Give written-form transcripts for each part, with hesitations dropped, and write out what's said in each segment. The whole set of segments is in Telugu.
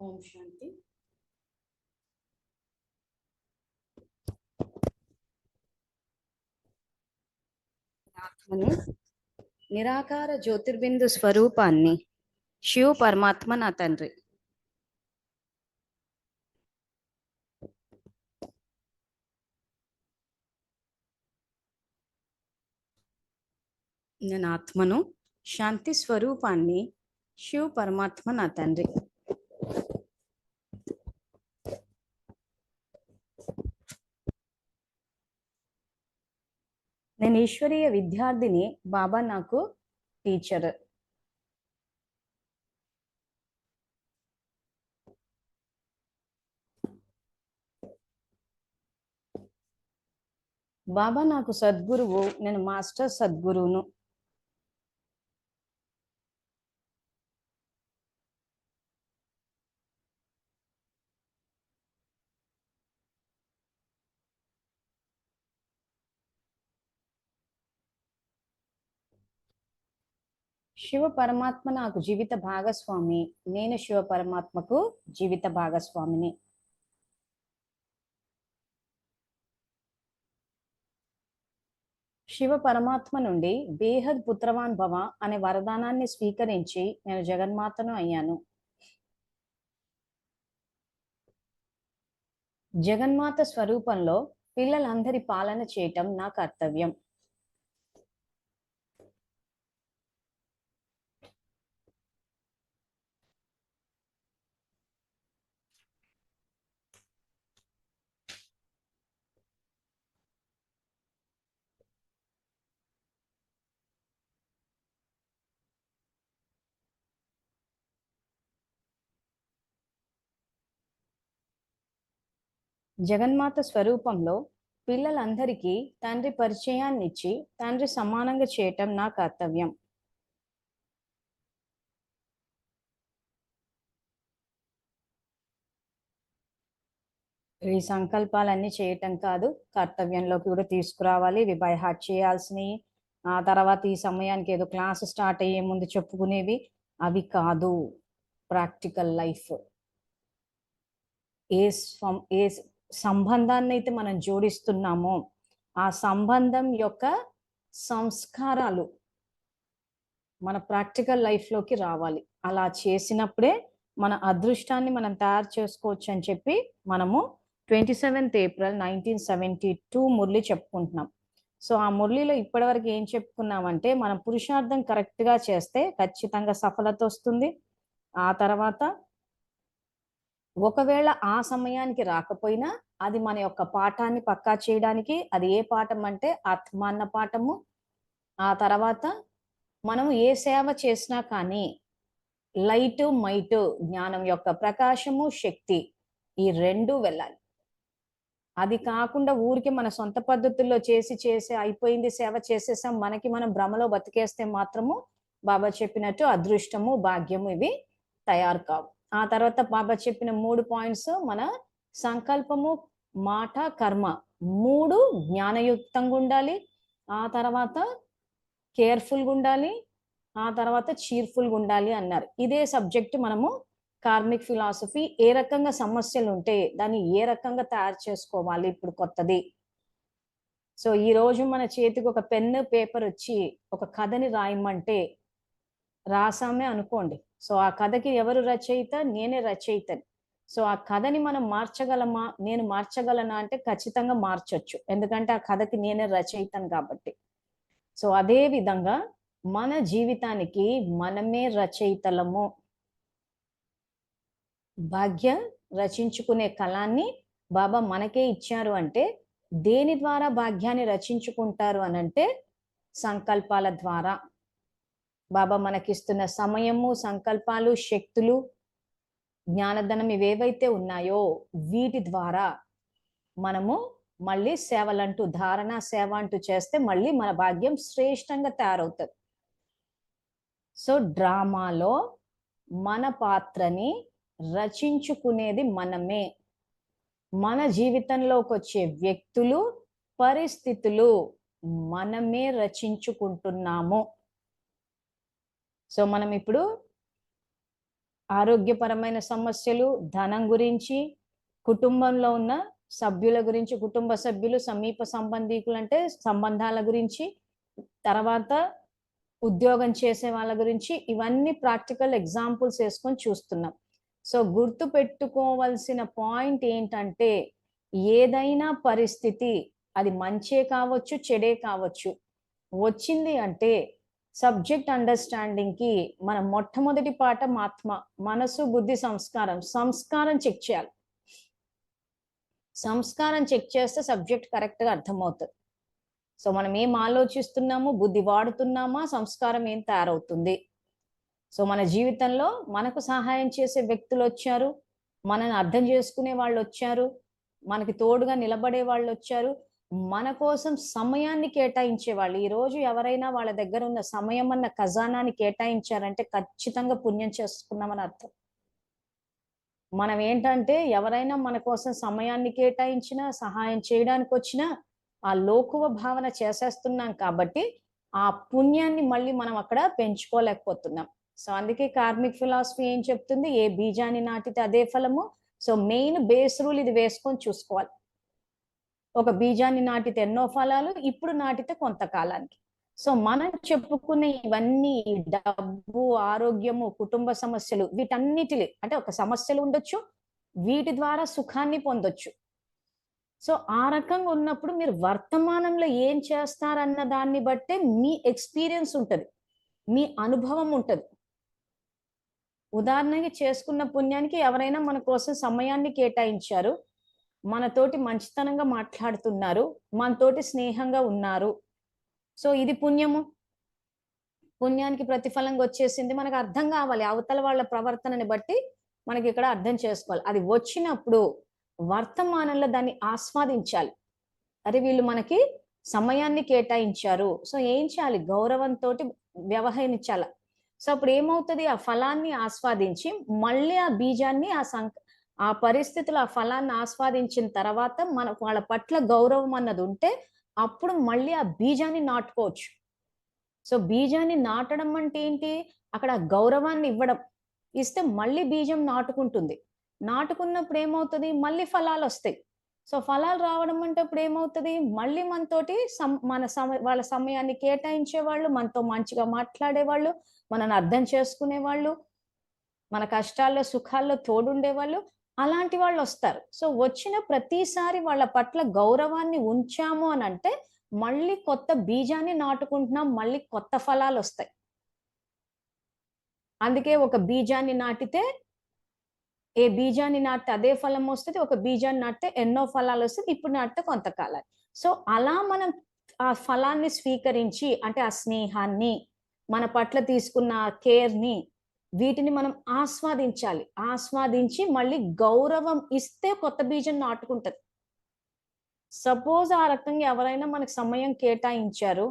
ఓం శాంతి. ఆత్మను నిరాకార జ్యోతిర్బిందు స్వరూపాన్ని శివ పరమాత్మ నా తండ్రి. నేను ఆత్మను శాంతి స్వరూపాన్ని శివ పరమాత్మ నా తండ్రి. నేను ఈశ్వరీయ విద్యార్థిని, బాబా నాకు టీచర్. బాబా నాకు సద్గురువు, నేను మాస్టర్ సద్గురువును. శివ పరమాత్మ నాకు జీవిత భాగస్వామి, నేను శివ పరమాత్మకు జీవిత భాగస్వామిని. శివ పరమాత్మ నుండి బేహద్ పుత్రవాన్ భవ అనే వరదానాన్ని స్వీకరించి నేను జగన్మాతను అయ్యాను. జగన్మాత స్వరూపంలో పిల్లలందరి పాలన చేయటం నా కర్తవ్యం. జగన్మాత స్వరూపంలో పిల్లలందరికీ తండ్రి పరిచయాన్నిచ్చి తండ్రి సమానంగా చేయటం నా కర్తవ్యం. ఈ సంకల్పాలన్నీ చేయటం కాదు, కర్తవ్యంలోకి కూడా తీసుకురావాలి. ఇవి బై హార్ట్ చేయాల్సినవి. ఆ తర్వాత ఈ సమయానికి ఏదో క్లాస్ స్టార్ట్ అయ్యే ముందు చెప్పుకునేవి అవి కాదు. Practical life. ఏ సంబంధాన్ని అయితే మనం జోడిస్తున్నామో ఆ సంబంధం యొక్క సంస్కారాలు మన ప్రాక్టికల్ లైఫ్లోకి రావాలి. అలా చేసినప్పుడే మన అదృష్టాన్ని మనం తయారు చేసుకోవచ్చు అని చెప్పి మనము 27th April 1972 మురళి చెప్పుకుంటున్నాం. సో ఆ మురళిలో ఇప్పటివరకు ఏం చెప్పుకున్నామంటే, మనం పురుషార్థం కరెక్ట్గా చేస్తే ఖచ్చితంగా సఫలత వస్తుంది. ఆ తర్వాత ఒకవేళ ఆ సమయానికి రాకపోయినా అది మన యొక్క పాఠాన్ని పక్కా చేయడానికి, అది ఏ పాఠం అంటే ఆత్మాన్న పాఠము. ఆ తర్వాత మనం ఏ సేవ చేసినా కానీ లైటు మైటు, జ్ఞానం యొక్క ప్రకాశము, శక్తి, ఈ రెండు వెళ్ళాలి. అది కాకుండా ఊరికి మన సొంత పద్ధతుల్లో చేసి అయిపోయింది, సేవ చేసేసాం, మనకి మనం భ్రమలో బతికేస్తే మాత్రము బాబా చెప్పినట్టు అదృష్టము, భాగ్యము ఇవి తయారు కావు. ఆ తర్వాత బాబా చెప్పిన 3 పాయింట్స్, మన సంకల్పము, మాట, కర్మ 3 జ్ఞానయుక్తంగా ఉండాలి. ఆ తర్వాత కేర్ఫుల్గా ఉండాలి. ఆ తర్వాత చీర్ఫుల్గా ఉండాలి అన్నారు. ఇదే సబ్జెక్ట్ మనము కార్మిక్ ఫిలాసఫీ, ఏ రకంగా సమస్యలు ఉంటే దాన్ని ఏ రకంగా తయారు చేసుకోవాలి ఇప్పుడు కొత్తది. సో ఈ రోజు మన చేతికి ఒక పెన్ను పేపర్ వచ్చి ఒక కథని రాయమంటే రాసామే అనుకోండి. సో ఆ కథకి ఎవరు రచయిత? నేనే రచయితని. సో ఆ కథని మనం మార్చగలమా? నేను మార్చగలనా అంటే ఖచ్చితంగా మార్చొచ్చు, ఎందుకంటే ఆ కథకి నేనే రచయితను కాబట్టి. సో అదే విధంగా మన జీవితానికి మనమే రచయితలము. భాగ్య రచించుకునే కళాన్ని బాబా మనకే ఇచ్చారు. అంటే దేని ద్వారా భాగ్యాన్ని రచించుకుంటారు అనంటే సంకల్పాల ద్వారా. బాబా మనకిస్తున్న సమయము, సంకల్పాలు, శక్తులు, జ్ఞానధనం ఇవేవైతే ఉన్నాయో వీటి ద్వారా మనము మళ్ళీ సేవలంటూ, ధారణ సేవ అంటూ చేస్తే మళ్ళీ మన భాగ్యం శ్రేష్టంగా తయారవుతుంది. సో డ్రామాలో మన పాత్రని రచించుకునేది మనమే. మన జీవితంలోకి వచ్చే వ్యక్తులు, పరిస్థితులు మనమే రచించుకుంటున్నాము. సో మనం ఇప్పుడు ఆరోగ్యపరమైన సమస్యలు, ధనం గురించి, కుటుంబంలో ఉన్న సభ్యుల గురించి, కుటుంబ సభ్యులు, సమీప సంబంధీకులు అంటే సంబంధాల గురించి, తర్వాత ఉద్యోగం చేసే వాళ్ళ గురించి, ఇవన్నీ ప్రాక్టికల్ ఎగ్జాంపుల్స్ వేసుకొని చూస్తున్నాం. సో గుర్తు పెట్టుకోవాల్సిన పాయింట్ ఏంటంటే, ఏదైనా పరిస్థితి అది మంచే కావచ్చు, చెడే కావచ్చు, వచ్చింది అంటే సబ్జెక్ట్ అండర్స్టాండింగ్ కి మన మొట్టమొదటి పాఠం ఆత్మ, మనసు, బుద్ధి, సంస్కారం. సంస్కారం చెక్ చేయాలి. సంస్కారం చెక్ చేస్తే సబ్జెక్ట్ కరెక్ట్ గా అర్థమవుతుంది. సో మనం ఏం ఆలోచిస్తున్నాము, బుద్ధి వాడుతున్నామా, సంస్కారం ఏం తయారవుతుంది. సో మన జీవితంలో మనకు సహాయం చేసే వ్యక్తులు వచ్చారు, మనని అర్థం చేసుకునే వాళ్ళు వచ్చారు, మనకి తోడుగా నిలబడే వాళ్ళు వచ్చారు, మన కోసం సమయాన్ని కేటాయించే వాళ్ళు. ఈ రోజు ఎవరైనా వాళ్ళ దగ్గర ఉన్న సమయం అన్న ఖజానాన్ని కేటాయించారంటే ఖచ్చితంగా పుణ్యం చేసుకున్నామని అర్థం. మనం ఏంటంటే ఎవరైనా మన కోసం సమయాన్ని కేటాయించినా, సహాయం చేయడానికి వచ్చినా ఆ లోకువ భావన చేసేస్తున్నాం కాబట్టి ఆ పుణ్యాన్ని మళ్ళీ మనం అక్కడ పెంచుకోలేకపోతున్నాం. సో అందుకే కార్మిక్ ఫిలాసఫీ ఏం చెప్తుంది, ఏ బీజాన్ని నాటితే అదే ఫలము. సో మెయిన్ బేస్ రూల్ ఇది వేసుకొని చూసుకోవాలి. ఒక బీజాన్ని నాటితే ఎన్నో ఫలాలు, ఇప్పుడు నాటితే కొంతకాలానికి. సో మనం చెప్పుకునే ఇవన్నీ డబ్బు, ఆరోగ్యము, కుటుంబ సమస్యలు, వీటన్నిటి అంటే ఒక సమస్యలు ఉండొచ్చు, వీటి ద్వారా సుఖాన్ని పొందొచ్చు. సో ఆ రకంగా ఉన్నప్పుడు మీరు వర్తమానంలో ఏం చేస్తారన్న దాన్ని బట్టే మీ ఎక్స్పీరియన్స్ ఉంటుంది, మీ అనుభవం ఉంటుంది. ఉదాహరణకి చేసుకున్న పుణ్యానికి ఎవరైనా మన కోసం సమయాన్ని కేటాయించారు, మనతోటి మంచితనంగా మాట్లాడుతున్నారు, మనతోటి స్నేహంగా ఉన్నారు. సో ఇది పుణ్యము. పుణ్యానికి ప్రతిఫలంగా వచ్చేసింది. మనకు అర్థం కావాలి అవతల వాళ్ళ ప్రవర్తనని బట్టి మనకి ఇక్కడ అర్థం చేసుకోవాలి. అది వచ్చినప్పుడు వర్తమానంలో దాన్ని ఆస్వాదించాలి. అరే వీళ్ళు మనకి సమయాన్ని కేటాయించారు, సో ఏం చేయాలి, గౌరవంతో వ్యవహరించాలి. సో అప్పుడు ఏమవుతుంది, ఆ ఫలాన్ని ఆస్వాదించి మళ్ళీ ఆ బీజాన్ని ఆ పరిస్థితులు ఆ ఫలాన్ని ఆస్వాదించిన తర్వాత మన వాళ్ళ పట్ల గౌరవం అన్నది ఉంటే అప్పుడు మళ్ళీ ఆ బీజాన్ని నాటుకోవచ్చు. సో బీజాన్ని నాటడం అంటే ఏంటి, అక్కడ గౌరవాన్ని ఇవ్వడం. ఇస్తే మళ్ళీ బీజం నాటుకుంటుంది. నాటుకున్నప్పుడు ఏమవుతుంది, మళ్ళీ ఫలాలు వస్తాయి. సో ఫలాలు రావడం అంటే ఇప్పుడు ఏమవుతుంది, మళ్ళీ మనతోటి వాళ్ళ సమయాన్ని కేటాయించే వాళ్ళు, మనతో మంచిగా మాట్లాడేవాళ్ళు, మనల్ని అర్థం చేసుకునే వాళ్ళు, మన కష్టాల్లో సుఖాల్లో తోడుండేవాళ్ళు, అలాంటి వాళ్ళు వస్తారు. సో వచ్చిన ప్రతిసారి వాళ్ళ పట్ల గౌరవాన్ని ఉంచాము అని అంటే మళ్ళీ కొత్త బీజాన్ని నాటుకుంటున్నాం, మళ్ళీ కొత్త ఫలాలు వస్తాయి. అందుకే ఒక బీజాన్ని నాటితే ఏ బీజాన్ని నాటితే అదే ఫలం వస్తుంది, ఒక బీజాన్ని నాటితే ఎన్నో ఫలాలు వస్తుంది, ఇప్పుడు నాటితే కొంతకాలం. సో అలా మనం ఆ ఫలాన్ని స్వీకరించి, అంటే ఆ స్నేహాన్ని, మన పట్ల తీసుకున్న కేర్ని, వీటిని మనం ఆస్వాదించాలి. ఆస్వాదించి మళ్ళీ గౌరవం ఇస్తే కొత్త బీజం నాటుకుంటది. సపోజ్ ఆ రకంగా ఎవరైనా మనకు సమయం కేటాయించారు,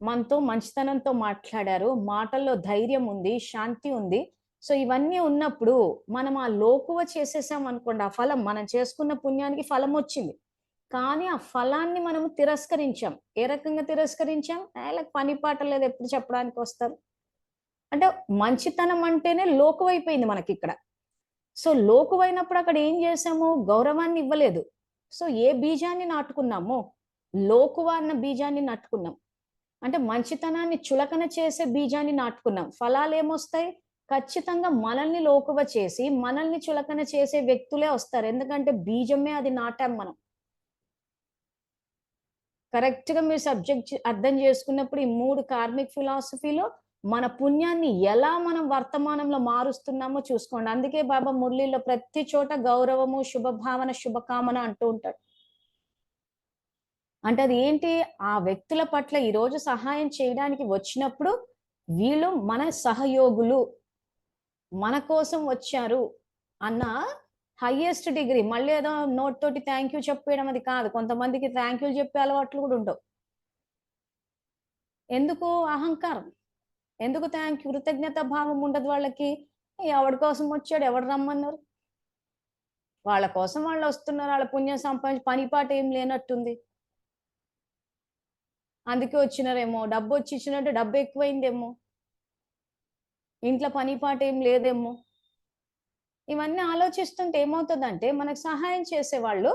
మనతో మంచితనంతో మాట్లాడారు, మాటల్లో ధైర్యం ఉంది, శాంతి ఉంది. సో ఇవన్నీ ఉన్నప్పుడు మనం ఆ లోకువ చేసేసాం అనుకోండి, ఆ ఫలం మనం చేసుకున్న పుణ్యానికి ఫలం వచ్చింది, కానీ ఆ ఫలాన్ని మనం తిరస్కరించాం. ఏ రకంగా తిరస్కరించాం, వాళ్ళకి పని పాట లేదు, ఎప్పుడు చెప్పడానికి వస్తారు. అంటే మంచితనం అంటేనే లోకువైపోయింది మనకి ఇక్కడ. సో లోకువైనప్పుడు అక్కడ ఏం చేసాము, గౌరవాన్ని ఇవ్వలేదు. సో ఏ బీజాన్ని నాటుకున్నామో, లోకువ అన్న బీజాన్ని నాటుకున్నాం. అంటే మంచితనాన్ని చులకన చేసే బీజాన్ని నాటుకున్నాం. ఫలాలు ఏమొస్తాయి, ఖచ్చితంగా మనల్ని లోకువ చేసి మనల్ని చులకన చేసే వ్యక్తులే వస్తారు. ఎందుకంటే బీజమే అది నాటాం మనం. కరెక్ట్ గా మీరు సబ్జెక్ట్ అర్థం చేసుకున్నప్పుడు ఈ 3 కార్మిక్ ఫిలాసఫీలో మన పుణ్యాన్ని ఎలా మనం వర్తమానంలో మారుస్తున్నామో చూసుకోండి. అందుకే బాబా మురళిలో ప్రతి చోట గౌరవము, శుభభావన, శుభకామన అంటూ ఉంటాడు. అంటే అది ఏంటి, ఆ వ్యక్తుల పట్ల ఈరోజు సహాయం చేయడానికి వచ్చినప్పుడు వీళ్ళు మన సహయోగులు, మన కోసం వచ్చారు అన్న హైయెస్ట్ డిగ్రీ. మళ్ళీ ఏదో నోట్ తోటి థ్యాంక్ యూ చెప్పేయడం అది కాదు. కొంతమందికి థ్యాంక్ యూ చెప్పే అలవాట్లు కూడా ఉండవు. ఎందుకు, అహంకారం. ఎందుకు థ్యాంక్ యూ, కృతజ్ఞత భావం ఉండదు వాళ్ళకి. ఎవడి కోసం వచ్చాడు, ఎవడు రమ్మన్నారు, వాళ్ళ కోసం వాళ్ళు వస్తున్నారు, వాళ్ళ పుణ్యం సంపాదించి పని పాట ఏం లేనట్టుంది, అందుకే వచ్చినారేమో. డబ్బు వచ్చి ఇచ్చినట్టు డబ్బు ఎక్కువైందేమో, ఇంట్లో పని పాట ఏం లేదేమో. ఇవన్నీ ఆలోచిస్తుంటే ఏమవుతుందంటే మనకు సహాయం చేసేవాళ్ళు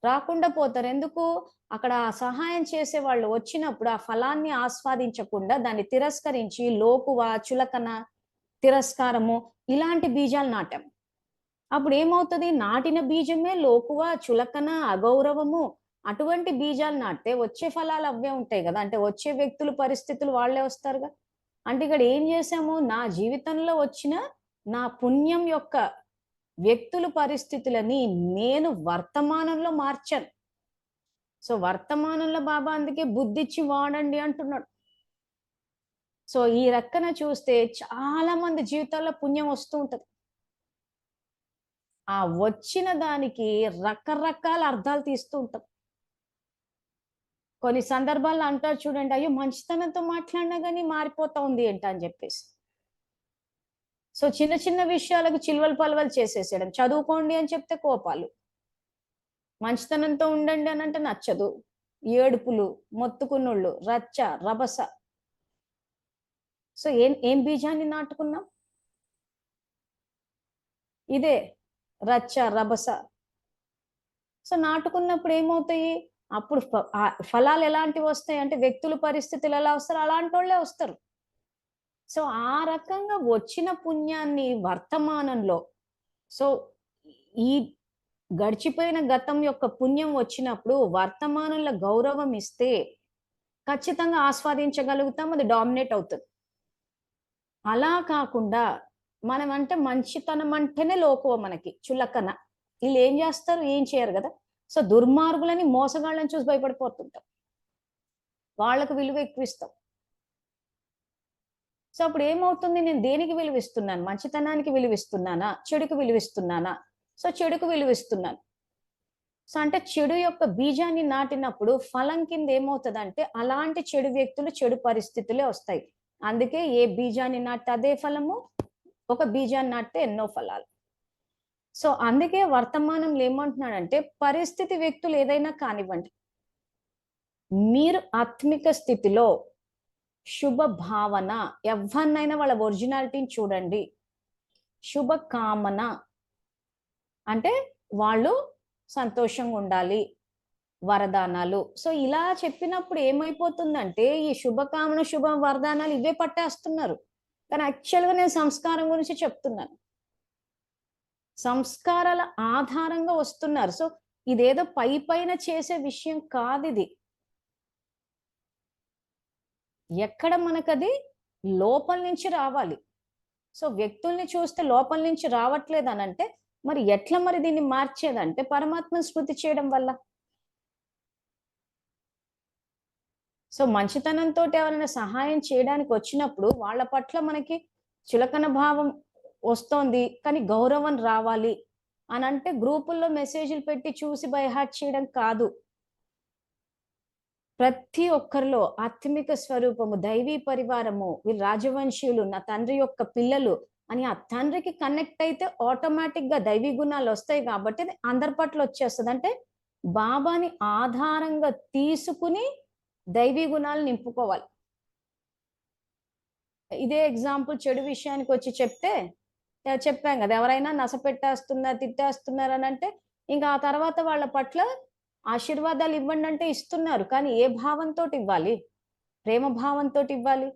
రాకుండా పోతారు. ఎందుకు? అక్కడ ఆ సహాయం చేసేవాళ్ళు వచ్చినప్పుడు ఆ ఫలాన్ని ఆస్వాదించకుండా దాన్ని తిరస్కరించి లోకువ, చులకన, తిరస్కారము ఇలాంటి బీజాలు నాటాం. అప్పుడేమవుతది? నాటిన బీజమే లోకువ, చులకన, అగౌరవము అటువంటి బీజాలు నాటితే వచ్చే ఫలాలు అవే ఉంటాయి గదా! అంటే వచ్చే వ్యక్తులు, పరిస్థితులు వాళ్ళే వస్తారుగా. అంటే ఇక్కడ ఏం చేశాము? నా జీవితంలో వచ్చిన నా పుణ్యం యొక్క వ్యక్తులు, పరిస్థితులని నేను వర్తమానంలో మార్చాను. సో, వర్తమానంలో బాబా అందుకే బుద్ధిచ్చి వాడండి అంటున్నాడు. సో, ఈ రక్కన చూస్తే చాలా మంది జీవితాల్లో పుణ్యం వస్తూ ఉంటది. ఆ వచ్చిన దానికి రకరకాల అర్థాలు తీస్తూ ఉంటాం. కొన్ని సందర్భాల్లో అంటారు చూడండి, అయ్యో! మంచితనంతో మాట్లాడినా గాని మారిపోతా ఉంది ఏంటా అని జెప్పేసి. సో, చిన్న చిన్న విషయాలకు చిలువలు పలువలు చేసేసేయడం. చదువుకోండి అని చెప్తే కోపాలు. మంచితనంతో ఉండండి అనంటే నచ్చదు. ఏడుపులు, మొత్తుకునుళ్ళు, రచ్చ, రభస. సో, ఏం ఏం బీజాన్ని నాటుకున్నాం? ఇదే రచ్చ, రభస. సో, నాటుకున్నప్పుడు ఏమవుతాయి? అప్పుడు ఫలాలు ఎలాంటివొస్తాయి అంటే వ్యక్తులు, పరిస్థితులు ఎలా వస్తారో అలాంటోళ్ళే వస్తారు. సో, ఆ రకంగా వచ్చిన పుణ్యాన్ని వర్తమానంలో సో, ఈ గడిచిపోయిన గతం యొక్క పుణ్యం వచ్చినప్పుడు వర్తమానంలో గౌరవం ఇస్తే ఖచ్చితంగా ఆస్వాదించగలుగుతాం. అది డామినేట్ అవుతది. అలా కాకుండా మనమంటే మంచితనం అంటేనే లోకువ మనకి. చులకన. ఈళ్ళేం జేస్తారు? ఏం చేయరు గదా! సో, దుర్మార్గులని, మోసగాళ్ళని చూసి భయపడిపోతుంటాం. వాళ్ళకి విలువ ఎక్కువిస్తాం. సో, అప్పుడేమవుతుంది? నేను దేనికి విలువిస్తున్నాను? మంచితనానికి విలువిస్తున్నానా? చెడుకు విలువిస్తున్నానా? సో, చెడుకు విలువిస్తున్నాను. సో, అంటే చెడు యొక్క బీజాన్ని నాటినప్పుడు ఫలం కింద ఏమవుతదంటే, అలాంటి చెడు వ్యక్తులు, చెడు పరిస్థితులే వస్తాయి. అందుకే ఏ బీజాన్ని నాటితే అదే ఫలము, ఒక బీజాన్ని నాటితే ఎన్నో ఫలాలు. సో, అందుకే వర్తమానంలో ఏమంటున్నాడంటే, పరిస్థితి వ్యక్తులు ఏదైనా కానివ్వండి. మీరు ఆత్మిక స్థితిలో శుభ భావన ఎవ్వరినైనా వాళ్ళ ఒరిజినాలిటీని చూడండి. శుభ కామన అంటే వాళ్ళు సంతోషంగా ఉండాలి. వరదానాలు. సో, ఇలా చెప్పినప్పుడు ఏమైపోతుందంటే, ఈ శుభకామన, శుభ వరదానాలు ఇవే పట్టేస్తున్నారు. కానీ యాక్చువల్‌గా నేను సంస్కారం గురించి చెప్తున్నాను. సంస్కారాల ఆధారంగా వస్తున్నారు. సో, ఇదేదో పైపైన చేసే విషయం కాదిది. ఎక్కడ మనకది లోపల నుంచి రావాలి. సో, వ్యక్తుల్ని చూస్తే లోపల నుంచి రావట్లేదనంటే, మరి ఎట్లా మరి దీన్ని మార్చేదంటే పరమాత్మను స్మృతి చేయడం వల్ల. సో, మంచితనంతోటి ఎవరైనా సహాయం చేయడానికి వచ్చినప్పుడు వాళ్ళ పట్ల మనకి చులకన భావం వస్తోంది. కానీ గౌరవం రావాలి అనంటే గ్రూపుల్లో మెసేజ్‌లు పెట్టి చూసి బై హార్ట్ చేయడం కాదు. ప్రతి ఒక్కరిలో ఆత్మిక స్వరూపము, దైవీ పరివారము, వీళ్ళు రాజవంశీయులు, నా తండ్రి యొక్క పిల్లలు అని ఆ తండ్రికి కనెక్ట్ అయితే ఆటోమేటిక్‌గా దైవీ గుణాలొస్తాయి కాబట్టి అది అందరి పట్ల వచ్చేస్తది. అంటే బాబాని ఆధారంగా తీసుకుని దైవీ గుణాలు నింపుకోవాలి. ఇదే ఎగ్జాంపుల్ చెడు విషయానికొచ్చి చెప్తే చెప్పాం గదా! ఎవరైనా నసపెట్టేస్తున్నారు, తిట్టేస్తున్నారనంటే, ఇంకా ఆ తర్వాత వాళ్ళ పట్ల ఆశీర్వాదాలు ఇవ్వండంటే ఇస్తున్నారు. కానీ ఏ భావంతోటివ్వాలి? ప్రేమ భావంతోటివ్వాలి.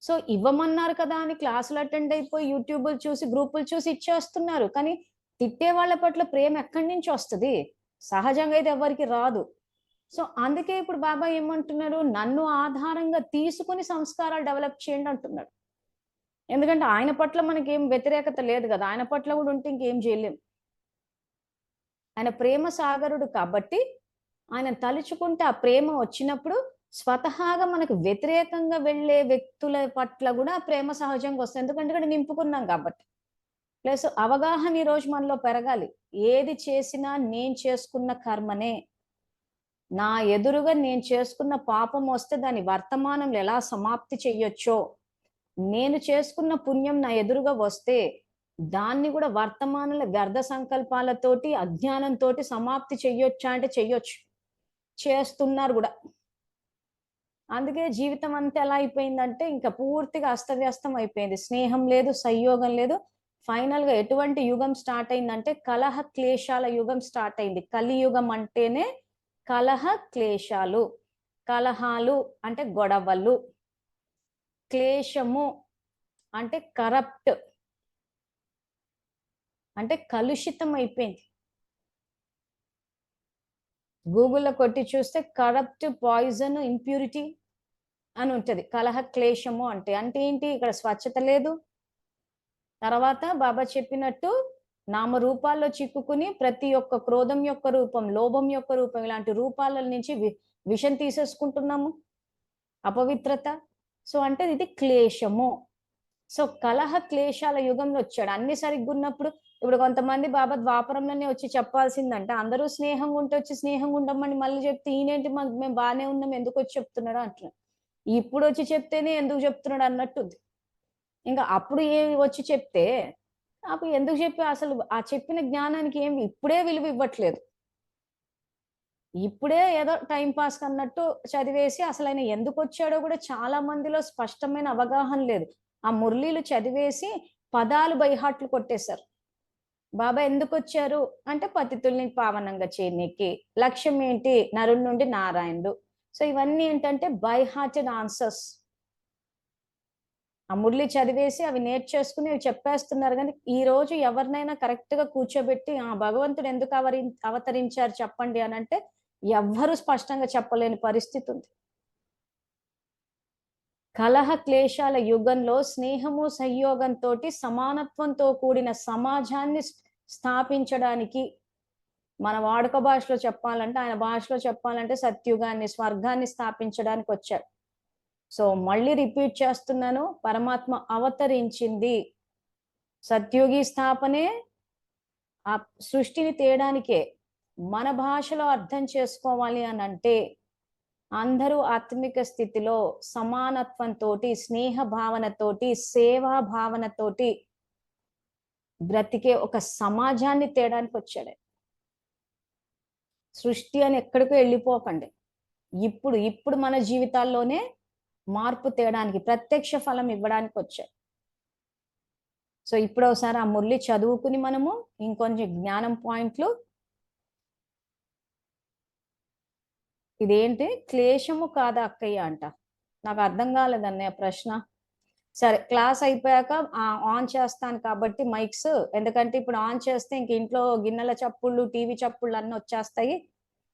సో, ఇవ్వమన్నారు కదా! అని క్లాసులు అటెండ్ అయిపోయి యూట్యూబులు చూసి, గ్రూపులు చూసి ఇచ్చేస్తున్నారు. కానీ తిట్టే వాళ్ళ పట్ల ప్రేమ ఎక్కడి నుంచొస్తది? సహజంగా అయితే ఎవ్వరికీ రాదు. సో, అందుకే ఇప్పుడు బాబా ఏమంటున్నారు? నన్ను ఆధారంగా తీసుకొని సంస్కారాలు డెవలప్ చేయండి అంటున్నాడు. ఎందుకంటే ఆయన పట్ల మనకేం వ్యతిరేకత లేదు గదా! ఆయన పట్ల గూడా ఉంటే ఇంకేం జేయలేం. ఆయన ప్రేమ సాగరుడు కాబట్టి, ఆయనను తలుచుకుంటే ఆ ప్రేమ వచ్చినప్పుడు స్వతహాగా మనకు వ్యతిరేకంగా వెళ్ళే వ్యక్తుల పట్ల గూడా ఆ ప్రేమ సహజంగా వస్తది. ఎందుకంటే ఇక్కడ నింపుకున్నాం కాబట్టి. ప్లస్ అవగాహన ఈరోజు మనలో పెరగాలి. ఏది చేసినా నేను చేసుకున్న కర్మనే. నా ఎదురుగా నేను చేసుకున్న పాపం వస్తే దాన్ని వర్తమానంలో ఎలా సమాప్తి చెయ్యొచ్చో, నేను చేసుకున్న పుణ్యం నా ఎదురుగా వస్తే, దాన్ని గూడా వర్తమానంలో వ్యర్థ సంకల్పాలతోటి, అజ్ఞానంతోటి సమాప్తి చెయ్యొచ్చా అంటే చెయ్యొచ్చు. చేస్తున్నారు గూడా. అందుకే జీవితం అంతా ఎలా అయిపోయిందంటే, ఇంక పూర్తిగా అస్తవ్యస్తం అయిపోయింది. స్నేహం లేదు, సంయోగం లేదు. ఫైనల్ గా ఎటువంటి యుగం స్టార్ట్ అయిందంటే కలహ క్లేశాల యుగం స్టార్ట్ అయింది. కలియుగం అంటేనే కలహ క్లేశాలు. కలహాలు అంటే గొడవలు, క్లేశము అంటే కరప్ట్, అంటే కలుషితం అయిపోయింది. గూగుల్లో కొట్టి చూస్తే కరప్ట్, పాయిజన్, ఇంప్యూరిటీ అని ఉంటది. కలహ క్లేశము అంటే అంటే ఏంటి? ఇక్కడ స్వచ్ఛత లేదు. తర్వాత బాబా చెప్పినట్టు నామరూపాల్లో చిక్కుకుని ప్రతి ఒక్క క్రోధం యొక్క రూపం, లోభం యొక్క రూపం, ఇలాంటి రూపాల నుంచి విషం తీసేసుకుంటున్నాము, అపవిత్రత. సో అంటే ఇది క్లేశము. సో కలహ క్లేశాల యుగంలో వచ్చాడు. అన్ని సరిగ్గా ఉన్నప్పుడు ఇప్పుడు కొంతమంది బాబా ద్వాపరంలోనే వచ్చి చెప్పాల్సిందంటే అందరూ స్నేహంగా ఉంటే వచ్చి స్నేహంగా ఉండమని మళ్ళీ చెప్తే ఈయనేంటి మేము బాగానే ఉన్నాం ఎందుకు వచ్చి చెప్తున్నాడు అంటున్నాడు. ఇప్పుడు వచ్చి చెప్తేనే ఎందుకు చెప్తున్నాడు అన్నట్టుంది. ఇంకా అప్పుడు వచ్చి చెప్తే అప్పుడు ఎందుకు చెప్పి అసలు ఆ చెప్పిన జ్ఞానానికి ఏమి ఇప్పుడే విలువ ఇవ్వట్లేదు. ఇప్పుడే ఏదో టైం పాస్ అన్నట్టు చదివేసి అసలు ఆయన ఎందుకు వచ్చాడో కూడా చాలా మందిలో స్పష్టమైన అవగాహన లేదు. ఆ మురళీలు చదివేసి పదాలు బైహాట్లు కొట్టేశారు. బాబా ఎందుకు వచ్చారు అంటే పతితుల్ని పావనంగా చేయనీకి. లక్ష్యం ఏంటి? నరుడి నుండి నారాయణుడు. సో ఇవన్నీ ఏంటంటే బై హార్టెడ్ ఆన్సర్స్. ఆ మురళి చదివేసి అవి నేర్చేసుకుని అవి చెప్పేస్తున్నారు. కానీ ఈ రోజు ఎవరినైనా కరెక్ట్ గా కూర్చోబెట్టి ఆ భగవంతుడు ఎందుకు అవతరించారు చెప్పండి అని అంటే ఎవ్వరూ స్పష్టంగా చెప్పలేని పరిస్థితి ఉంది. కలహ క్లేశాల యుగంలో స్నేహము సంయోగంతో సమానత్వంతో కూడిన సమాజాన్ని స్థాపించడానికి, మన వాడుక భాషలో చెప్పాలంటే, ఆయన భాషలో చెప్పాలంటే సత్యుగాన్ని, స్వర్గాన్ని స్థాపించడానికి వచ్చాడు. సో మళ్ళీ రిపీట్ చేస్తున్నాను, పరమాత్మ అవతరించింది సత్యుగి స్థాపనే ఆ సృష్టిని తేడానికే. మన భాషలో అర్థం చేసుకోవాలి అని అంటే అందరూ ఆత్మిక స్థితిలో సమానత్వంతో, స్నేహ భావనతోటి, సేవా భావనతోటి బ్రతికే ఒక సమాజాన్ని తేడానికి వచ్చాడు. సృష్టి అని ఎక్కడికో వెళ్ళిపోకండి. ఇప్పుడు ఇప్పుడు మన జీవితాల్లోనే మార్పు తేడానికి, ప్రత్యక్ష ఫలం ఇవ్వడానికి వచ్చాడు. సో ఇప్పుడు ఒకసారి ఆ మురళి చదువుకుని మనము ఇంకొంచెం జ్ఞానం పాయింట్లు. ఇదేంటి? క్లేశము కాదా అక్కయ్య అంట. నాకు అర్థం కాలేదన్నయ్య ప్రశ్న. సరే క్లాస్ అయిపోయాక ఆన్ చేస్తాను కాబట్టి మైక్స్, ఎందుకంటే ఇప్పుడు ఆన్ చేస్తే ఇంక ఇంట్లో గిన్నెల చప్పుళ్ళు, టీవీ చప్పుళ్ళు అన్నీ వచ్చేస్తాయి.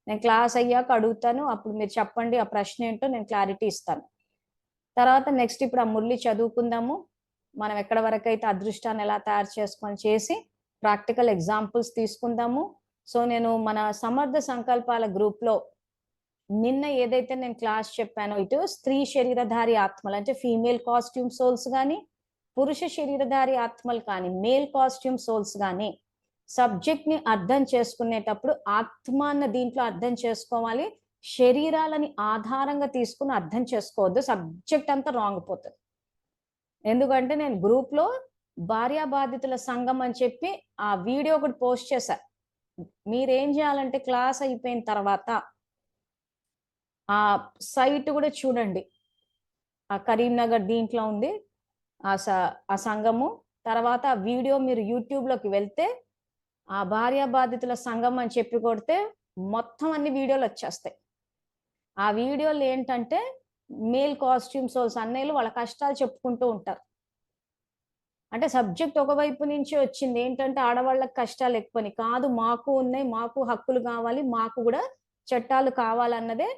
నేను క్లాస్ అయ్యాక అడుగుతాను, అప్పుడు మీరు చెప్పండి ఆ ప్రశ్న ఏంటో నేను క్లారిటీ ఇస్తాను. తర్వాత నెక్స్ట్ ఇప్పుడు ఆ మురళి చదువుకుందాము. మనం ఎక్కడ వరకు అయితే అదృష్టాన్ని ఎలా తయారు చేసుకొని చేసి ప్రాక్టికల్ ఎగ్జాంపుల్స్ తీసుకుందాము. సో నేను మన సమర్థ సంకల్పాల గ్రూప్ లో నిన్న ఏదైతే నేను క్లాస్ చెప్పానో, ఇటు స్త్రీ శరీరధారి ఆత్మలు అంటే ఫీమేల్ కాస్ట్యూమ్ సోల్స్ కానీ, పురుష శరీరధారి ఆత్మలు కానీ మేల్ కాస్ట్యూమ్ సోల్స్ కానీ, సబ్జెక్ట్ ని అర్థం చేసుకునేటప్పుడు ఆత్మ అన్న దీంట్లో అర్థం చేసుకోవాలి. శరీరాలని ఆధారంగా తీసుకుని అర్థం చేసుకోవద్దు, సబ్జెక్ట్ అంతా రాంగ్ పోతుంది. ఎందుకంటే నేను గ్రూప్ లో భార్యాబాధితుల సంఘం అని చెప్పి ఆ వీడియో ఒకటి పోస్ట్ చేశా. మీరేం చేయాలంటే క్లాస్ అయిపోయిన తర్వాత ఆ సైట్ కూడా చూడండి. ఆ కరీంనగర్ దీంట్లో ఉంది ఆ సంఘము. తర్వాత ఆ వీడియో మీరు యూట్యూబ్ లోకి వెళ్తే ఆ భార్యాబాధితుల సంఘం అని చెప్పి కొడితే మొత్తం అన్ని వీడియోలు వచ్చేస్తాయి. ఆ వీడియోలు ఏంటంటే మేల్ కాస్ట్యూమ్ సోల్స్ అన్నయ్యలు వాళ్ళ కష్టాలు చెప్పుకుంటూ ఉంటారు. అంటే సబ్జెక్ట్ ఒకవైపు నుంచి వచ్చింది ఏంటంటే ఆడవాళ్ళకి కష్టాలు ఎక్కువని కాదు, మాకు ఉన్నాయి, మాకు హక్కులు కావాలి, మాకు కూడా చట్టాలు కావాలన్నదే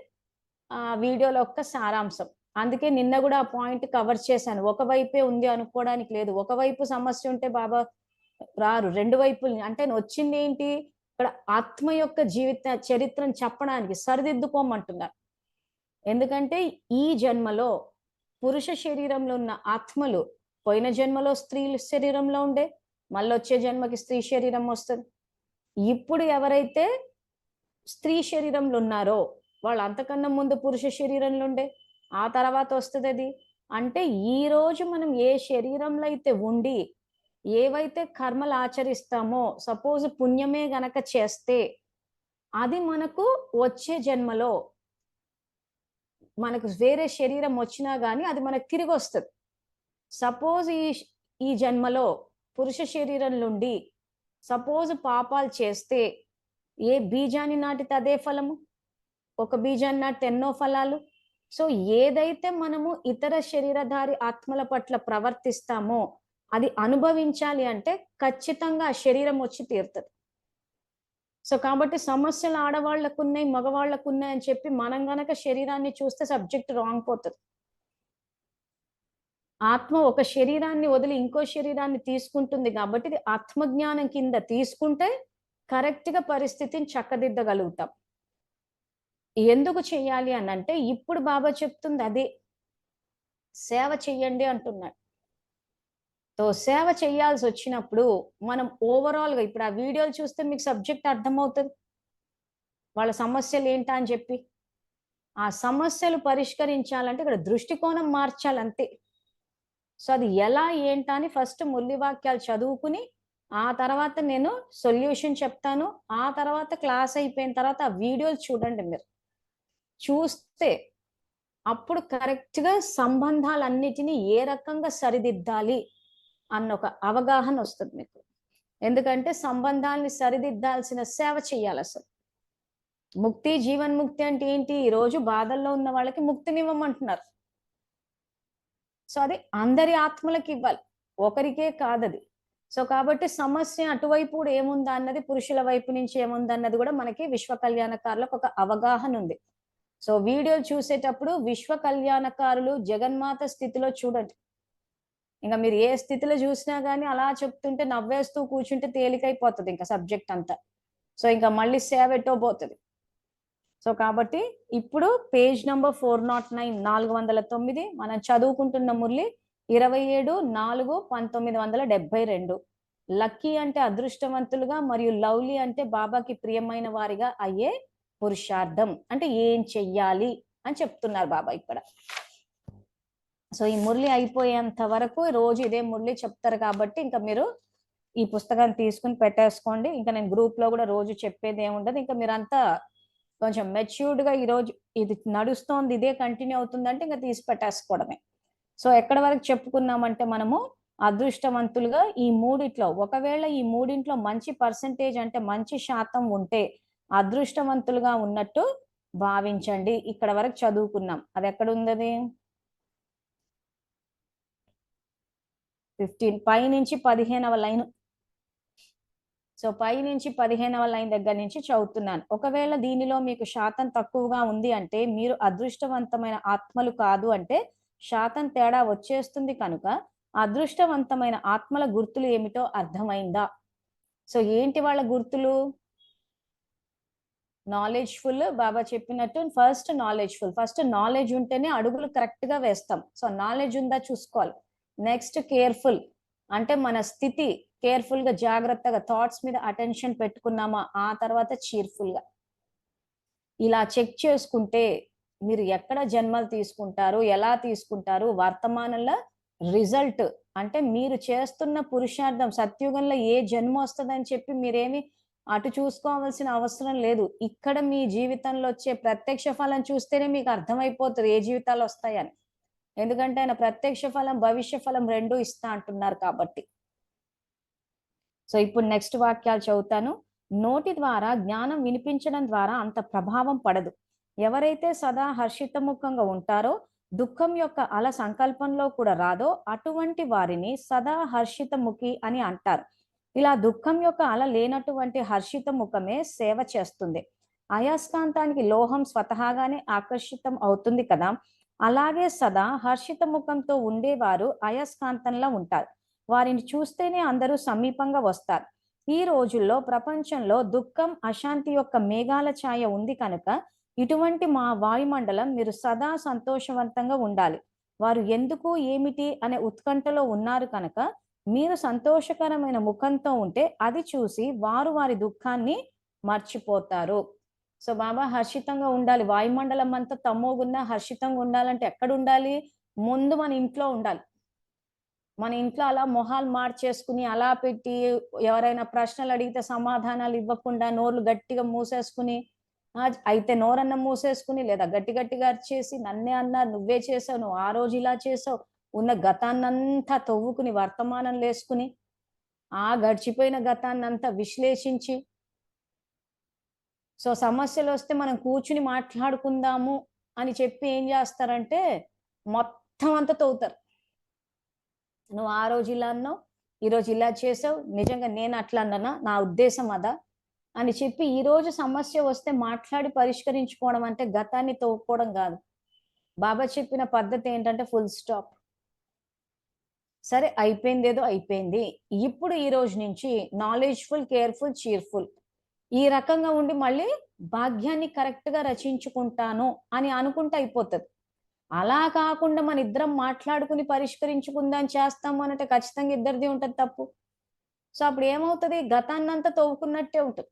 ఆ వీడియోలో యొక్క సారాంశం. అందుకే నిన్న కూడా ఆ పాయింట్ కవర్ చేశాను. ఒకవైపే ఉంది అనుకోవడానికి లేదు. ఒకవైపు సమస్య ఉంటే బాబా రారు, రెండు వైపుల్ని. అంటే వచ్చింది ఏంటి? ఇక్కడ ఆత్మ యొక్క జీవిత చరిత్రను చెప్పడానికి, సరిదిద్దుకోమంటున్నారు. ఎందుకంటే ఈ జన్మలో పురుష శరీరంలో ఉన్న ఆత్మలు పోయిన జన్మలో స్త్రీ శరీరంలో ఉండే, మళ్ళీ వచ్చే జన్మకి స్త్రీ శరీరం వస్తుంది. ఇప్పుడు ఎవరైతే స్త్రీ శరీరంలో ఉన్నారో వాళ్ళు అంతకన్నా ముందు పురుష శరీరంలో ఉండే, ఆ తర్వాత వస్తుంది అది. అంటే ఈ రోజు మనం ఏ శరీరంలో అయితే ఉండి ఏవైతే కర్మలు ఆచరిస్తామో, సపోజ్ పుణ్యమే గనక చేస్తే అది మనకు వచ్చే జన్మలో మనకు వేరే శరీరం వచ్చినా గానీ అది మనకు తిరిగి వస్తుంది. సపోజ్ ఈ జన్మలో పురుష శరీరం నుండి సపోజ్ పాపాలు చేస్తే ఏ బీజాన్ని నాటితే అదే ఫలము, ఒక బీజాన్ని నాటితే ఎన్నో ఫలాలు. సో ఏదైతే మనము ఇతర శరీరధారి ఆత్మల పట్ల ప్రవర్తిస్తామో అది అనుభవించాలి అంటే ఖచ్చితంగా ఆ శరీరం వచ్చి తీరుతుంది. సో కాబట్టి సమస్యలు ఆడవాళ్లకు ఉన్నాయి, మగవాళ్లకు ఉన్నాయి అని చెప్పి మనం గనక శరీరాన్ని చూస్తే సబ్జెక్ట్ రాంగ్ పోతుంది. ఆత్మ ఒక శరీరాన్ని వదిలి ఇంకో శరీరాన్ని తీసుకుంటుంది కాబట్టి ఇది ఆత్మజ్ఞానం కింద తీసుకుంటే కరెక్ట్ గా పరిస్థితిని చక్కదిద్దగలుగుతాం. ఎందుకు చెయ్యాలి అని అంటే ఇప్పుడు బాబా చెప్తుంది అదే, సేవ చెయ్యండి అంటున్నాడు. సో సేవ చేయాల్సి వచ్చినప్పుడు మనం ఓవరాల్ గా ఇప్పుడు ఆ వీడియోలు చూస్తే మీకు సబ్జెక్ట్ అర్థమవుతుంది, వాళ్ళ సమస్యలు ఏంటా అని చెప్పి. ఆ సమస్యలు పరిష్కరించాలంటే ఇక్కడ దృష్టికోణం మార్చాలంతే. సో అది ఎలా ఏంటా అని ఫస్ట్ ముల్లి వాక్యాలు చదువుకుని ఆ తర్వాత నేను సొల్యూషన్ చెప్తాను. ఆ తర్వాత క్లాస్ అయిపోయిన తర్వాత ఆ వీడియోలు చూడండి. మీరు చూస్తే అప్పుడు కరెక్ట్ గా సంబంధాలన్నిటినీ ఏ రకంగా సరిదిద్దాలి అన్న ఒక అవగాహన వస్తుంది మీకు. ఎందుకంటే సంబంధాలని సరిదిద్దాల్సిన సేవ చేయాలి. అసలు ముక్తి జీవన్ముక్తి అంటే ఏంటి? ఈ రోజు బాధల్లో ఉన్న వాళ్ళకి ముక్తినివ్వమంటున్నారు. సో అది అందరి ఆత్మలకు ఇవ్వాలి, ఒకరికే కాదది. సో కాబట్టి సమస్య అటువైపు కూడా ఏముందా అన్నది, పురుషుల వైపు నుంచి ఏముంది అన్నది కూడా మనకి విశ్వ కళ్యాణకారులకు ఒక అవగాహన ఉంది. సో వీడియోలు చూసేటప్పుడు విశ్వ కళ్యాణకారులు జగన్మాత స్థితిలో చూడండి. ఇంకా మీరు ఏ స్థితిలో చూసినా గానీ అలా చెప్తుంటే నవ్వేస్తూ కూర్చుంటే తేలికైపోతుంది ఇంకా సబ్జెక్ట్ అంతా. సో ఇంకా మళ్ళీ సేవ ఎటో పోతుంది. సో కాబట్టి ఇప్పుడు పేజ్ నంబర్ 409 409 మనం చదువుకుంటున్న మురళి 27/4/1972. లక్కీ అంటే అదృష్టవంతులుగా మరియు లవ్లీ అంటే బాబాకి ప్రియమైన వారిగా అయ్యే పురుషార్థం. అంటే ఏం చెయ్యాలి అని చెప్తున్నారు బాబా ఇక్కడ. సో ఈ మురళి అయిపోయేంత వరకు రోజు ఇదే మురళి చెప్తారు కాబట్టి ఇంకా మీరు ఈ పుస్తకాన్ని తీసుకుని పెట్టేసుకోండి. ఇంకా నేను గ్రూప్ లో కూడా రోజు చెప్పేది ఏముండదు. ఇంకా మీరంతా కొంచెం మెచ్యూర్డ్ గా ఈ రోజు ఇది నడుస్తోంది, ఇదే కంటిన్యూ అవుతుందంటే ఇంకా తీసి పెట్టేసుకోవడమే. సో ఎక్కడ వరకు చెప్పుకున్నామంటే మనము అదృష్టవంతులుగా ఈ మూడిట్లో, ఒకవేళ ఈ మూడింట్లో మంచి పర్సంటేజ్ అంటే మంచి శాతం ఉంటే అదృష్టవంతులుగా ఉన్నట్టు భావించండి. ఇక్కడ వరకు చదువుకున్నాం. అది ఎక్కడ ఉంది? 15 పై నుంచి 15వ లైన్. సో పై నుంచి 15వ లైన్ దగ్గర నుంచి చదువుతున్నాను. ఒకవేళ దీనిలో మీకు శాతం తక్కువగా ఉంది అంటే మీరు అదృష్టవంతమైన ఆత్మలు కాదు అంటే శాతం తేడా వచ్చేస్తుంది. కనుక అదృష్టవంతమైన ఆత్మల గుర్తులు ఏమిటో అర్థమైందా? సో ఏంటి వాళ్ళ గుర్తులు? నాలెడ్జ్ఫుల్. బాబా చెప్పినట్టు ఫస్ట్ నాలెడ్జ్ఫుల్. ఫస్ట్ నాలెడ్జ్ ఉంటేనే అడుగులు కరెక్ట్ గా వేస్తాం. సో నాలెడ్జ్ ఉందా చూసుకోవాలి. నెక్స్ట్ కేర్ఫుల్ అంటే మన స్థితి కేర్ఫుల్ గా జాగ్రత్తగా థాట్స్ మీద అటెన్షన్ పెట్టుకున్నామా. ఆ తర్వాత చీర్ఫుల్ గా ఇలా చెక్ చేసుకుంటే మీరు ఎక్కడ జన్మలు తీసుకుంటారు, ఎలా తీసుకుంటారు, వర్తమానంలో రిజల్ట్ అంటే మీరు చేస్తున్న పురుషార్థం సత్యుగంలో ఏ జన్మ వస్తుందని చెప్పి మీరేమి అటు చూసుకోవాల్సిన అవసరం లేదు. ఇక్కడ మీ జీవితంలో వచ్చే ప్రత్యక్ష ఫలం చూస్తేనే మీకు అర్థమైపోతుంది ఏ జీవితాలు వస్తాయని. ఎందుకంటే ఆయన ప్రత్యక్ష ఫలం భవిష్య ఫలం రెండు ఇస్తా అంటున్నారు కాబట్టి. సో ఇప్పుడు నెక్స్ట్ వాక్యాలు చదువుతాను. నోటి ద్వారా జ్ఞానం వినిపించడం ద్వారా అంత ప్రభావం పడదు. ఎవరైతే సదా హర్షితముఖంగా ఉంటారో దుఃఖం యొక్క అల సంకల్పంలో కూడా రాదో అటువంటి వారిని సదా హర్షితముఖి అని అంటారు. ఇలా దుఃఖం యొక్క అల లేనటువంటి హర్షిత ముఖమే సేవ చేస్తుంది. అయస్కాంతానికి లోహం స్వతహాగానే ఆకర్షితం అవుతుంది కదా, అలాగే సదా హర్షిత ముఖంతో ఉండేవారు అయస్కాంతంలా ఉంటారు. వారిని చూస్తేనే అందరూ సమీపంగా వస్తారు. ఈ రోజుల్లో ప్రపంచంలో దుఃఖం అశాంతి యొక్క మేఘాల ఛాయ ఉంది కనుక ఇటువంటి మా వాయుమండలం మీరు సదా సంతోషవంతంగా ఉండాలి. వారు ఎందుకు ఏమిటి అనే ఉత్కంఠలో ఉన్నారు కనుక మీరు సంతోషకరమైన ముఖంతో ఉంటే అది చూసి వారు వారి దుఃఖాన్ని మర్చిపోతారు. సో బాబా హర్షితంగా ఉండాలి. వాయుమండలం అంతా తమ్మోగున్నా హర్షితంగా ఉండాలంటే ఎక్కడ ఉండాలి? ముందు మన ఇంట్లో ఉండాలి. మన ఇంట్లో అలా మొహాలు మార్చేసుకుని అలా పెట్టి ఎవరైనా ప్రశ్నలు అడిగితే సమాధానాలు ఇవ్వకుండా నోర్లు గట్టిగా మూసేసుకుని అయితే నోరన్న మూసేసుకుని లేదా గట్టి గట్టిగా అరిచేసి నన్నే అన్నారు, నువ్వే చేసావు, నువ్వు ఆ రోజు ఇలా చేసావు, ఉన్న గతాన్నంతా తవ్వుకుని వర్తమానం లేసుకుని ఆ గడిచిపోయిన గతాన్నంతా విశ్లేషించి, సో సమస్యలు వస్తే మనం కూర్చుని మాట్లాడుకుందాము అని చెప్పి ఏం చేస్తారంటే మొత్తం అంతా తవ్వుతారు. నువ్వు ఆ రోజు ఇలా అన్నావు, ఈరోజు ఇలా చేసావు, నిజంగా నేను అట్లా అన్నానా, నా ఉద్దేశం అదా అని చెప్పి ఈ రోజు సమస్య వస్తే మాట్లాడి పరిష్కరించుకోవడం అంటే గతాన్ని తవ్వుకోవడం కాదు. బాబా చెప్పిన పద్ధతి ఏంటంటే ఫుల్ స్టాప్. సరే అయిపోయింది, ఏదో అయిపోయింది. ఇప్పుడు ఈ రోజు నుంచి నాలెడ్జ్ఫుల్, కేర్ఫుల్, చీర్ఫుల్ ఈ రకంగా ఉండి మళ్ళీ భాగ్యాన్ని కరెక్ట్ గా రచించుకుంటాను అని అనుకుంటే అయిపోతుంది. అలా కాకుండా మన ఇద్దరం మాట్లాడుకుని పరిష్కరించుకుందాం చేస్తాము అంటే ఖచ్చితంగా ఇద్దరిది ఉంటది తప్పు. సో అప్పుడు ఏమవుతుంది, గతాన్నంతా తవ్వుకున్నట్టే ఉంటుంది.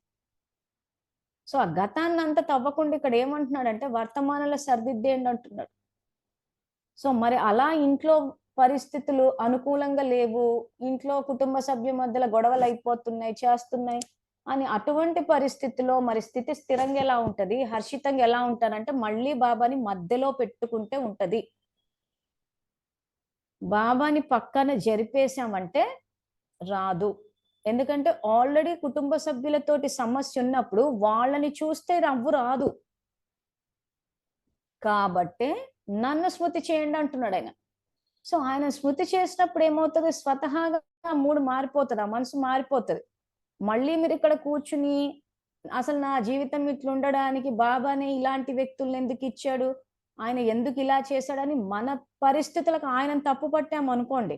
సో ఆ గతాన్నంతా తవ్వకుండా ఇక్కడ ఏమంటున్నాడంటే వర్తమానంలో సరిదిద్దేయండి అంటున్నాడు. సో మరి అలా ఇంట్లో పరిస్థితులు అనుకూలంగా లేవు, ఇంట్లో కుటుంబ సభ్యుల మధ్యలో గొడవలు అయిపోతున్నాయి, చేస్తున్నాయి అని అటువంటి పరిస్థితిలో మరి స్థితి స్థిరంగా ఎలా ఉంటది, హర్షితంగా ఎలా ఉంటారంటే మళ్ళీ బాబాని మధ్యలో పెట్టుకుంటే ఉంటది. బాబాని పక్కన జరిపేశామంటే రాదు. ఎందుకంటే ఆల్రెడీ కుటుంబ సభ్యులతోటి సమస్య ఉన్నప్పుడు వాళ్ళని చూస్తే నవ్వు రాదు. కాబట్టే నన్ను స్మృతి చేయండి అంటున్నాడు ఆయన. సో ఆయన స్మృతి చేసినప్పుడు ఏమవుతుంది, స్వతహాగా మూడు మారిపోతుంది, ఆ మనసు మారిపోతుంది. మళ్ళీ మీరు ఇక్కడ కూర్చుని అసలు నా జీవితం ఇట్లా ఉండడానికి బాబానే ఇలాంటి వ్యక్తులను ఎందుకు ఇచ్చాడు, ఆయన ఎందుకు ఇలా చేశాడని మన పరిస్థితులకు ఆయనను తప్పు పట్టామనుకోండి,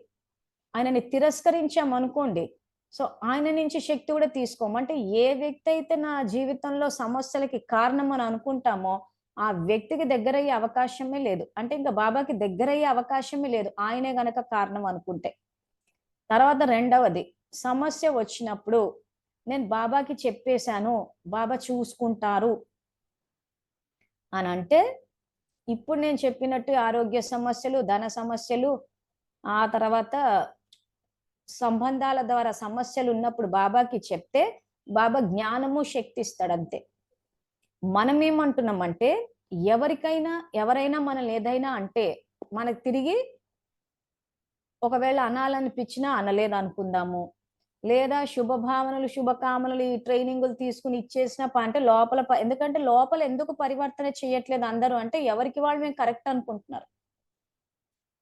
ఆయనని తిరస్కరించామనుకోండి, సో ఆయన నుంచి శక్తి కూడా తీసుకోము. అంటే ఏ వ్యక్తి అయితే నా జీవితంలో సమస్యలకి కారణం అని అనుకుంటామో ఆ వ్యక్తికి దగ్గరయ్యే అవకాశమే లేదు. అంటే ఇంకా బాబాకి దగ్గరయ్యే అవకాశమే లేదు ఆయనే గనక కారణం అనుకుంటే. తర్వాత రెండవది, సమస్య వచ్చినప్పుడు నేను బాబాకి చెప్పేశాను, బాబా చూసుకుంటారు అని అంటే, ఇప్పుడు నేను చెప్పినట్టు ఆరోగ్య సమస్యలు, ధన సమస్యలు, ఆ తర్వాత సంబంధాల ద్వారా సమస్యలు ఉన్నప్పుడు బాబాకి చెప్తే బాబా జ్ఞానము శక్తి ఇస్తాడు అంతే. మనం ఏమంటున్నామంటే ఎవరైనా మనల్ని ఏదైనా అంటే మనకు తిరిగి ఒకవేళ అనాలనిపించినా అనలేదు అనుకుందాము, లేదా శుభభావనలు శుభకామనలు ఈ ట్రైనింగులు తీసుకుని ఇచ్చేసిన అంటే లోపల ఎందుకంటే లోపల ఎందుకు పరివర్తన చేయట్లేదు అందరూ అంటే ఎవరికి వాళ్ళు మేము కరెక్ట్ అనుకుంటున్నారు.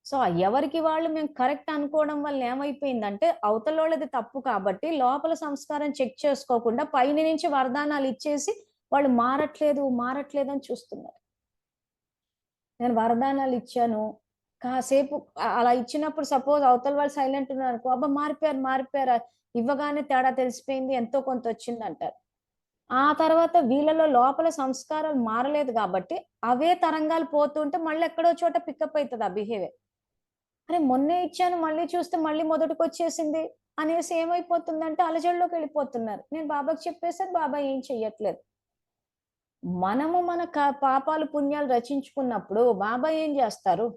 సో ఎవరికి వాళ్ళు మేము కరెక్ట్ అనుకోవడం వల్ల ఏమైపోయిందంటే అవతలోళ్ళది తప్పు కాబట్టి లోపల సంస్కారం చెక్ చేసుకోకుండా పైన నుంచి వరదానాలు ఇచ్చేసి వాళ్ళు మారట్లేదు అని చూస్తున్నారు. నేను వరదానాలు ఇచ్చాను, కాసేపు అలా ఇచ్చినప్పుడు సపోజ్ అవతల వాళ్ళు సైలెంట్ ఉన్నారు అనుకో, అబ్బా మారిపోయారు ఇవ్వగానే తేడా తెలిసిపోయింది, ఎంతో కొంత వచ్చింది అంటారు. ఆ తర్వాత వీళ్ళలో లోపల సంస్కారాలు మారలేదు కాబట్టి అవే తరంగాలు పోతుంటే మళ్ళీ ఎక్కడో చోట పికప్ అవుతుంది ఆ బిహేవియర్. అరే మొన్నే ఇచ్చాను మళ్ళీ చూస్తే మళ్ళీ మొదటికి వచ్చేసింది అనేసి ఏమైపోతుందంటే అలజడిలోకి వెళ్ళిపోతున్నారు. నేను బాబాకి చెప్పేసాను, బాబా ఏం చెయ్యట్లేదు. మనము మన పాపాలు పుణ్యాలు రచించుకున్నప్పుడు బాబా ఏం చేస్తారు,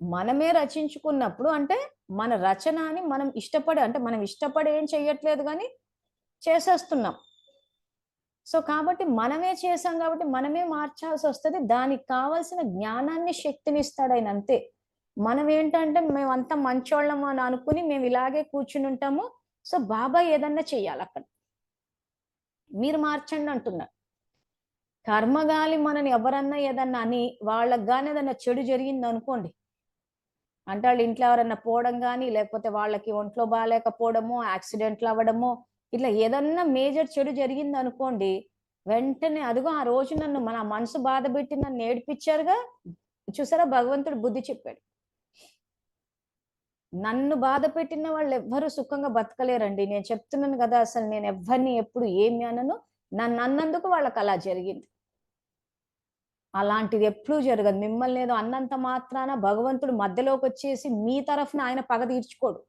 మనమే రచించుకున్నప్పుడు అంటే మన రచన అని మనం ఇష్టపడి అంటే మనం ఇష్టపడి ఏం చెయ్యట్లేదు కానీ చేసేస్తున్నాం. సో కాబట్టి మనమే చేసాం కాబట్టి మనమే మార్చాల్సి వస్తుంది. దానికి కావాల్సిన జ్ఞానాన్ని శక్తిని ఇస్తాడు ఆయన అంతే. మనం ఏంటంటే మేమంతా మంచోళ్ళము అని అనుకుని మేము ఇలాగే కూర్చుని ఉంటాము. సో బాబా ఏదన్నా చెయ్యాలి అక్కడ, మీరు మార్చండి అంటున్నారు. కర్మగాలి మనని ఎవరన్నా ఏదన్నా అని వాళ్ళకి కానీ ఏదన్నా చెడు జరిగింది అనుకోండి, అంటే వాళ్ళ ఇంట్లో ఎవరన్నా పోవడం కానీ లేకపోతే వాళ్ళకి ఒంట్లో బాగాలేకపోవడమో యాక్సిడెంట్లు అవ్వడమో ఇట్లా ఏదన్నా మేజర్ చెడు జరిగింది అనుకోండి, వెంటనే అదిగో ఆ రోజు నన్ను మన మనసు బాధ పెట్టి నన్ను ఏడిపించారుగా, చూసారా భగవంతుడు బుద్ధి చెప్పాడు. నన్ను బాధ పెట్టిన వాళ్ళు ఎవ్వరూ సుఖంగా బతకలేరండి. నేను చెప్తున్నాను కదా, అసలు నేను ఎవ్వరిని ఎప్పుడు ఏమి అనను, నన్ను అన్నందుకు వాళ్ళకి అలా జరిగింది. అలాంటిది ఎప్పుడూ జరగదు. మిమ్మల్ని ఏదో అన్నంత మాత్రాన భగవంతుడు మధ్యలోకి వచ్చేసి మీ తరఫున ఆయన పగ తీర్చుకోడు.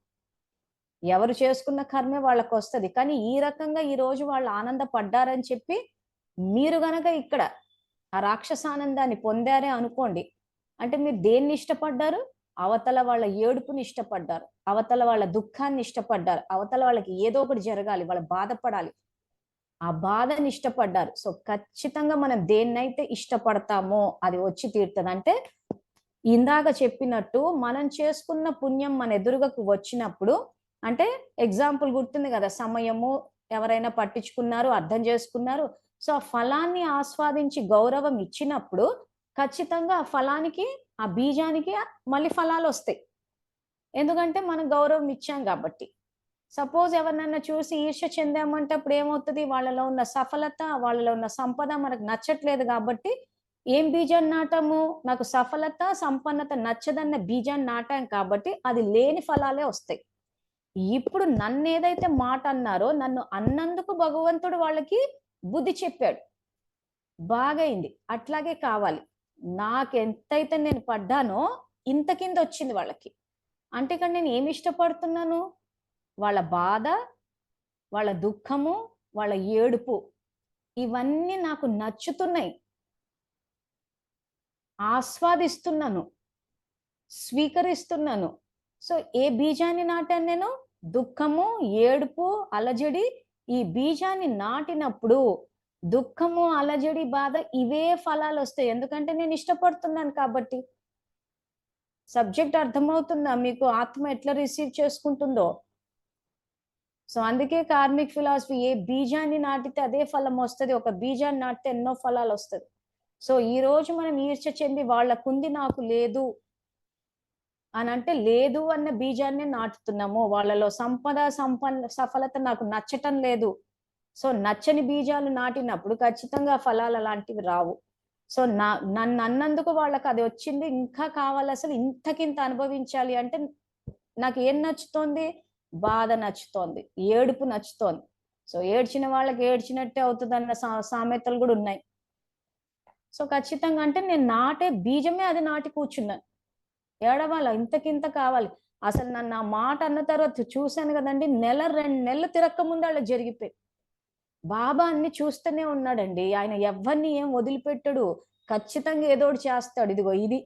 ఎవరు చేసుకున్న కర్మే వాళ్ళకి వస్తది. కానీ ఈ రకంగా ఈ రోజు వాళ్ళు ఆనందపడ్డారని చెప్పి మీరు గనక ఇక్కడ ఆ రాక్షసానందాన్ని పొందారే అనుకోండి, అంటే మీరు దేన్ని ఇష్టపడ్డారు, అవతల వాళ్ళ ఏడుపుని ఇష్టపడ్డారు, అవతల వాళ్ళ దుఃఖాన్ని ఇష్టపడ్డారు, అవతల వాళ్ళకి ఏదో ఒకటి జరగాలి, వాళ్ళు బాధపడాలి, ఆ బాధని ఇష్టపడ్డారు. సో ఖచ్చితంగా మనం దేన్నైతే ఇష్టపడతామో అది వచ్చి తీరుతుంది. అంటే ఇందాక చెప్పినట్టు మనం చేసుకున్న పుణ్యం మన ఎదురుగకు వచ్చినప్పుడు అంటే ఎగ్జాంపుల్ గుర్తుంది కదా, సమయము ఎవరైనా పట్టించుకున్నారు, అర్థం చేసుకున్నారు. సో ఆ ఫలాన్ని ఆస్వాదించి గౌరవం ఇచ్చినప్పుడు ఖచ్చితంగా ఆ ఫలానికి, ఆ బీజానికి మళ్ళీ ఫలాలు వస్తాయి. ఎందుకంటే మనం గౌరవం ఇచ్చాం కాబట్టి. సపోజ్ ఎవరినన్నా చూసి ఈర్ష్య చెందామంటే అప్పుడు ఏమవుతది? వాళ్ళలో ఉన్న సఫలత, వాళ్ళలో ఉన్న సంపద మనకు నచ్చట్లేదు కాబట్టి ఏం బీజాన్ని నాటాము? నాకు సఫలత, సంపన్నత నచ్చదన్న బీజాన్ని నాటాం కాబట్టి అది లేని ఫలాలే వస్తాయి. ఇప్పుడు నన్నేదైతే మాట అన్నారో, నన్ను అన్నందుకు భగవంతుడు వాళ్ళకి బుద్ధి చెప్పాడు. బాగయింది. అట్లాగే కావాలి. నాకెంతైతే నేను పడ్డానో ఇంత కిందొచ్చింది వాళ్ళకి. అంటే ఇక్కడ నేను ఏమి ఇష్టపడుతున్నాను? వాళ్ళ బాధ, వాళ్ళ దుఃఖము, వాళ్ళ ఏడుపు ఇవన్నీ నాకు నచ్చుతున్నాయి. ఆస్వాదిస్తున్నాను, స్వీకరిస్తున్నాను. సో ఏ బీజాన్ని నాటాను నేను? దుఃఖము, ఏడుపు, అలజడి. ఈ బీజాన్ని నాటినప్పుడు దుఃఖము, అలజడి, బాధ ఇవే ఫలాలు వస్తాయి. ఎందుకంటే నేను ఇష్టపడుతున్నాను కాబట్టి. సబ్జెక్ట్ అర్థమవుతుందా మీకు? ఆత్మ ఎట్లా రిసీవ్ చేసుకుంటుందో. సో అందుకే కార్మిక్ ఫిలాసఫీ ఏ బీజాన్ని నాటితే అదే ఫలం వస్తుంది. ఒక బీజాన్ని నాటితే ఎన్నో ఫలాలు వస్తుంది. సో ఈ రోజు మనం ఈర్ష్య చెంది వాళ్ళకుంది నాకు లేదు అని అంటే, లేదు అన్న బీజాన్ని నాటుతున్నాము. వాళ్ళలో సంపద, సఫలత నాకు నచ్చటం లేదు. సో నచ్చని బీజాలు నాటినప్పుడు ఖచ్చితంగా ఫలాలు అలాంటివి రావు. సో నన్ను అన్నందుకు వాళ్ళకి అది వచ్చింది, ఇంకా కావాలి, అసలు ఇంతకింత అనుభవించాలి అంటే నాకు ఏం నచ్చుతోంది? బాధ నచ్చుతోంది, ఏడుపు నచ్చుతోంది. సో ఏడ్చిన వాళ్ళకి ఏడ్చినట్టే అవుతుందన్న సామెతలు కూడా ఉన్నాయి. సో ఖచ్చితంగా అంటే నేను నాటే బీజమే అది నాటి కూర్చున్నాను. ఏడవాల, ఇంతకింత కావాలి. అసలు నన్ను ఆ మాట అన్న తర్వాత చూశాను కదండి, 1-2 నెలలు తిరక్క ముందు అలా జరిగిపోయి. బాబా అన్ని చూస్తూనే ఉన్నాడండి. ఆయన ఎవరిని ఏం వదిలిపెట్టడు. ఖచ్చితంగా ఏదో ఒకటి చేస్తాడు. ఇదిగో ఇది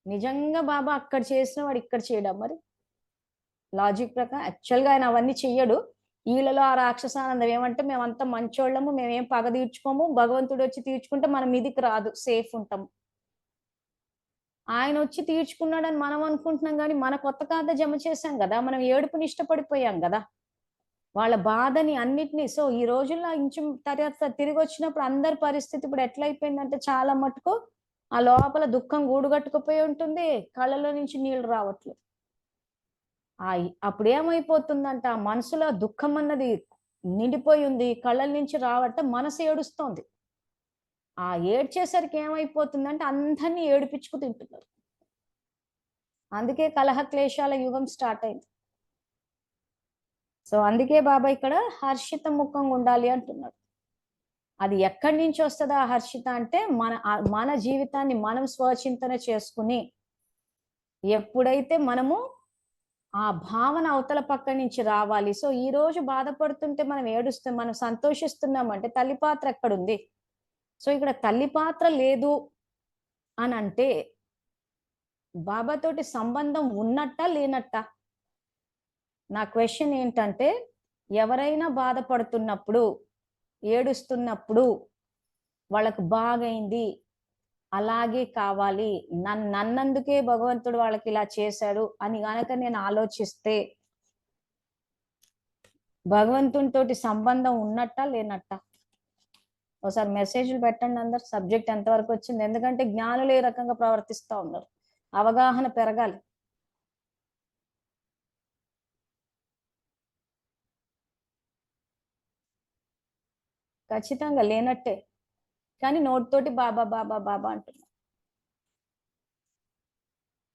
నిజంగా బాబా అక్కడ చేసిన వాడు ఇక్కడ చేయడం మరి లాజిక్ ప్రకారం యాక్చువల్గా ఆయన అవన్నీ చెయ్యడు. వీళ్ళలో ఆ రాక్షసానందం ఏమంటే మేమంతా మంచోళ్ళము, మేమేం పగ తీర్చుకోము, భగవంతుడు వచ్చి తీర్చుకుంటే మనం మీదికి రాదు, సేఫ్ ఉంటాం. ఆయన వచ్చి తీర్చుకున్నాడని మనం అనుకుంటున్నాం, కానీ మన కొత్త ఖాతా జమ చేశాం కదా, మనం ఏడుపుని ఇష్టపడిపోయాం కదా, వాళ్ళ బాధని అన్నిటినీ. సో ఈ రోజుల్లో ఇంచు తర్వాత తిరిగి వచ్చినప్పుడు అందరి పరిస్థితి ఇప్పుడు ఎట్లయిపోయిందంటే చాలా మటుకు ఆ లోపల దుఃఖం గూడుగట్టుకుపోయి ఉంటుంది, కళ్ళలో నుంచి నీళ్లు రావట్లేదు. అప్పుడు ఏమైపోతుందంట, ఆ మనసులో దుఃఖం అన్నది నిండిపోయి ఉంది, కళ్ళ నుంచి రావట్టే మనసు ఏడుస్తోంది. ఆ ఏడ్చేసరికి ఏమైపోతుందంటే అందరినీ ఏడిపించుకు తింటున్నారు. అందుకే కలహ క్లేశాల యుగం స్టార్ట్ అయింది. సో అందుకే బాబా ఇక్కడ హర్షిత ముఖంగా ఉండాలి అంటున్నాడు. అది ఎక్కడి నుంచి వస్తుందో ఆ హర్షిత అంటే మన జీవితాన్ని మనం స్వచింతన చేసుకుని, ఎప్పుడైతే మనము ఆ భావన అవతల పక్క నుంచి రావాలి. సో ఈ రోజు బాధపడుతుంటే మనం ఏడుస్తాం, మనం సంతోషిస్తున్నామంటే తల్లి పాత్ర ఎక్కడుంది? సో ఇక్కడ తల్లి పాత్ర లేదు అని అంటే బాబాతోటి సంబంధం ఉన్నట్టా లేనట్టా? నా క్వశ్చన్ ఏంటంటే, ఎవరైనా బాధపడుతున్నప్పుడు, ఏడుస్తున్నప్పుడు, వాళ్ళకు బాగైంది, అలాగే కావాలి, నన్నందుకే భగవంతుడు వాళ్ళకి ఇలా చేశాడు అని గనక నేను ఆలోచిస్తే భగవంతునితోటి సంబంధం ఉన్నట్టా లేనట్టా? ఒకసారి మెసేజ్లు పెట్టండి అందరు, సబ్జెక్ట్ ఎంతవరకు వచ్చింది. ఎందుకంటే జ్ఞానులు ఏ రకంగా ప్రవర్తిస్తూ ఉన్నారు, అవగాహన పెరగాలి. ఖచ్చితంగా లేనట్టే, కానీ నోటితోటి బాబా బాబా బాబా అంటున్నారు.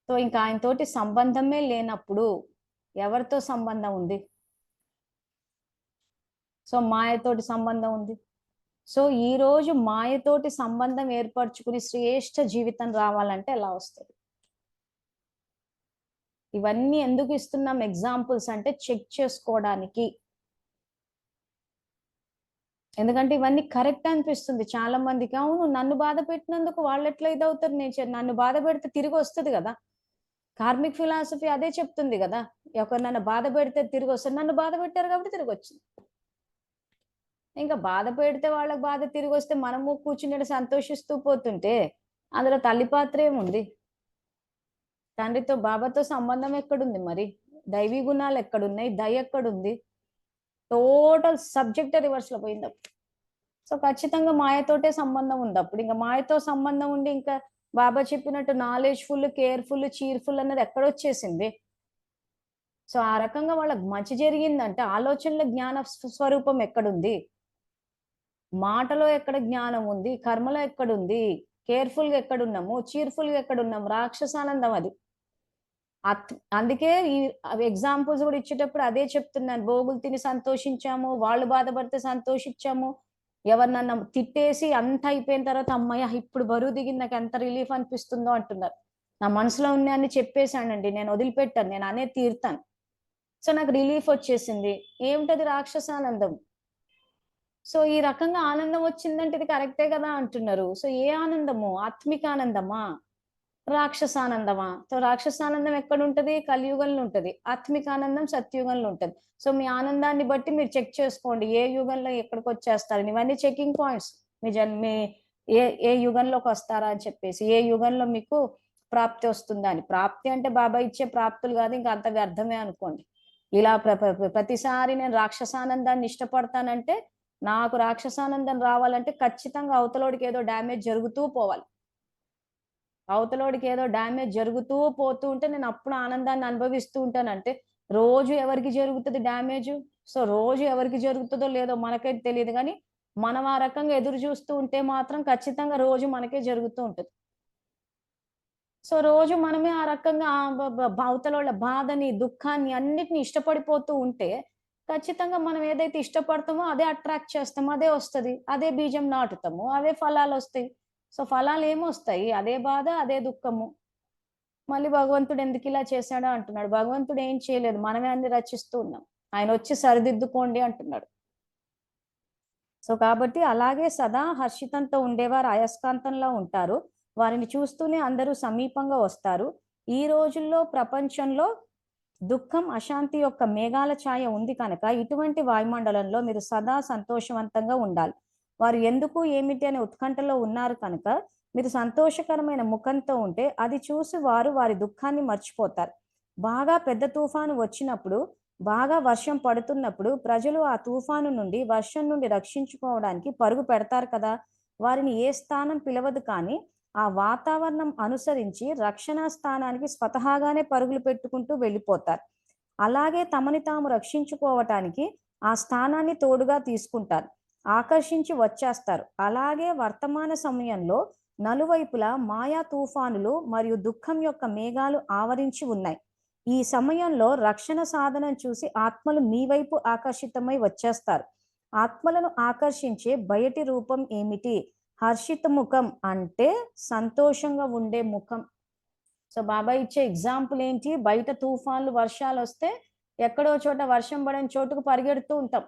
సో ఇంకా ఆయనతోటి సంబంధమే లేనప్పుడు ఎవరితో సంబంధం ఉంది? సో మాయతోటి సంబంధం ఉంది. సో ఈ రోజు మాయతోటి సంబంధం ఏర్పరచుకుని శ్రేష్ఠ జీవితం రావాలంటే ఎలా వస్తుంది? ఇవన్నీ ఎందుకు ఇస్తున్నాం ఎగ్జాంపుల్స్ అంటే చెక్ చేసుకోవడానికి. ఎందుకంటే ఇవన్నీ కరెక్ట్ అనిపిస్తుంది చాలా మందికి. అవును, నన్ను బాధ పెట్టినందుకు వాళ్ళు ఎట్లా ఇదవుతారు, నేను నన్ను బాధ పెడితే తిరిగి వస్తుంది కదా. కార్మిక్ ఫిలాసఫీ అదే చెప్తుంది కదా, ఒక నన్ను బాధ పెడితే తిరిగి వస్తుంది. నన్ను బాధ పెట్టారు కాబట్టి తిరిగి వచ్చింది. ఇంకా బాధ పెడితే వాళ్ళకి బాధ తిరిగి వస్తే మనము కూర్చుని సంతోషిస్తూ పోతుంటే అందులో తల్లి పాత్ర ఏముంది? తండ్రితో బాబాతో సంబంధం ఎక్కడుంది మరి? దైవీ గుణాలు ఎక్కడున్నాయి? దయ ఎక్కడుంది? టోటల్ సబ్జెక్ట్ రివర్స్ లో పోయింది. సో ఖచ్చితంగా మాయతోటే సంబంధం ఉంది. అప్పుడు ఇంకా మాయతో సంబంధం ఉండి ఇంకా బాబా చెప్పినట్టు నాలెడ్జ్ఫుల్, కేర్ఫుల్, చీర్ఫుల్ అన్నది ఎక్కడొచ్చేసింది? సో ఆ రకంగా వాళ్ళకి మంచి జరిగిందంటే ఆలోచనల జ్ఞాన స్వరూపం ఎక్కడుంది? మాటలో ఎక్కడ జ్ఞానం ఉంది? కర్మలో ఎక్కడుంది? కేర్ఫుల్ గా ఎక్కడున్నాము? చీర్ఫుల్ గా ఎక్కడున్నాము? రాక్షసానందం అది. అందుకే ఈ ఎగ్జాంపుల్స్ కూడా ఇచ్చేటప్పుడు అదే చెప్తున్నాను. భోగులు తిని సంతోషించాము, వాళ్ళు బాధపడితే సంతోషించాము. ఎవరినన్నా తిట్టేసి అంత అయిపోయిన తర్వాత అమ్మయ్య ఇప్పుడు బరువు దిగింది, నాకు ఎంత రిలీఫ్ అనిపిస్తుందో అంటున్నారు. నా మనసులో ఉన్నాయని చెప్పేశానండి, నేను వదిలిపెట్టాను, నేను అనే తీరుతాను. సో నాకు రిలీఫ్ వచ్చేసింది. ఏమిటది? రాక్షసానందం. సో ఈ రకంగా ఆనందం వచ్చిందంటే ఇది కరెక్టే కదా అంటున్నారు. సో ఏ ఆనందము? ఆత్మిక ఆనందమా, రాక్షసానందమా? సో రాక్షసానందం ఎక్కడ ఉంటది? కలియుగంలో ఉంటది. ఆత్మిక ఆనందం సత్యుగంలో ఉంటది. సో మీ ఆనందాన్ని బట్టి మీరు చెక్ చేసుకోండి, ఏ యుగంలో ఎక్కడికి వచ్చేస్తారు. ఇవన్నీ చెకింగ్ పాయింట్స్. మీ ఏ ఏ యుగంలోకి వస్తారా అని చెప్పేసి, ఏ యుగంలో మీకు ప్రాప్తి వస్తుందా అని. ప్రాప్తి అంటే బాబా ఇచ్చే ప్రాప్తులు కాదు, ఇంకా అంత వ్యర్థమే అనుకోండి. ఇలా ప్రతిసారి నేను రాక్షసానందాన్ని ఇష్టపడతానంటే, నాకు రాక్షసానందం రావాలంటే ఖచ్చితంగా అవతలోడికి ఏదో డ్యామేజ్ జరుగుతూ పోవాలి. అవతలోడికి ఏదో డ్యామేజ్ జరుగుతూ పోతూ ఉంటే నేను అప్పుడు ఆనందాన్ని అనుభవిస్తూ ఉంటానంటే, రోజు ఎవరికి జరుగుతుంది డ్యామేజ్? సో రోజు ఎవరికి జరుగుతుందో లేదో మనకైతే తెలియదు, కానీ మనం ఆ రకంగా ఎదురు చూస్తూ ఉంటే మాత్రం ఖచ్చితంగా రోజు మనకే జరుగుతూ ఉంటుంది. సో రోజు మనమే ఆ రకంగా అవతలోళ్ళ బాధని, దుఃఖాన్ని అన్నిటిని ఇష్టపడిపోతూ ఉంటే ఖచ్చితంగా మనం ఏదైతే ఇష్టపడతామో అదే అట్రాక్ట్ చేస్తామో అదే వస్తుంది. అదే బీజం నాటుతాము, అదే ఫలాలు వస్తాయి. సో ఫలాలు ఏమొస్తాయి? అదే బాధ, అదే దుఃఖము. మళ్ళీ భగవంతుడు ఎందుకు ఇలా చేశాడో అంటున్నాడు. భగవంతుడు ఏం చేయలేదు, మనమే అన్ని రచిస్తూ ఉన్నాం. ఆయన వచ్చి సరిదిద్దుకోండి అంటున్నాడు. సో కాబట్టి అలాగే సదా హర్షితంతో ఉండేవారు అయస్కాంతంలో ఉంటారు. వారిని చూస్తూనే అందరూ సమీపంగా వస్తారు. ఈ రోజుల్లో ప్రపంచంలో దుఃఖం, అశాంతి యొక్క మేఘాల ఛాయ ఉంది కనుక ఇటువంటి వాయుమండలంలో మీరు సదా సంతోషవంతంగా ఉండాలి. వారు ఎందుకు ఏమిటి అనే ఉత్కంఠలో ఉన్నారు కనుక మీరు సంతోషకరమైన ముఖంతో ఉంటే అది చూసి వారు వారి దుఃఖాన్ని మర్చిపోతారు. బాగా పెద్ద తుఫాను వచ్చినప్పుడు, బాగా వర్షం పడుతున్నప్పుడు ప్రజలు ఆ తుఫాను నుండి, వర్షం నుండి రక్షించుకోవడానికి పరుగు పెడతారు కదా. వారిని ఏ స్థానం పిలవదు, కానీ ఆ వాతావరణం అనుసరించి రక్షణ స్థానానికి స్వతహాగానే పరుగులు పెట్టుకుంటూ వెళ్ళిపోతారు. అలాగే తమని తాము రక్షించుకోవటానికి ఆ స్థానాన్ని తోడుగా తీసుకుంటారు, ఆకర్షించి వచ్చేస్తారు. అలాగే వర్తమాన సమయంలో నలువైపులా మాయా తుఫానులు మరియు దుఃఖం యొక్క మేఘాలు ఆవరించి ఉన్నాయి. ఈ సమయంలో రక్షణ సాధనం చూసి ఆత్మలు మీ వైపు ఆకర్షితమై వచ్చేస్తారు. ఆత్మలను ఆకర్షించే బయటి రూపం ఏమిటి? హర్షిత ముఖం అంటే సంతోషంగా ఉండే ముఖం. సో బాబా ఇచ్చే ఎగ్జాంపుల్ ఏంటి? బయట తుఫాన్లు, వర్షాలు వస్తే ఎక్కడో చోట వర్షం పడని చోటుకు పరిగెడుతూ ఉంటాం.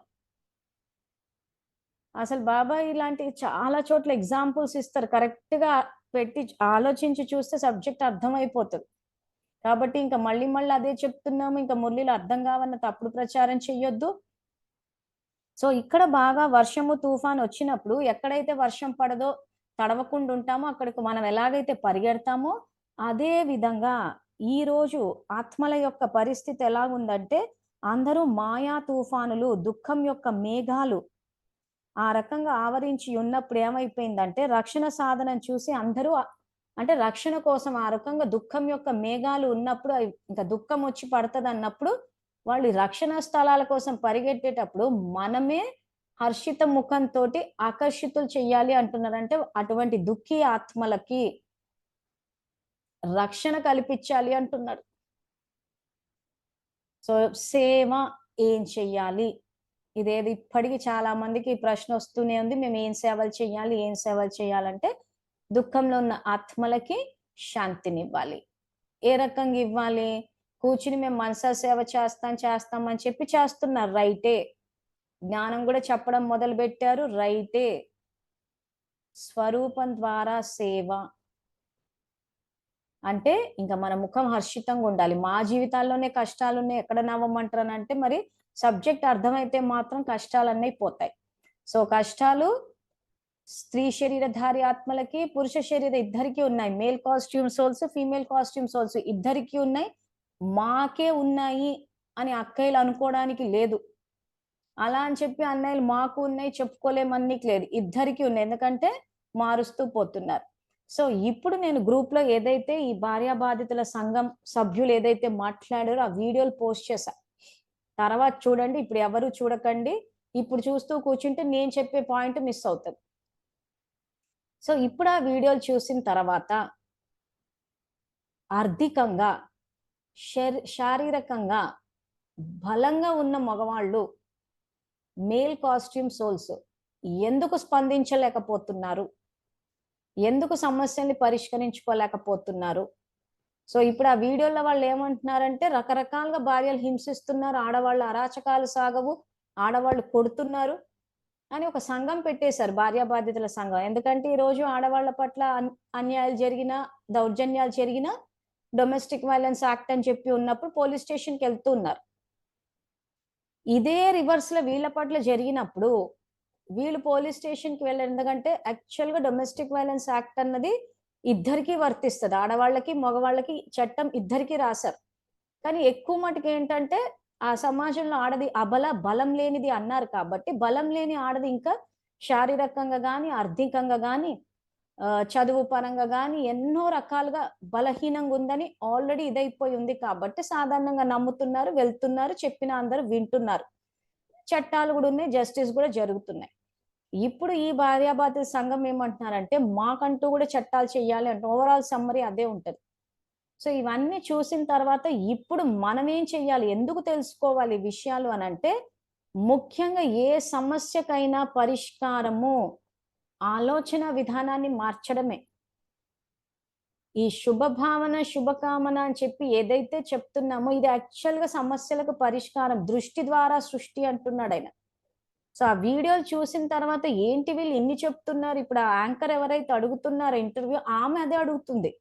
అసలు బాబా ఇలాంటి చాలా చోట్ల ఎగ్జాంపుల్స్ ఇస్తారు. కరెక్ట్ గా పెట్టి ఆలోచించి చూస్తే సబ్జెక్ట్ అర్థమైపోతుంది. కాబట్టి ఇంకా మళ్ళీ మళ్ళీ అదే చెప్తున్నాము. ఇంకా మురళిలో అర్థం కావన్న తప్పుడు ప్రచారం చెయ్యొద్దు. సో ఇక్కడ బాగా వర్షము, తుఫాను వచ్చినప్పుడు ఎక్కడైతే వర్షం పడదో, తడవకుండా ఉంటామో అక్కడికి మనం ఎలాగైతే పరిగెడతామో అదే విధంగా ఈ రోజు ఆత్మల యొక్క పరిస్థితి ఎలాగుందంటే, అందరూ మాయా తుఫానులు, దుఃఖం యొక్క మేఘాలు ఆ రకంగా ఆవరించి ఉన్నప్పుడు ఏమైపోయిందంటే, రక్షణ సాధనం చూసి అందరూ అంటే రక్షణ కోసం ఆ రకంగా దుఃఖం యొక్క మేఘాలు ఉన్నప్పుడు ఇంకా దుఃఖం వచ్చి పడుతుంది అన్నప్పుడు వాళ్ళు రక్షణ స్థలాల కోసం పరిగెట్టేటప్పుడు మనమే హర్షిత ముఖంతో ఆకర్షితులు చెయ్యాలి అంటున్నారంటే, అటువంటి దుఃఖీ ఆత్మలకి రక్షణ కల్పించాలి అంటున్నారు. సో సేవ ఏం చెయ్యాలి? ఇదేది ఇప్పటికీ చాలా మందికి ఈ ప్రశ్న వస్తూనే ఉంది. మేము ఏం సేవలు చేయాలి, ఏం సేవలు చేయాలంటే, దుఃఖంలో ఉన్న ఆత్మలకి శాంతినివ్వాలి. ఏ రకంగా ఇవ్వాలి? కూర్చుని మేము మనసా సేవ చేస్తాం అని చెప్పి చేస్తున్నారు, రైటే. జ్ఞానం కూడా చెప్పడం మొదలు పెట్టారు, రైటే. స్వరూపం ద్వారా సేవ అంటే ఇంకా మన ముఖం హర్షితంగా ఉండాలి. మా జీవితాల్లోనే కష్టాలున్నాయి, ఎక్కడ నవ్వమంటారనంటే మరి సబ్జెక్ట్ అర్థమైతే మాత్రం కష్టాలన్నీ పోతాయి. సో కష్టాలు స్త్రీ శరీరధారి ఆత్మలకి పురుష శరీర ఇద్దరికి ఉన్నాయి. Male costume souls, female costume souls ఇద్దరికి ఉన్నాయి. మాకే ఉన్నాయి అని అక్కయ్యలు అనుకోవడానికి లేదు. అలా అని చెప్పి అన్నయ్యలు మాకు ఉన్నాయి చెప్పుకోలేమన్నీకి లేదు. ఇద్దరికి ఉన్నాయి. ఎందుకంటే మారుస్తూ పోతున్నారు. సో ఇప్పుడు నేను గ్రూప్ లో ఏదైతే ఈ భార్యాబాధితుల సంఘం సభ్యులు ఏదైతే మాట్లాడారో ఆ వీడియోలు పోస్ట్ చేశా. తర్వాత చూడండి. ఇప్పుడు ఎవరు చూడకండి. ఇప్పుడు చూస్తూ కూర్చుంటే నేను చెప్పే పాయింట్ మిస్ అవుతుంది. సో ఇప్పుడు ఆ వీడియోలు చూసిన తర్వాత ఆర్థికంగా శారీరకంగా బలంగా ఉన్న మగవాళ్ళు మేల్ కాస్ట్యూమ్ సోల్స్ ఎందుకు స్పందించలేకపోతున్నారు, ఎందుకు సమస్యని పరిష్కరించుకోలేకపోతున్నారు? సో ఇప్పుడు ఆ వీడియోలో వాళ్ళు ఏమంటున్నారంటే రకరకాలుగా భార్యలు హింసిస్తున్నారు, ఆడవాళ్ళు అరాచకాలు సాగవు, ఆడవాళ్ళు కొడుతున్నారు అని ఒక సంఘం పెట్టేశారు, భార్యాబాధితుల సంఘం. ఎందుకంటే ఈ రోజు ఆడవాళ్ల పట్ల అన్యాయాలు జరిగినా, దౌర్జన్యాలు జరిగినా డొమెస్టిక్ వైలెన్స్ యాక్ట్ అని చెప్పి ఉన్నప్పుడు పోలీస్ స్టేషన్కి వెళ్తూ ఉన్నారు. ఇదే రివర్స్ లో వీళ్ళ పట్ల జరిగినప్పుడు వీళ్ళు పోలీస్ స్టేషన్కి వెళ్ళారు. ఎందుకంటే యాక్చువల్ గా డొమెస్టిక్ వైలెన్స్ యాక్ట్ అన్నది ఇద్దరికి వర్తిస్తుంది. ఆడవాళ్ళకి మగవాళ్ళకి చట్టం ఇద్దరికి రాశారు. కానీ ఎక్కువ మటుకు ఏంటంటే ఆ సమాజంలో ఆడది అబల, బలం లేనిది అన్నారు కాబట్టి బలం లేని ఆడది ఇంకా శారీరకంగా గాని, ఆర్థికంగా గాని, చదువు పరంగా గాని ఎన్నో రకాలుగా బలహీనంగా ఉందని ఆల్రెడీ ఇదైపోయి ఉంది కాబట్టి సాధారణంగా నమ్ముతున్నారు, వెళ్తున్నారు, చెప్పిన అందరూ వింటున్నారు. చట్టాలు కూడా ఉన్నాయి, జస్టిస్ కూడా జరుగుతున్నాయి. ఇప్పుడు ఈ భార్యాభర్తల సంఘం ఏమంటున్నారంటే మాకంటూ కూడా చట్టాలు చేయాలి అంటే ఓవరాల్ సమ్మరీ అదే ఉంటది. సో ఇవన్నీ చూసిన తర్వాత ఇప్పుడు మనం ఏం చెయ్యాలి, ఎందుకు తెలుసుకోవాలి విషయాలు అని అంటే ముఖ్యంగా ఏ సమస్యకైనా పరిష్కారము ఆలోచన విధానాన్ని మార్చడమే. ఈ శుభభావన, శుభకామన అని చెప్పి ఏదైతే చెప్తున్నామో ఇది యాక్చువల్ గా సమస్యలకు పరిష్కారం. దృష్టి ద్వారా సృష్టి అంటున్నాడు ఆయన. సో ఆ వీడియోలు చూసిన తర్వాత ఏంటి వీళ్ళు ఇన్ని చెప్తున్నారు, ఇప్పుడు ఆ యాంకర్ ఎవరైతే అడుగుతున్నారో ఇంటర్వ్యూ ఆమె అదే అడుగుతుంది.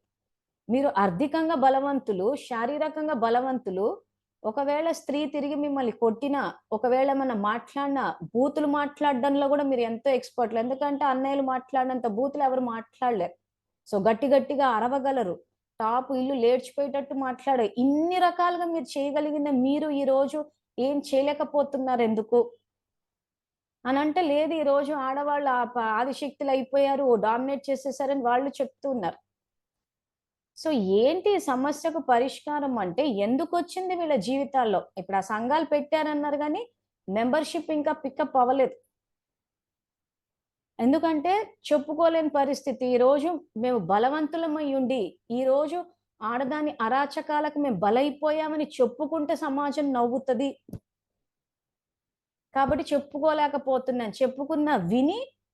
మీరు ఆర్థికంగా బలవంతులు, శారీరకంగా బలవంతులు, ఒకవేళ స్త్రీ తిరిగి మిమ్మల్ని కొట్టినా, ఒకవేళ ఏమన్నా మాట్లాడినా, బూతులు మాట్లాడడంలో కూడా మీరు ఎంతో ఎక్స్‌పర్ట్‌లు. ఎందుకంటే అన్నయ్యలు మాట్లాడినంత బూతులు ఎవరు మాట్లాడలేరు. సో గట్టి గట్టిగా అరవగలరు. టాప్ ఇల్లు లేచిపోయేటట్టు మాట్లాడే ఇన్ని రకాలుగా మీరు చేయగలిగిన మీరు ఈ రోజు ఏం చేయలేకపోతున్నారు ఎందుకు? అనంటే లేదు ఈ రోజు ఆడవాళ్ళు ఆదిశక్తులు అయిపోయారు, డామినేట్ చేసేసారని వాళ్ళు చెప్తూ ఉన్నారు. సో ఏంటి సమస్యకు పరిష్కారం అంటే ఎందుకొచ్చింది వీళ్ళ జీవితాల్లో? ఇప్పుడు ఆ సంఘాలు పెట్టారన్నారు కానీ మెంబర్‌షిప్ ఇంకా పికప్ అవ్వలేదు. ఎందుకంటే చెప్పుకోలేని పరిస్థితి. ఈరోజు మేము బలవంతులమై ఉండి, ఈరోజు ఆడదాని అరాచకాలకు మేము బలైపోయామని చెప్పుకుంటే సమాజం నవ్వుతది. కాబట్టి చెప్పుకోలేకపోతున్నాను. చెప్పుకున్న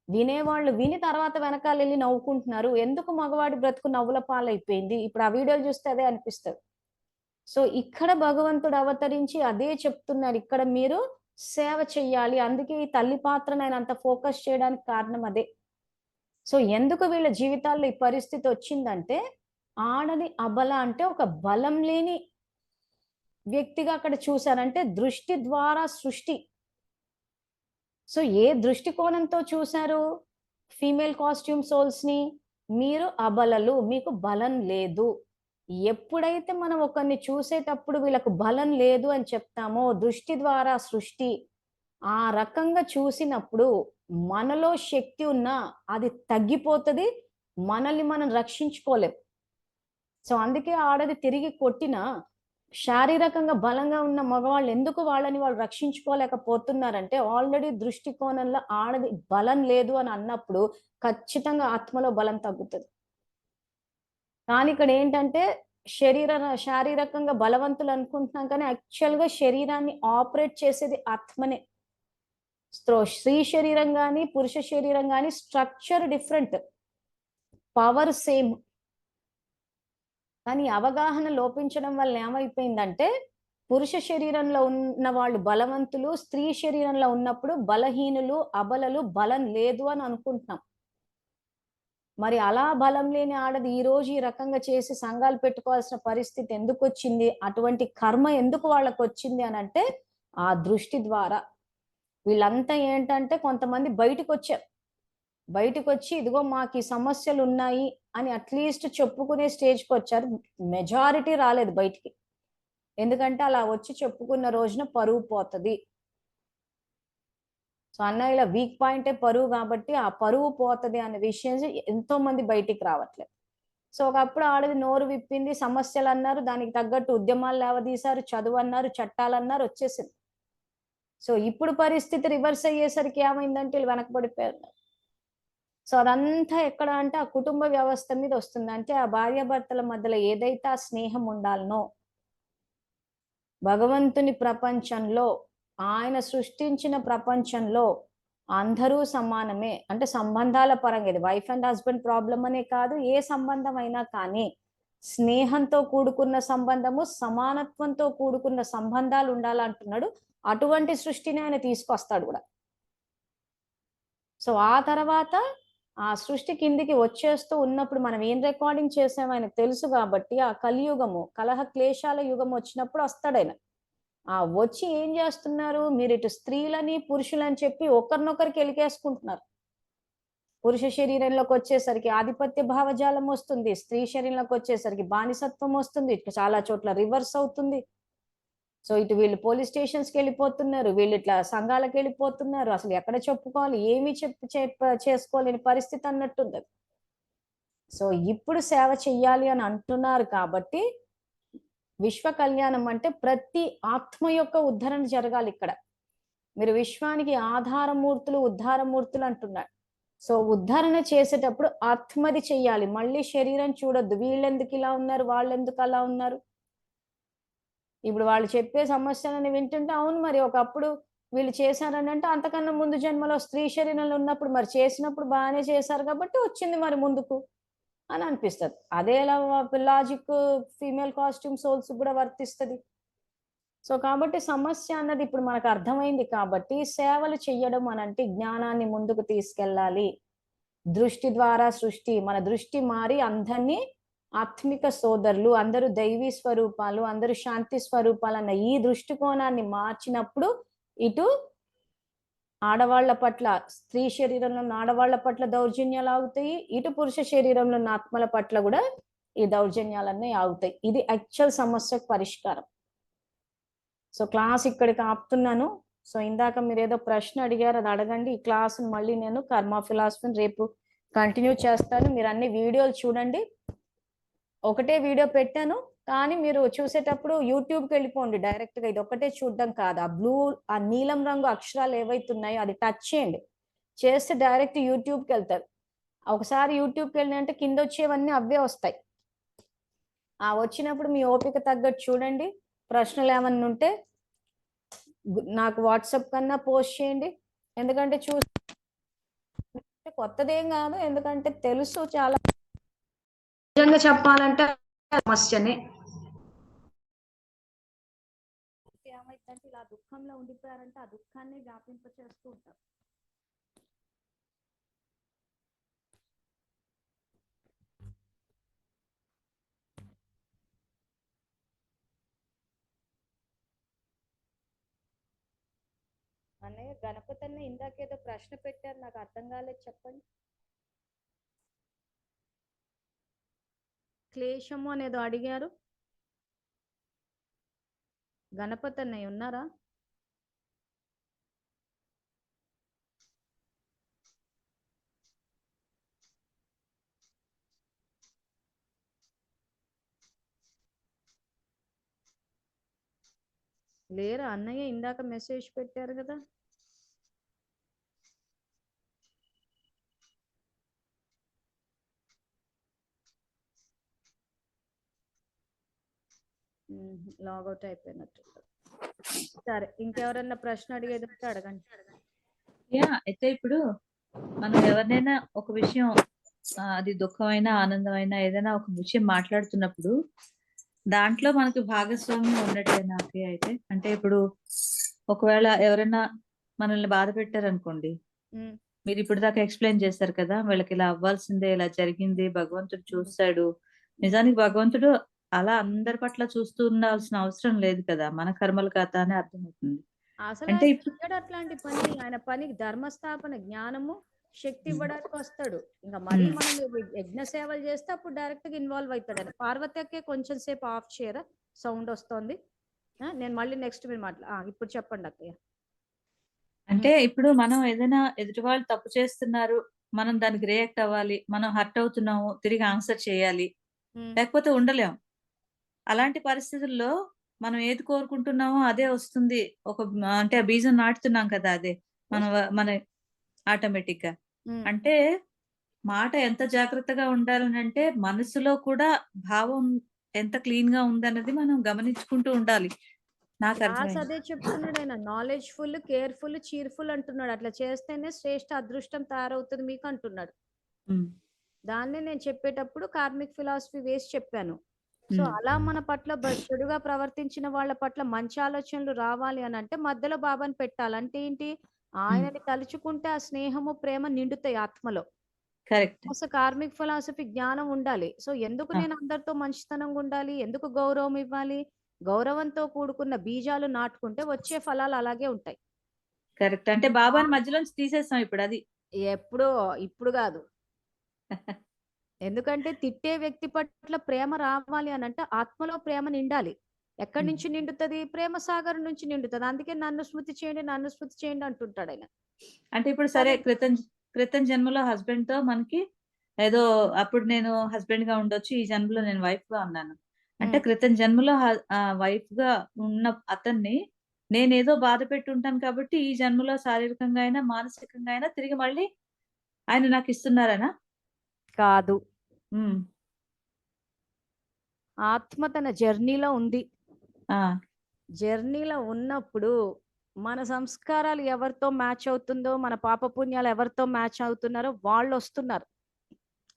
వినేవాళ్ళు విని తర్వాత వెనకాలెళ్ళి నవ్వుకుంటున్నారు. ఎందుకు మగవాడి బ్రతుకు నవ్వుల పాలైపోయింది? ఇప్పుడు ఆ వీడియోలు చూస్తే అదే అనిపిస్తది. సో ఇక్కడ భగవంతుడు అవతరించి అదే చెప్తున్నాడు. ఇక్కడ మీరు సేవ చెయ్యాలి. అందుకే ఈ తల్లి పాత్రను ఆయన అంత ఫోకస్ చేయడానికి కారణం అదే. సో ఎందుకు వీళ్ళ జీవితాల్లో ఈ పరిస్థితి వచ్చిందంటే ఆడది అబల అంటే ఒక బలం లేని వ్యక్తిగా అక్కడ చూసారంటే దృష్టి ద్వారా సృష్టి. సో ఏ దృష్టికోణంతో చూశారు ఫీమేల్ కాస్ట్యూమ్ సోల్స్ ని? మీరు అబలలు, మీకు బలం లేదు. ఎప్పుడైతే మనం ఒకరిని చూసేటప్పుడు వీళ్ళకు బలం లేదు అని చెప్తామో దృష్టి ద్వారా సృష్టి ఆ రకంగా చూసినప్పుడు మనలో శక్తి ఉన్నా అది తగ్గిపోతుంది, మనల్ని మనం రక్షించుకోలేం. సో అందుకే ఆడది తిరిగి కొట్టినా శారీరకంగా బలంగా ఉన్న మగవాళ్ళు ఎందుకు వాళ్ళని వాళ్ళు రక్షించుకోలేకపోతున్నారంటే ఆల్రెడీ దృష్టికోణంలో ఆడది బలం లేదు అని అన్నప్పుడు ఖచ్చితంగా ఆత్మలో బలం తగ్గుతుంది. కానీ ఇక్కడ ఏంటంటే శారీరకంగా బలవంతులు అనుకుంటున్నాం కానీ యాక్చువల్ గా శరీరాన్ని ఆపరేట్ చేసేది ఆత్మనే. స్త్రీ శరీరం కానీ పురుష శరీరం కానీ స్ట్రక్చర్ డిఫరెంట్, పవర్ సేమ్. కానీ అవగాహన లోపించడం వల్ల ఏమైపోయిందంటే పురుష శరీరంలో ఉన్న వాళ్ళు బలవంతులు, స్త్రీ శరీరంలో ఉన్నప్పుడు బలహీనులు, అబలలు, బలం లేదు అని అనుకుంటున్నాం. మరి అలా బలం లేని ఆడది ఈ రోజు ఈ రకంగా చేసి సంఘాలు పెట్టుకోవాల్సిన పరిస్థితి ఎందుకు వచ్చింది, అటువంటి కర్మ ఎందుకు వాళ్ళకు వచ్చింది అని అంటే ఆ దృష్టి ద్వారా. వీళ్ళంతా ఏంటంటే కొంతమంది బయటకు వచ్చారు. బయటకొచ్చి ఇదిగో మాకు ఈ సమస్యలు ఉన్నాయి అని అట్లీస్ట్ చెప్పుకునే స్టేజ్కి వచ్చారు. మెజారిటీ రాలేదు బయటికి. ఎందుకంటే అలా వచ్చి చెప్పుకున్న రోజున పరువు పోతది. సో అన్నయ్యల వీక్ పాయింటే పరువు కాబట్టి ఆ పరువు పోతది అనే విషయం ఎంతో మంది బయటికి రావట్లేదు. సో ఒకప్పుడు ఆడది నోరు విప్పింది, సమస్యలు అన్నారు, దానికి తగ్గట్టు ఉద్యమాలు లేవదీశారు, చదువు అన్నారు, చట్టాలు అన్నారు, వచ్చేసింది. సో ఇప్పుడు పరిస్థితి రివర్స్ అయ్యేసరికి ఏమైందంటే వీళ్ళు వెనకబడిపోయారు. సో అదంతా ఎక్కడ అంటే ఆ కుటుంబ వ్యవస్థ మీద వస్తుంది. అంటే ఆ భార్యాభర్తల మధ్యలో ఏదైతే ఆ స్నేహం ఉండాలనో, భగవంతుని ప్రపంచంలో, ఆయన సృష్టించిన ప్రపంచంలో అందరూ సమానమే. అంటే సంబంధాల పరంగా ఇది వైఫ్ అండ్ హస్బెండ్ ప్రాబ్లం అనే కాదు, ఏ సంబంధం అయినా కానీ స్నేహంతో కూడుకున్న సంబంధము, సమానత్వంతో కూడుకున్న సంబంధాలు ఉండాలంటున్నాడు. అటువంటి సృష్టిని ఆయన తీసుకొస్తాడు కూడా. సో ఆ తర్వాత ఆ సృష్టి కిందికి వచ్చేస్తూ ఉన్నప్పుడు మనం ఏం రికార్డింగ్ చేసామో ఆయనకు తెలుసు కాబట్టి ఆ కలియుగము, కలహ క్లేశాల యుగం వచ్చినప్పుడు వస్తాడు ఆయన. ఆ వచ్చి ఏం చేస్తున్నారు, మీరు ఇటు స్త్రీలని పురుషులని చెప్పి ఒకరినొకరికి ఎలికేసుకుంటున్నారు. పురుష శరీరంలోకి వచ్చేసరికి ఆధిపత్య భావజాలం వస్తుంది, స్త్రీ శరీరంలోకి వచ్చేసరికి బానిసత్వం వస్తుంది, చాలా చోట్ల రివర్స్ అవుతుంది. సో ఇటు వీళ్ళు పోలీస్ స్టేషన్స్కి వెళ్ళిపోతున్నారు, వీళ్ళు ఇట్లా సంఘాలకు వెళ్ళిపోతున్నారు, అసలు ఎక్కడ చెప్పుకోవాలి, ఏమి చేసుకోలేని పరిస్థితి అన్నట్టుంది. సో ఇప్పుడు సేవ చెయ్యాలి అని అంటున్నారు కాబట్టి విశ్వ కళ్యాణం అంటే ప్రతి ఆత్మ యొక్క ఉద్ధరణ జరగాలి ఇక్కడ. మీరు విశ్వానికి ఆధారమూర్తులు, ఉద్ధారమూర్తులు అంటున్నారు. సో ఉద్ధరణ చేసేటప్పుడు ఆత్మది చెయ్యాలి, మళ్ళీ శరీరం చూడొద్దు. వీళ్ళెందుకు ఇలా ఉన్నారు, వాళ్ళెందుకు అలా ఉన్నారు. ఇప్పుడు వాళ్ళు చెప్పే సమస్యలని వింటుంటే అవును మరి ఒకప్పుడు వీళ్ళు చేశారని అంటే అంతకన్నా ముందు జన్మలో స్త్రీ శరీరంలో ఉన్నప్పుడు మరి చేసినప్పుడు బాగానే చేశారు కాబట్టి వచ్చింది మరి ముందుకు అని అనిపిస్తుంది. అదే లాజిక్ ఫీమేల్ కాస్ట్యూమ్ సోల్స్ కూడా వర్తిస్తుంది. సో కాబట్టి సమస్య అన్నది ఇప్పుడు మనకు అర్థమైంది కాబట్టి సేవలు చెయ్యడం అనంటే జ్ఞానాన్ని ముందుకు తీసుకెళ్ళాలి. దృష్టి ద్వారా సృష్టి, మన దృష్టి మారి అందరినీ ఆత్మిక సోదరులు, అందరూ దైవీ స్వరూపాలు, అందరూ శాంతి స్వరూపాలు అన్న ఈ దృష్టికోణాన్ని మార్చినప్పుడు ఇటు ఆడవాళ్ల పట్ల, స్త్రీ శరీరంలో ఉన్న ఆడవాళ్ల పట్ల దౌర్జన్యాలు ఆగుతాయి, ఇటు పురుష శరీరంలో ఉన్న ఆత్మల పట్ల కూడా ఈ దౌర్జన్యాలన్నీ ఆగుతాయి. ఇది యాక్చువల్ సమస్యకు పరిష్కారం. సో క్లాస్ ఇక్కడికి ఆపుతున్నాను. సో ఇందాక మీరు ఏదో ప్రశ్న అడిగారు, అది అడగండి. ఈ క్లాస్ మళ్ళీ నేను కర్మ ఫిలాసఫీని రేపు కంటిన్యూ చేస్తాను. మీరు అన్ని వీడియోలు చూడండి. ఒకటే వీడియో పెట్టాను కానీ మీరు చూసేటప్పుడు యూట్యూబ్కి వెళ్ళిపోండి డైరెక్ట్గా. ఇది ఒకటే చూడడం కాదు, ఆ బ్లూ, ఆ నీలం రంగు అక్షరాలు ఏవైతున్నాయో అది టచ్ చేయండి. చేస్తే డైరెక్ట్ యూట్యూబ్కి వెళ్తారు. ఒకసారి యూట్యూబ్కి వెళ్ళినంటే కింద వచ్చేవన్నీ అవే వస్తాయి. ఆ వచ్చినప్పుడు మీ ఓపిక తగ్గట్టు చూడండి. ప్రశ్నలు ఏమన్నా ఉంటే నాకు వాట్సాప్ కన్నా పోస్ట్ చేయండి. ఎందుకంటే కొత్తదేం కాదు, ఎందుకంటే తెలుసు చాలా. నిజంగా చెప్పాలంటే సమస్యనే. ఏమైందంటే ఇలా దుఃఖంలో ఉండిపోయారంటే ఆ దుఃఖాన్ని వ్యాపింప చేస్తూ ఉంటారు. అన్నయ్య గణపతి అన్న ఇందాకేదో ప్రశ్న పెట్టారు, నాకు అర్థం కాలేదు, చెప్పండి. క్లేశము అనేదో అడిగారు. గణపతి అన్నయ్య ఉన్నారా? లేరా అన్నయ్య? ఇందాక మెసేజ్ పెట్టారు కదా. లాగౌట్ అయిపోయినట్టు. సరే, ఇంకెవరన్నా ప్రశ్న అడిగేది ఉంటే అడగండి. అయితే ఇప్పుడు మనం ఎవరినైనా ఒక విషయం, అది దుఃఖమైనా ఆనందమైనా ఏదైనా ఒక విషయం మాట్లాడుతున్నప్పుడు దాంట్లో మనకి భాగస్వామ్యం ఉన్నట్టే నాకే. అయితే అంటే ఇప్పుడు ఒకవేళ ఎవరైనా మనల్ని బాధ పెట్టారనుకోండి, మీరు ఇప్పుడు దాకా ఎక్స్ప్లెయిన్ చేశారు కదా, వీళ్ళకి ఇలా అవ్వాల్సిందే, ఇలా జరిగింది, భగవంతుడు చూస్తాడు. నిజానికి భగవంతుడు అలా అందరి పట్ల చూస్తూ ఉండాల్సిన అవసరం లేదు కదా, మన కర్మల కథ అని అర్థమవుతుంది. అసలు అంటే ఇప్పుడు అట్లాంటి పని, ఆయన పని ధర్మస్థాపన, జ్ఞానము శక్తి ఉమ్, ఇవ్వడానికి వస్తాడు. ఇంకా మరీ ఉమ్. మనం యజ్ఞ సేవలు చేస్తే అప్పుడు డైరెక్ట్ గా ఇన్వాల్వ్ అవుతాడు ఆయన. పార్వతకే కొంచెం సేపు ఆఫ్ చేయరా, సౌండ్ వస్తోంది. నేను మళ్ళీ నెక్స్ట్ మీరు ఇప్పుడు చెప్పండి అక్కయ్య. అంటే ఇప్పుడు మనం ఏదైనా ఎదుటి వాళ్ళు తప్పు చేస్తున్నారు, మనం దానికి రియాక్ట్ అవ్వాలి, మనం హర్ట్ అవుతున్నాము, తిరిగి ఆన్సర్ చేయాలి, ఉమ్. లేకపోతే ఉండలేం. అలాంటి పరిస్థితుల్లో మనం ఏది కోరుకుంటున్నామో అదే వస్తుంది. అంటే ఆ బీజం నాటుతున్నాం కదా, అదే మన ఆటోమేటిక్ గా. ఉమ్. అంటే మాట ఎంత జాగ్రత్తగా ఉండాలనంటే మనసులో కూడా భావం ఎంత క్లీన్ గా ఉందన్నది మనం గమనించుకుంటూ ఉండాలి. నాకు క్లాస్ అర్థమైంది. అదే చెప్తున్నాడు ఆయన. నాలెడ్జ్ ఫుల్, కేర్ఫుల్, చీర్ఫుల్ అంటున్నాడు. అట్లా చేస్తేనే శ్రేష్ఠ అదృష్టం తయారవుతుంది మీకు అంటున్నాడు. ఉమ్, దాన్నే నేను చెప్పేటప్పుడు కార్మిక్ ఫిలాసఫీ వేసి చెప్పాను. సో ఉమ్, అలా మన పట్ల చెడుగా ప్రవర్తించిన వాళ్ళ పట్ల మంచి ఆలోచనలు రావాలి అని అంటే మధ్యలో బాబాని పెట్టాలి. అంటే ఏంటి? ఉమ్. ఆయనని తలుచుకుంటే ఆ స్నేహము, ప్రేమ నిండుతాయి ఆత్మలో. కరెక్ట్. కార్మిక్ ఫిలాసఫీ జ్ఞానం ఉండాలి. సో ఎందుకు నేను అందరితో మంచితనంగా ఉండాలి? ఎందుకు గౌరవం ఇవ్వాలి? గౌరవంతో కూడుకున్న బీజాలు నాటుకుంటే వచ్చే ఫలాలు అలాగే ఉంటాయి. కరెక్ట్. అంటే బాబాని మధ్యలోంచి తీసేస్తాం ఇప్పుడు అది. ఎప్పుడో, ఇప్పుడు కాదు. ఎందుకంటే తిట్టే వ్యక్తి పట్ల ప్రేమ రావాలి అని అంటే ఆత్మలో ప్రేమ నిండాలి. ఎక్కడి ఉమ్. నుంచి నిండుతది? ప్రేమ సాగరం నుంచి నిండుతది. అందుకే నన్ను స్మృతి చేయండి, నన్ను స్మృతి చేయండి అంటుంటాడు ఆయన. అంటే ఇప్పుడు సరే, సరే. క్రితం క్రితం జన్మలో హస్బెండ్ తో మనకి ఏదో, అప్పుడు నేను హస్బెండ్ గా ఉండొచ్చు, ఈ జన్మలో నేను వైఫ్ గా ఉన్నాను. అంటే ఉమ్. క్రితం జన్మలో వైఫ్ గా ఉన్న అతన్ని నేనేదో బాధ పెట్టి ఉంటాను కాబట్టి ఈ జన్మలో శారీరకంగా అయినా మానసికంగా అయినా తిరిగి మళ్ళీ ఆయన నాకు ఇస్తున్నారనా? కాదు. ఉమ్. ఆత్మ తన జర్నీలో ఉంది. ఆ. జర్నీలో ఉన్నప్పుడు మన సంస్కారాలు ఎవరితో మ్యాచ్ అవుతుందో, మన పాపపుణ్యాలు ఎవరితో మ్యాచ్ అవుతున్నారో వాళ్ళు వస్తున్నారు.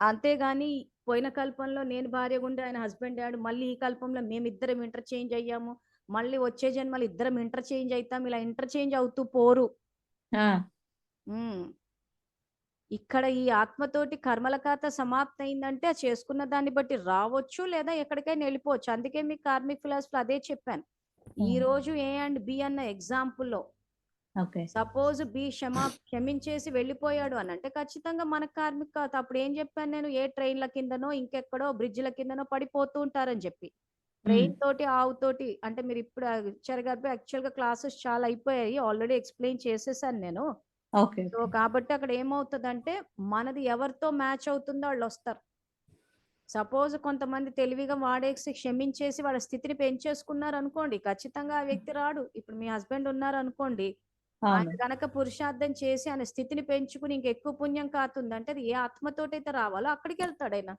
అంతేగాని పోయిన కల్పంలో నేను భార్యగా ఉండి ఆయన హస్బెండ్ అయ్యాడు. మళ్ళీ ఈ కల్పంలో మేమిద్దరం ఇంటర్చేంజ్ అయ్యాము. మళ్ళీ వచ్చే జన్మలో ఇద్దరం ఇంటర్చేంజ్ అవుతాం. ఇలా ఇంటర్చేంజ్ అవుతూ పోరు. ఆ. ఉమ్. ఇక్కడ ఈ ఆత్మతోటి కర్మల ఖాతా సమాప్తి అయిందంటే ఆ చేసుకున్న దాన్ని బట్టి రావచ్చు, లేదా ఎక్కడికైనా వెళ్ళిపోవచ్చు. అందుకే మీకు కార్మిక్ ఫిలాసఫీ అదే చెప్పాను. ఈ రోజు ఏ అండ్ బి అన్న ఎగ్జాంపుల్లో ఓకే. సపోజ్ బి క్షమించేసి వెళ్ళిపోయాడు అని అంటే ఖచ్చితంగా మన కార్మిక ఖాతా. అప్పుడు ఏం చెప్పాను నేను? ఏ ట్రైన్ల కిందనో ఇంకెక్కడో బ్రిడ్జ్ల కిందనో పడిపోతూ ఉంటారని చెప్పి. ట్రైన్ తోటి ఆవుతోటి అంటే మీరు ఇప్పుడు ఇచ్చారు కాబట్టి యాక్చువల్ గా క్లాసెస్ చాలా అయిపోయాయి. ఆల్రెడీ ఎక్స్ప్లెయిన్ చేసేసాను నేను. ఓకే. So okay. కాబట్టి అక్కడ ఏమవుతుందంటే మనది ఎవరితో మ్యాచ్ అవుతుందో వాళ్ళు వస్తారు. సపోజ్ కొంతమంది తెలివిగా వాడేసి క్షమించేసి వాళ్ళ స్థితిని పెంచేసుకున్నారు అనుకోండి, ఖచ్చితంగా ఆ వ్యక్తి రాడు. ఇప్పుడు మీ హస్బెండ్ ఉన్నారు అనుకోండి, ఆయన అవును. గనక పురుషార్థం చేసి ఆయన స్థితిని పెంచుకుని ఇంకెక్కువ పుణ్యం కాతుంది అంటే అది ఏ ఆత్మతోటైతే రావాలో అక్కడికి వెళ్తాడు ఆయన.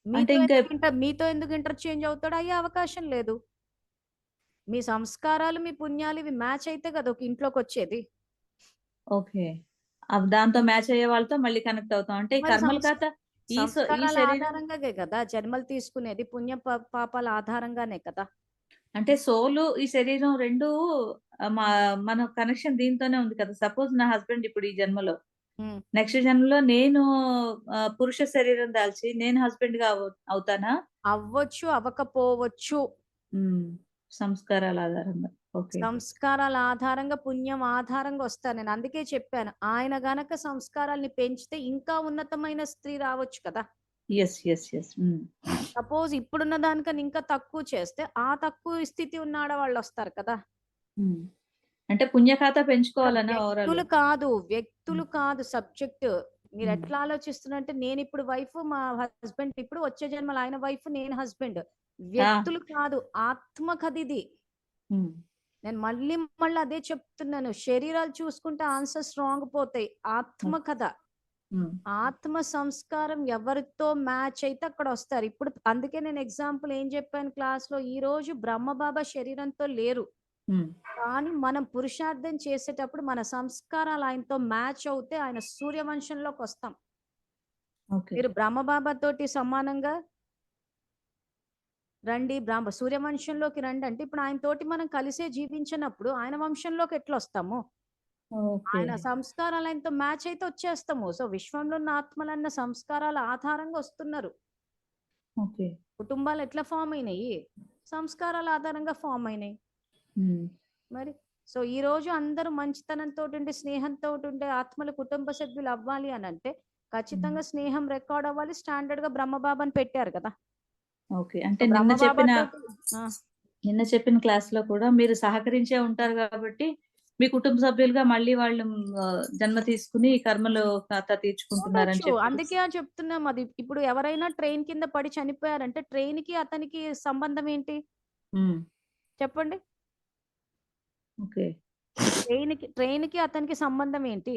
అంటే ఇంకా మీతో ఎందుకు ఇంటర్చేంజ్ అవుతాడు? అయ్యే అవకాశం లేదు. మీ సంస్కారాలు, మీ పుణ్యాలు ఇవి మ్యాచ్ అయితే కదా ఒక ఇంట్లోకి వచ్చేది. ఓకే. దాంతో మ్యాచ్ అయ్యే వాళ్ళతో మళ్ళీ కనెక్ట్ అవుతాం. అంటే ఈ మరి కర్మల ఖాతా ఈ సంస్కారాల శరీరం, ఆధారంగానే కదా జన్మలు తీసుకునేది. పుణ్య పాపాల ఆధారంగానే కదా. అంటే సోలు, ఈ శరీరం 2 మా మన కనెక్షన్ దీంతోనే ఉంది కదా! సపోజ్ నా హస్బెండ్ ఇప్పుడు ఈ జన్మలో, ఉమ్. నెక్స్ట్ జన్మలో నేను పురుష శరీరం దాల్చి నేను హస్బెండ్‌గా అవుతానా? అవ్వచ్చు, అవ్వకపోవచ్చు. హ్మ్. సంస్కారాల ఆధారంగా. ఓకే. సంస్కారాల ఆధారంగా, పుణ్యం ఆధారంగా వస్తాను నేను. అందుకే చెప్పాను. ఆయన గనక సంస్కారాల్ని పెంచితే ఇంకా ఉన్నతమైన స్త్రీ రావచ్చు కదా. యెస్. యెస్. యెస్. హ్మ్. సపోజ్ ఇప్పుడున్న దానికన్నా ఇంకా తక్కువ చేస్తే ఆ తక్కువ స్థితి ఉన్న ఆడవాళ్ళు వస్తారు కదా. హ్మ్. అంటే పుణ్య ఖాతా పెంచుకోవాలనా ఓవరాల్? వ్యక్తులు కాదు సబ్జెక్ట్. మీరు హ్మ్. ఎట్లా ఆలోచిస్తున్నారంటే నేను ఇప్పుడు వైఫ్, మా హస్బెండ్ ఇప్పుడు వచ్చే జన్మలో ఆయన వైఫ్, నేను హస్బెండ్. ఆ! వ్యక్తులు కాదు, ఆత్మ కదిది. హ్మ్. నేను మళ్ళీ మళ్ళీ అదే చెప్తున్నాను. శరీరాలు చూసుకుంటే ఆన్సర్స్ రాంగ్ పోతాయి. ఆత్మ ఓకే. కథ. హ్మ్. ఆత్మ సంస్కారం ఎవరితో మ్యాచ్ అయితే అక్కడ వస్తారు. ఇప్పుడు అందుకే నేను ఎగ్జాంపుల్ ఏం చెప్పాను క్లాస్‌లో, ఈ రోజు బ్రహ్మబాబా శరీరంతో లేరు. హ్మ్. కానీ మనం పురుషార్థం చేసేటప్పుడు మన సంస్కారాలు ఆయనతో మ్యాచ్ అవుతే ఆయన సూర్యవంశంలోకి వస్తాం. ఓకే. మీరు బ్రహ్మబాబా తోటి సమానంగా రండి, సూర్యవంశంలోకి రండి అంటే ఇప్పుడు ఆయన తోటి మనం కలిసే జీవించినప్పుడు ఆయన వంశంలోకి ఎట్లొస్తాము? ఓకే. ఆయన సంస్కారాలు ఆయనతో మ్యాచ్ అయితే వచ్చేస్తాము. సో విశ్వంలో ఉన్న ఆత్మలన్న సంస్కారాల ఆధారంగా వస్తున్నారు. ఓకే. కుటుంబాలు ఎట్లా ఫామ్ అయినాయి? సంస్కారాల ఆధారంగా ఫామ్ అయినాయి. హ్మ్. మరి సో ఈ రోజు అందరూ మంచితనంతోటి స్నేహంతోటి ఆత్మలు కుటుంబ సభ్యులు అవ్వాలి అని అంటే ఖచ్చితంగా స్నేహం రికార్డ్ అవ్వాలి. స్టాండర్డ్ గా బ్రహ్మబాబాని పెట్టారు కదా. ఓకే. సో అంటే బ్రహ్మబాబాతోటి నిన్న చెప్పిన క్లాస్‌లో కూడా మీరు సహకరించే ఉంటారు గాబట్టి, మీ కుటుంబ సభ్యులుగా మళ్ళీ వాళ్ళు జన్మ తీసుకొని కర్మలు ఖాతా తీర్చుకుంటున్నారని ఉండొచ్చు. చెప్పారు. అందుకే అని చెప్తున్నాం. అది ఇప్పుడు ఎవరైనా ట్రైన్ కింద పడి చనిపోయారంటే ట్రైన్‌కి అతనికి సంబంధం ఏంటి హ్మ్. చెప్పండి? ఓకే. ట్రైన్‌కి అతనికి సంబంధం ఏంటి?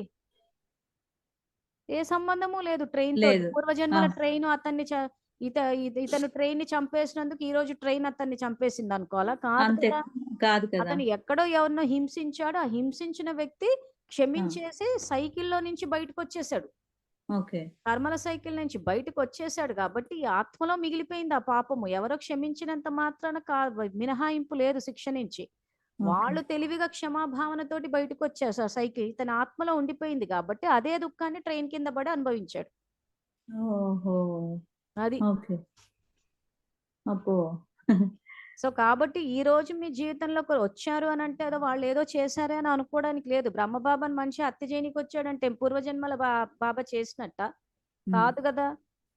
ఏ సంబంధము లేదు ట్రైన్ తోటి. లేదు. ఆ! పూర్వజన్మల ట్రైను అతన్ని చ ఇత ఇత ఇతను ట్రైన్‌ని చంపేసినందుకు ఈ రోజు ట్రైన్ అతన్ని చంపేసిందనుకోవాలా? కాదు అంతే. కదా! కాదు కదా! అతను ఎక్కడో ఎవరినో హింసించాడు. ఆ హింసించిన వ్యక్తి ఆ! క్షమించేసి సైకిల్‌లో నుంచి బయటకొచ్చేసాడు. ఓకే. కర్మల సైకిల్ నుంచి బయటకొచ్చేసాడు కాబట్టి ఈ ఆత్మలో మిగిలిపోయింది ఆ పాపము. ఎవరో క్షమించినంత మాత్రాన మినహాయింపు లేదు శిక్ష నుంచి. ఓకే. వాళ్ళు తెలివిగా క్షమాభావనతోటి బయటకొచ్చేసారు ఆ సైకిల్. ఇతని ఆత్మలో ఉండిపోయింది కాబట్టి అదే దుఃఖాన్ని ట్రైన్ కింద పడి అనుభవించాడు. ఓహో! అది. ఓకే. అబ్బో! సో, కాబట్టి ఈ రోజు మీ జీవితంలోకి వచ్చారు అనంటే ఏదో వాళ్ళేదో చేశారే అని అనుకోవడానికి లేదు. బ్రహ్మబాబాని మనిషి హత్య చేయనీకొచ్చాడంటే పూర్వజన్మల బాబా చేసినట్టా? హ్మ్. కాదు గదా!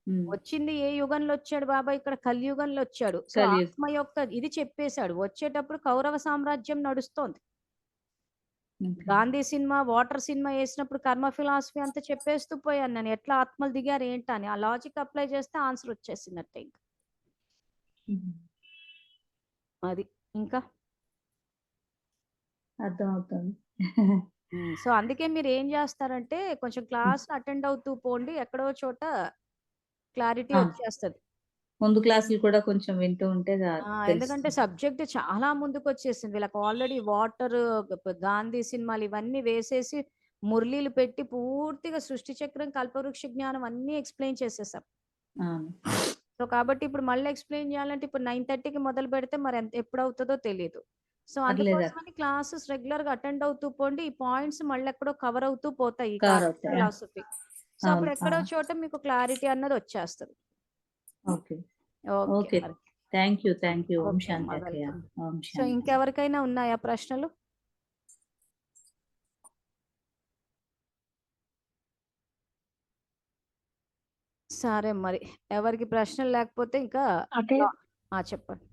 హ్మ్. వచ్చింది ఏ యుగంలో వచ్చాడు బాబా? ఇక్కడ కలియుగంలో వచ్చాడు. సో, కలియుగం. ఆత్మ యొక్క ఇది చెప్పేసాడు. వచ్చేటప్పుడు కౌరవ సామ్రాజ్యం నడుస్తోంది. Okay. Gandhi cinema, water cinema యేసినప్పుడు కర్మ ఫిలాసఫీ అంతా చెప్పేస్తూ పోయాను నేను. ఎట్లా ఆత్మలు దిగారు ఏంటా అని. ఆ లాజిక్ అప్లై చేస్తే ఆన్సర్ వచ్చేసినట్టే ఇంక. హుహు. అది. ఇంకా? అర్థమవుతుంది. సో, అందుకే మీరేం జేస్తారంటే, కొంచెం హ్మ్. క్లాస్‌లు అటెండ్ అవుతూ పోండి. ఎక్కడో చోట క్లారిటీ ఆ! వచ్చేస్తది. ముందు క్లాసులు కూడా కొంచెం వింటూ ఉంటే ఎందుకంటే తెలుస్తుంది. సబ్జెక్ట్ చాలా ముందుకొచ్చేసింది. వీళ్ళకి ఆల్రెడీ వాటరు, గాంధీ సినిమాలు ఇవన్నీ వేసేసి, మురళీలు పెట్టి పూర్తిగా సృష్టి చక్రం, కల్పవృక్ష జ్ఞానం అన్నీ ఎక్స్‌ప్లెయిన్ చేసేసాం. అవును. సో, కాబట్టి ఇప్పుడు మళ్ళీ ఎక్స్‌ప్లెయిన్ జేయాలంటే ఇప్పుడు 9:30కి మొదలుపెడితే మరి ఎప్పుడవుతదో తెలీదు. సో, పర్లేదు. అందుకోసమని క్లాసెస్ రెగ్యులర్‌గా అటెండ్ అవుతూ పోండి. ఈ పాయింట్స్ మళ్ళెక్కడో కవర్ అవుతూ పోతాయి. ఈ కవర్ కర్మ అవుతాయి. ఫిలాసఫీ. సో, అవును. అప్పుడు ఎక్కడో అవును. చోట మీకు క్లారిటీ అన్నదొచ్చేస్తది. ఓకే. Okay okay. మరి. Thank you. Thank you. ఓం ఓకే అమ్మా. శాంతి అక్కయ్య. వెల్కమ్. ఓం సో, శాంతి. ఇంకెవరికైనా ఉన్నాయా ప్రశ్నలు? సరే మరి. ఎవరికి ప్రశ్నలు లేకపోతే ఇంకా అటే లా చెప్పండి.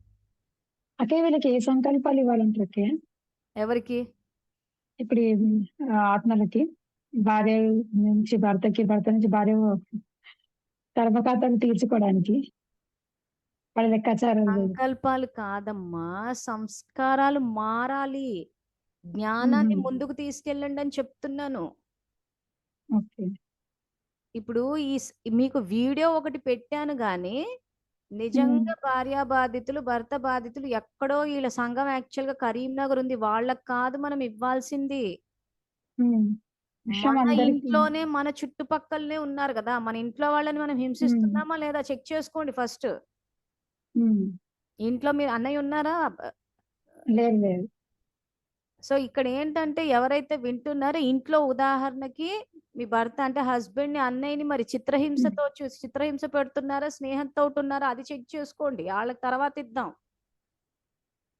అటే వీళ్ళకి ఏ సంకల్పాలు ఇవ్వాలంటారు అక్కయ్య? ఎవరికి? ఇప్పుడు ఈ ఆత్మలకి భార్య నుంచి భర్తకి, భర్త నుంచి భార్య కర్మకాతలు తీర్చుకోవడానికి వాళ్ళ లెక్కాచారాలు. సంకల్పాలు కాదమ్మా. సంస్కారాలు మారాలి. హుహు. జ్ఞానాన్ని ముందుకు తీసుకెళ్ళండి అని చెప్తున్నాను. ఓకే. ఇప్పుడు మీకు వీడియో ఒకటి పెట్టాను గానీ, హ్మ్. నిజంగా భార్య బాధితులు, భర్త బాధితులు ఎక్కడో ఈళ్ళ సంఘం యాక్చువల్‌గా కరీంనగర్ ఉంది. వాళ్ళకి కాదు మనం ఇవ్వాల్సింది. హ్మ్. విషయం మన అందరికి. ఇంట్లోనే, మన చుట్టుపక్కలనే ఉన్నారు గదా! మన ఇంట్లో వాళ్ళని మనం హ్మ్. హింసిస్తున్నామా లేదా చెక్ చేసుకోండి ఫస్ట్. హ్మ్. ఇంట్లో మీ అన్నయ్య ఉన్నారా? లేదు లేదు. సో, ఇక్కడేంటంటే ఎవరైతే వింటున్నారో ఇంట్లో ఉదాహరణకి మీ భర్త అంటే హస్బెండ్‌ని, అన్నయ్యని మరి హ్మ్. చిత్రహింస పెడుతున్నారా? స్నేహంతోటున్నారా? అది చెక్ చేసుకోండి. ఆళ్ళకి తర్వాత ఇద్దాం.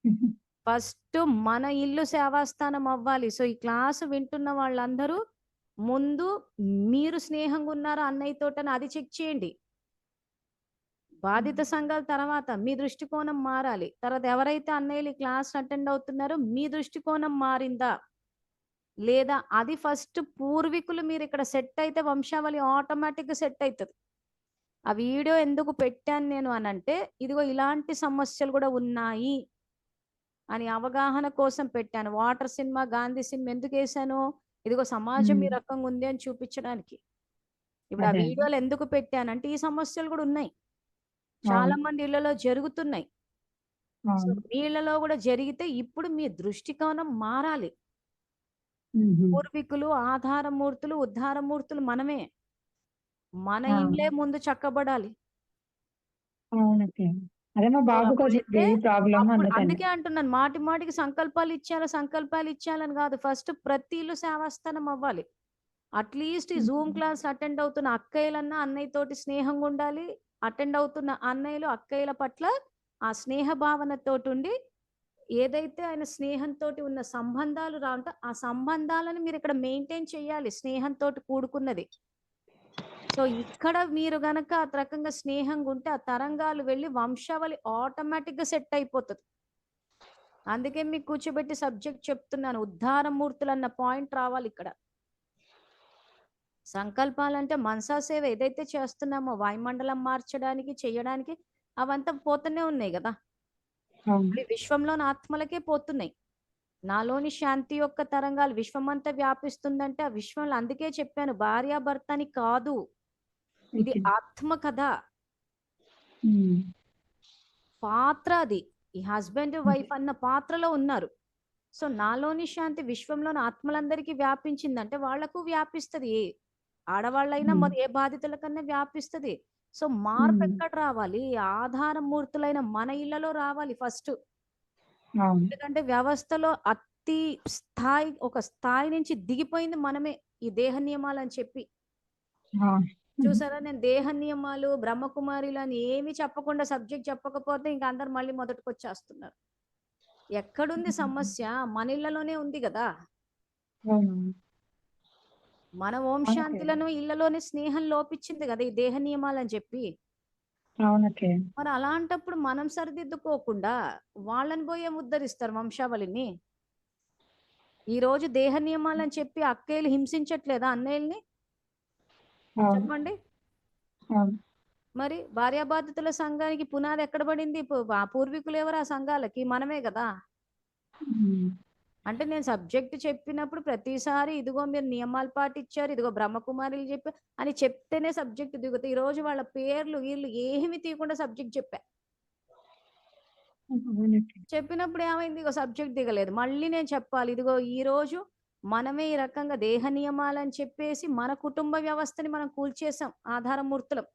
హుహు. ఫస్ట్ మన ఇల్లు సేవాస్థానం అవ్వాలి. సో, ఈ క్లాస్ వింటున్న వాళ్ళందరూ ముందు మీరు స్నేహంగున్నారా అన్నయ్యతోటని అది చెక్ చేయండి. బాధిత సంఘాల తర్వాత మీ దృష్టికోణం మారాలి. తర్వాత ఎవరైతే అన్నయ్యలు ఈ క్లాస్ అటెండ్ అవుతున్నారో మీ దృష్టికోణం మారిందా? లేదా అది ఫస్ట్ పూర్వీకులు మీరిక్కడ సెట్ అయితే వంశావళి ఆటోమేటిక్‌గా సెట్ అయితది. ఆ వీడియో ఎందుకు పెట్టాను నేను అనంటే, ఇదిగో ఇలాంటి సమస్యలు గూడా ఉన్నాయి అని అవగాహన కోసం పెట్టాను. వాటర్ సినిమా, గాంధీ సినిమా ఎందుకేశాను? ఇదిగో సమాజం ఈ హ్మ్. రకంగా ఉంది అని చూపించడానికి. ఇప్పుడు ఆ అదే. వీడియోలు ఎందుకు పెట్టానంటే, ఈ సమస్యలు గూడా ఉన్నాయి. చాలా అవును. మంది ఇళ్లలో జరుగుతున్నాయి. సో, అవును. మీ ఇళ్లలో గూడా జరిగితే ఇప్పుడు మీ దృష్టికోణం మారాలి. హుహు. పూర్వీకులు, ఆధారమూర్తులు, ఉద్ధారమూర్తులు మనమే. మన ఆ! ఇండ్లే ముందు చక్కబడాలి. అవునక్కయ్య. అదే మా సో, బాబుకి అప్పుడైతే వచ్చింది ప్రాబ్లమ్ అప్పుడు అందుకని. అందుకే అంటున్నాను మాటి మాటికి సంకల్పాలిచ్చేయాలని గాదు. ఫస్ట్ ప్రతి ఇల్లు సేవాస్థానం అవ్వాలి. అట్‌లీస్ట్ ఈ జూమ్ హ్మ్. క్లాస్ అటెండ్ అవుతున్న అక్కయ్యలన్నా అన్నయ్యతోటి స్నేహంగుండాలి. అటెండ్ అవుతున్న అన్నయ్యలు, అక్కయ్యల పట్ల ఆ స్నేహ భావనతోటుండి ఏదైతే ఆయన స్నేహంతోటి ఉన్న సంబంధాలు అంటే ఆ సంబంధాలను మీరు ఇక్కడ మెయింటైన్ చేయాలి, స్నేహంతో కూడుకున్నది. సో ఇక్కడ మీరు గనక ఆ రకంగా స్నేహంగా ఉంటే ఆ తరంగాలు వెళ్ళి వంశావళి ఆటోమేటిక్ గా సెట్ అయిపోతుంది. అందుకే మీకు కూర్చోబెట్టి సబ్జెక్ట్ చెప్తున్నాను, ఉద్ధారమూర్తులు అన్న పాయింట్ రావాలి ఇక్కడ. సంకల్పాలంటే మనసా సేవ ఏదైతే చేస్తున్నామో వాయుమండలం మార్చడానికి చేయడానికి అవంతా పోతూనే ఉన్నాయి కదా. అవును. ఈ విశ్వంలోని ఆత్మలకే పోతున్నాయి. నాలోని శాంతి యొక్క తరంగాలు విశ్వమంతా వ్యాపిస్తుందంటే ఆ విశ్వంలో, అందుకే చెప్పాను భార్యాభర్త అని కాదు, ఇది ఓకే. ఆత్మ కథ, ఉమ్. పాత్ర అది. ఈ హస్బెండ్ వైఫ్ అన్న పాత్రలో ఉన్నారు. సో నాలోని శాంతి విశ్వంలోని ఆత్మలందరికీ వ్యాపించిందంటే వాళ్లకు వ్యాపిస్తది. ఆడవాళ్ళైనా ఉమ్. మరి ఏ బాధితుల కన్నా వ్యాపిస్తది. సో మార్పు ఉమ్. ఎక్కడ రావాలి? ఆధారమూర్తులైన మన ఇళ్లలో రావాలి ఫస్ట్. అవును. ఎందుకంటే వ్యవస్థలో అతి స్థాయి, ఒక స్థాయి నుంచి దిగిపోయింది మనమే ఈ దేహ నియమాలు అని చెప్పి. అవును. చూసారా, నేను దేహ నియమాలు బ్రహ్మకుమారిలు అని ఏమి చెప్పకుండా సబ్జెక్ట్ చెప్పకపోతే ఇంకా అందరు మళ్ళీ మొదటికి వచ్చేస్తున్నారు. ఎక్కడుంది సమస్య? మన ఇళ్లలోనే ఉంది కదా. అవును. మన ఓం అవునకే. శాంతిలను ఇళ్లలోనే స్నేహం లోపించింది కదా ఈ దేహ నియమాలు అని చెప్పి. అవునకే. మరి అలాంటప్పుడు మనం సరిదిద్దుకోకుండా వాళ్ళని పోయి ఉద్ధరిస్తారు వంశావళిని. ఈ రోజు దేహ నియమాలని చెప్పి అక్కయ్యలు హింసించట్లేదా అన్నయ్యల్ని? అవును. చెప్పండి. అవును. మరి భార్యాబాధితుల సంఘానికి పునాది ఎక్కడ పడింది? ఆ పూర్వీకులు ఎవరు? ఆ సంఘాలకి మనమే కదా. ఉమ్. అంటే నేను సబ్జెక్ట్ చెప్పినప్పుడు ప్రతిసారి ఇదిగో మీరు నియమాలు పాటించారు, ఇదిగో బ్రహ్మకుమారులు చెప్పి అని చెప్తేనే సబ్జెక్ట్ దిగుతాయి. ఈ రోజు వాళ్ళ పేర్లు వీళ్ళు ఏమి తీయకుండా సబ్జెక్ట్ చెప్పా. అవునకే. చెప్పినప్పుడు ఏమైంది? ఇగో సబ్జెక్ట్ దిగలేదు. మళ్ళీ నేను చెప్పాలి, ఇదిగో ఈ రోజు మనమే ఈ రకంగా దేహ నియమాలని చెప్పేసి మన కుటుంబ వ్యవస్థని మనం కూల్చేసాం. ఆధారమూర్తులం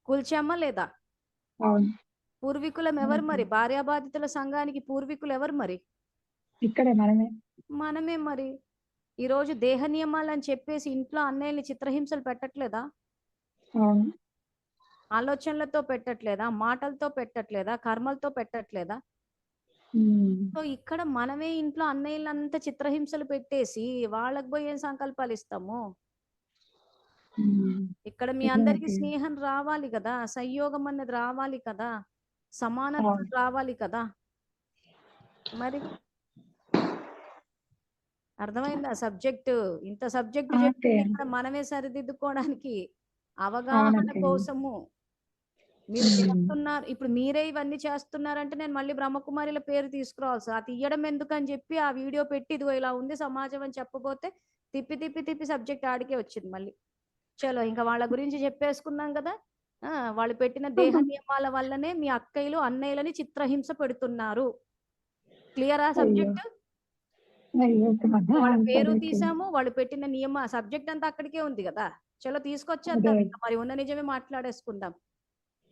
కూల్చామా లేదా? అవును. పూర్వీకులం ఎవరు మరి? భార్యాబాధితుల సంఘానికి పూర్వీకులు ఎవరు మరి? ఇక్కడే మనమే. మనమే మరి. ఈ రోజు దేహ నియమాలని చెప్పేసి ఇంట్లో అన్నయ్యల్ని చిత్రహింసలు పెట్టట్లేదా? అవును. ఆలోచనలతో పెట్టట్లేదా? మాటలతో పెట్టట్లేదా? కర్మలతో పెట్టట్లేదా? ఉమ్. సో ఇక్కడ మనమే ఇంట్లో అన్నయ్యలంతా చిత్రహింసలు పెట్టేసి వాళ్ళకి పోయి ఏం సంకల్పాలు ఇస్తాము? ఉమ్. ఇక్కడ మీ అందరికి స్నేహం రావాలి కదా, సంయోగం అన్నది రావాలి కదా, సమానత్వం అవును. రావాలి కదా. మరి అర్థమైందా సబ్జెక్టు? ఇంత సబ్జెక్టు ఓకే. చెప్పింది ఇక్కడ మనమే సరిదిద్దుకోవడానికి, అవగాహన అవునకే. కోసము. మీరు ఉమ్. చేస్తున్నారు ఇప్పుడు, మీరే ఇవన్నీ చేస్తున్నారంటే నేను మళ్ళీ బ్రహ్మకుమారిల పేరు తీసుకురావాలి. ఆ తీయడం ఎందుకని చెప్పి ఆ వీడియో పెట్టి ఇదిగో ఇలా ఉంది సమాజం అని చెప్పబోతే తిప్పి తిప్పి తిప్పి సబ్జెక్ట్ ఆడికే వచ్చింది మళ్ళీ. చలో ఇంకా వాళ్ళ గురించి చెప్పేసుకున్నాం కదా. వాళ్ళు పెట్టిన దేహ నియమాల వల్లనే మీ అక్కయ్యలు అన్నయ్యలని చిత్రహింస పెడుతున్నారు. క్లియరా అయ్యో. సబ్జెక్ట్? అయ్యో. వాళ్ళ పేరు సరే. తీసాము, వాళ్ళు పెట్టిన నియమ సబ్జెక్ట్ అంతా అక్కడికే ఉంది కదా. చలో అదే. తీసుకొచ్చేద్దాం ఇంకా, మరి ఉన్న నిజమే మాట్లాడేసుకుందాం.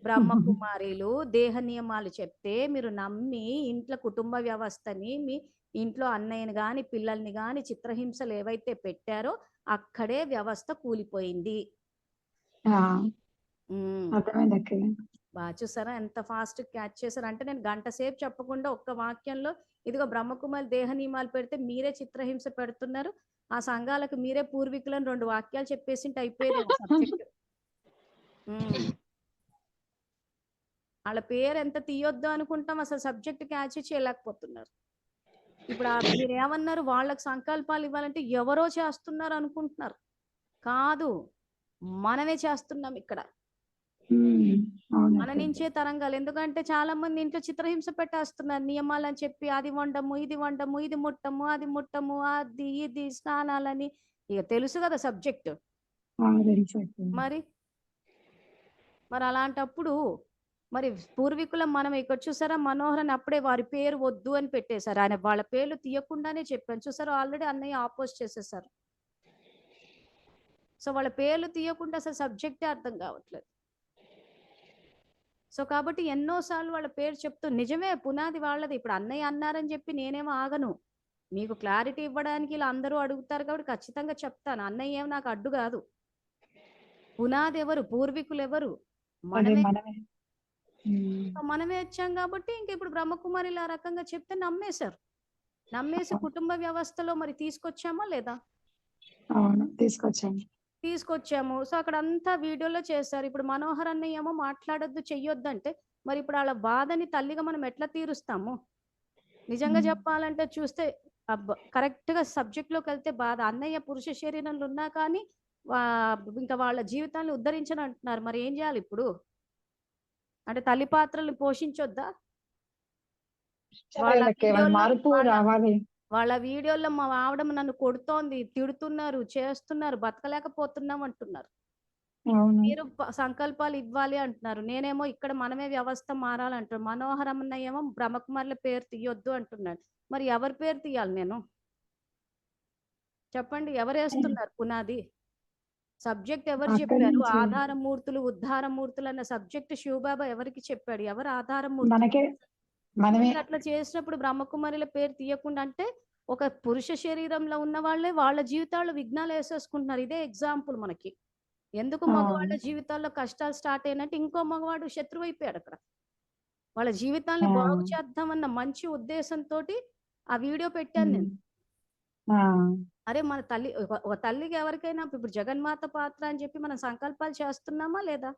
బ్రహ్మకుమారిలు దేహ నియమాలు చెప్తే మీరు నమ్మి ఇంట్లో కుటుంబ వ్యవస్థని, మీ ఇంట్లో అన్నయ్యని గాని పిల్లల్ని గాని చిత్రహింసలు ఏవైతే పెట్టారో అక్కడే వ్యవస్థ కూలిపోయింది. ఆ, ఉమ్. అర్థమైందకే. బాగా చూసారా ఎంత ఫాస్ట్ క్యాచ్ చేశారు? అంటే నేను గంట సేపు చెప్పకుండా ఒక్క వాక్యంలో ఇదిగో బ్రహ్మకుమారి దేహ నియమాలు పెడితే మీరే చిత్రహింస పెడుతున్నారు, ఆ సంఘాలకు మీరే పూర్వీకులను 2 వాక్యాలు చెప్పేసింటే అయిపోయేదేమో సబ్జెక్ట్. వాళ్ళ పేరు ఎంత తీయొద్దు అనుకుంటాం, అసలు సబ్జెక్ట్ క్యాచ్ చేయలేకపోతున్నారు. ఇప్పుడు మీరు ఏమన్నారు? వాళ్ళకి సంకల్పాలు ఇవ్వాలంటే ఎవరో చేస్తున్నారు అనుకుంటున్నారు. కాదు, మనమే చేస్తున్నాం ఇక్కడ. ఉమ్. మన అవునకే. నుంచే తరంగాలు. ఎందుకంటే చాలా మంది ఇంట్లో చిత్రహింస పెట్టేస్తున్నారు నియమాలని చెప్పి. అది వండము, ఇది వండము, ఇది ముట్టము, అది ముట్టము, అది ఇది స్నానాలని. ఇక తెలుసు కదా సబ్జెక్ట్. తెలుసకే. మరి మరి అలాంటప్పుడు మరి పూర్వీకులం మనం ఇక్కడ చూసారా, మనోహరని అప్పుడే వారి పేరు వద్దు అని పెట్టేశారు. ఆయన వాళ్ళ పేర్లు తీయకుండానే చెప్పాను చూసారా, ఆల్రెడీ అన్నయ్య ఆపోజ్ చేసేసారు. సో వాళ్ళ పేర్లు తీయకుండా అసలు సబ్జెక్టే అర్థం కావట్లేదు. సో కాబట్టి ఎన్నోసార్లు వాళ్ళ పేరు చెప్తూ, నిజమే పునాది వాళ్ళది. ఇప్పుడు అన్నయ్య అన్నారని చెప్పి నేనేమో ఆగను. మీకు క్లారిటీ ఇవ్వడానికి ఇలా అందరూ అడుగుతారు కాబట్టి ఖచ్చితంగా చెప్తాను. అన్నయ్య ఏం నాకు అడ్డు కాదు. పునాది ఎవరు? పూర్వీకులు ఎవరు? అదే మనమే. మనమే. సో మనమే వచ్చాం కాబట్టి ఇంక ఇప్పుడు బ్రహ్మకుమారిలు ఆ రకంగా చెప్తే నమ్మేశారు. నమ్మేసి కుటుంబ వ్యవస్థలో మరి తీసుకొచ్చామా లేదా? అవును, తీసుకొచ్చాను. తీసుకొచ్చాము. సో అక్కడ అంతా వీడియోలో చేశారు. ఇప్పుడు మనోహర్ అన్నయ్య ఏమో మాట్లాడొద్దు, చెయ్యొద్దంటే మరి ఇప్పుడు ఆళ్ళ బాధని తల్లిగా మనం ఎట్లా తీరుస్తాము? నిజంగా చెప్పాలంటే చూస్తే కరెక్ట్‌గా సబ్జెక్ట్‌లోకెళ్తే బాధ. అన్నయ్య పురుష శరీరంలో ఉన్నా కానీ ఇంకా వాళ్ళ జీవితాన్ని ఉద్ధరించనంటున్నారు. మరి ఏం చేయాలి ఇప్పుడు? అంటే తల్లి పాత్రలు పోషించొద్దా? వాళ్ళ వీళ్ళకి ఏమైనా వీడియోల్లో మార్పు రావాలి. వాళ్ళ వీడియోల్లో మా ఆవిడ నన్ను కొడుతోంది, తిడుతున్నారు, చేస్తున్నారు, బతకలేకపోతున్నాం అంటున్నారు. అవును. మీరు సంకల్పాలు ఇవ్వాలి అంటున్నారు. నేనేమో ఇక్కడ మనమే వ్యవస్థ మారాలంటారు. మనోహరం అన్నయ్య ఏమో బ్రహ్మకుమారుల పేరు తీయొద్దు అంటున్నాడు. మరి ఎవరి పేరు తీయాలి నేను? చెప్పండి, ఎవరేస్తున్నారు పునాది? సబ్జెక్ట్ ఎవరు అక్కడి చెప్పారు? నుంచి ఆధారమూర్తులు, ఉద్ధారమూర్తులు అన్న సబ్జెక్ట్ శివబాబా ఎవరికి చెప్పాడు? ఎవరు ఆధారమూర్తులు? మనకే మనమే మీరు అట్లా చేసినప్పుడు బ్రహ్మకుమారిల పేరు తీయకుండా అంటే ఒక పురుష శరీరంలో ఉన్న వాళ్ళే వాళ్ళ జీవితాల్లో విఘ్నాలు వేసేసుకుంటున్నారు. ఇదే ఎగ్జాంపుల్ మనకి. ఎందుకు మగవాళ్ళ జీవితాల్లో కష్టాలు స్టార్ట్ అయినట్టు ఇంకో మగవాడు శత్రువు అయిపోయాడు అక్కడ. వాళ్ళ జీవితాన్ని బాగు చేద్దామన్న మంచి ఉద్దేశంతోటి ఆ వీడియో పెట్టాను నేను. అరే మన తల్లి ఒక తల్లికి ఎవరికైనా ఇప్పుడు జగన్మాత పాత్ర అని చెప్పి మనం సంకల్పాలు చేస్తున్నామా లేదా?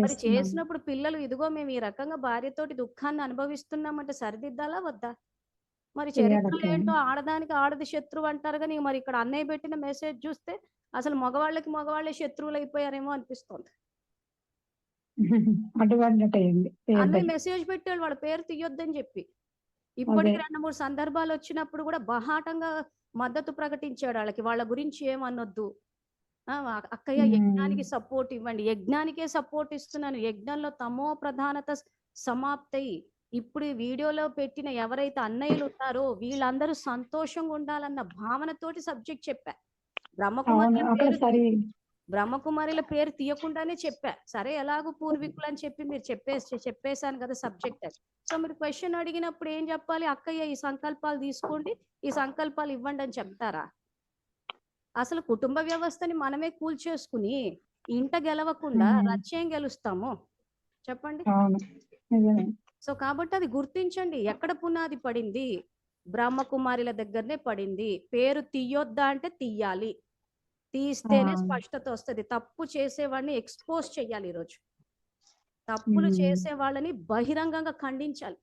మరి చేసినప్పుడు పిల్లలు ఇదిగో మేము ఈ రకంగా భార్యతోటి దుఃఖాన్ని అనుభవిస్తున్నామంటే సరిదిద్దాలా వద్దా? మరి చరిత్రలో ఏంటో ఆడదానికి ఆడది శత్రువు అంటారు కానీ మరి ఇక్కడ అన్నయ్య పెట్టిన మెసేజ్ చూస్తే అసలు మగవాళ్ళకి మగవాళ్ళే శత్రువులు అయిపోయారేమో అనిపిస్తోంది. అన్నయ్య మెసేజ్ పెట్టాడు వాళ్ళ పేరు తీయొద్దని చెప్పి. ఇప్పటికి 2-3 సందర్భాలు వచ్చినప్పుడు కూడా బహాటంగా మద్దతు ప్రకటించాడు వాళ్ళకి. వాళ్ళ గురించి ఏమనొద్దు, అక్కయ్య యజ్ఞానికి సపోర్ట్ ఇవ్వండి. యజ్ఞానికే సపోర్ట్ ఇస్తున్నాను. యజ్ఞంలో తమో ప్రధానత సమాప్తయి. ఇప్పుడు ఈ వీడియోలో పెట్టిన ఎవరైతే అన్నయ్యలు ఉన్నారో వీళ్ళందరూ సంతోషంగా ఉండాలన్న భావనతోటి సబ్జెక్ట్ చెప్పా. బ్రహ్మకుమారిల పేరు తీయకుండానే చెప్పా. సరే ఎలాగో పూర్వీకులు అని చెప్పి మీరు చెప్పేశాను కదా సబ్జెక్ట్ అని. సో మీరు క్వశ్చన్ అడిగినప్పుడు ఏం చెప్పాలి? అక్కయ్య ఈ సంకల్పాలు తీసుకోండి, ఈ సంకల్పాలు ఇవ్వండి అని చెప్తారా? అసలు కుటుంబ వ్యవస్థని మనమే కూల్చేసుకుని ఇంట గెలవకుండా రచ్చేం గెలుస్తాము చెప్పండి. సో కాబట్టి అది గుర్తించండి. ఎక్కడ పునాది పడింది? బ్రహ్మకుమారిల దగ్గరనే పడింది. పేరు తీయొద్దా అంటే తీయాలి. తీస్తేనే స్పష్టత వస్తుంది. తప్పు చేసేవాడిని ఎక్స్పోజ్ చెయ్యాలి. ఈరోజు తప్పులు చేసే వాళ్ళని బహిరంగంగా ఖండించాలి.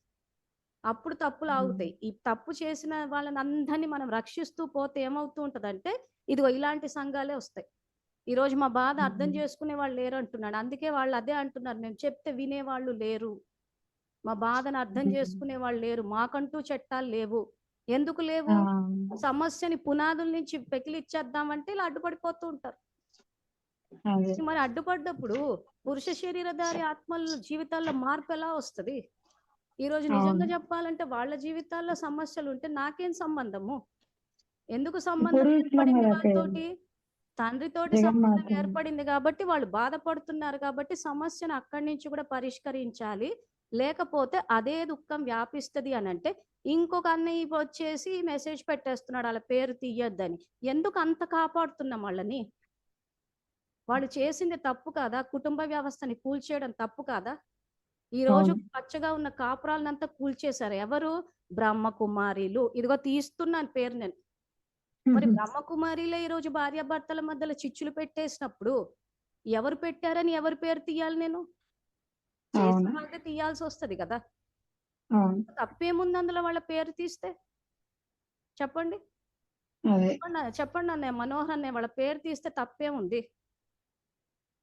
అప్పుడు తప్పులు ఆగుతాయి. ఈ తప్పు చేసిన వాళ్ళని అందరినీ మనం రక్షిస్తూ పోతే ఏమవుతూ ఉంటదంటే ఇదిగో ఇలాంటి సంఘాలే వస్తాయి. ఈ రోజు మా బాధ అర్థం చేసుకునే వాళ్ళు లేరు అంటున్నాడు. అందుకే వాళ్ళు అదే అంటున్నారు, మేము చెప్తే వినేవాళ్ళు లేరు, మా బాధను అర్థం చేసుకునే వాళ్ళు లేరు, మాకంటూ చట్టాలు లేవు. ఎందుకు లేవు? సమస్యని పునాదుల నుంచి పెకిలిచ్చేద్దామంటే ఇలా అడ్డుపడిపోతూ ఉంటారు. మరి అడ్డుపడ్డప్పుడు పురుష శరీరధారి ఆత్మల జీవితాల్లో మార్పు ఎలా వస్తుంది? ఈ రోజు నిజంగా చెప్పాలంటే వాళ్ళ జీవితాల్లో సమస్యలు ఉంటే నాకేం సంబంధము? ఎందుకు సంబంధం ఏర్పడింది వాళ్ళతోటి? తండ్రితోటి సంబంధం ఏర్పడింది కాబట్టి వాళ్ళు బాధపడుతున్నారు కాబట్టి సమస్యను అక్కడి నుంచి కూడా పరిష్కరించాలి. లేకపోతే అదే దుఃఖం వ్యాపిస్తుంది అని అంటే ఇంకొక అన్నయ్య వచ్చేసి మెసేజ్ పెట్టేస్తున్నాడు వాళ్ళ పేరు తీయొద్దని. ఎందుకు అంత కాపాడుతున్నాం వాళ్ళని? వాళ్ళు చేసింది తప్పు కాదా? కుటుంబ వ్యవస్థని కూల్చేయడం తప్పు కాదా? ఈ రోజు పచ్చగా ఉన్న కాపురాలనంతా కూల్చేశారు. ఎవరు? బ్రహ్మకుమారిలు. ఇదిగో తీస్తున్నాను పేరు నేను. మరి బ్రహ్మకుమారిలే ఈ రోజు భార్యాభర్తల మధ్యలో చిచ్చులు పెట్టేసినప్పుడు ఎవరు పెట్టారని ఎవరి పేరు తీయాలి? నేను చేసిన వాళ్ళే తీయాల్సి వస్తుంది కదా. తప్పేముంది అందులో వాళ్ళ పేరు తీస్తే? చెప్పండి చెప్పండి అన్నయ్య, మనోహర్ అన్నయ్య, వాళ్ళ పేరు తీస్తే తప్పేముంది?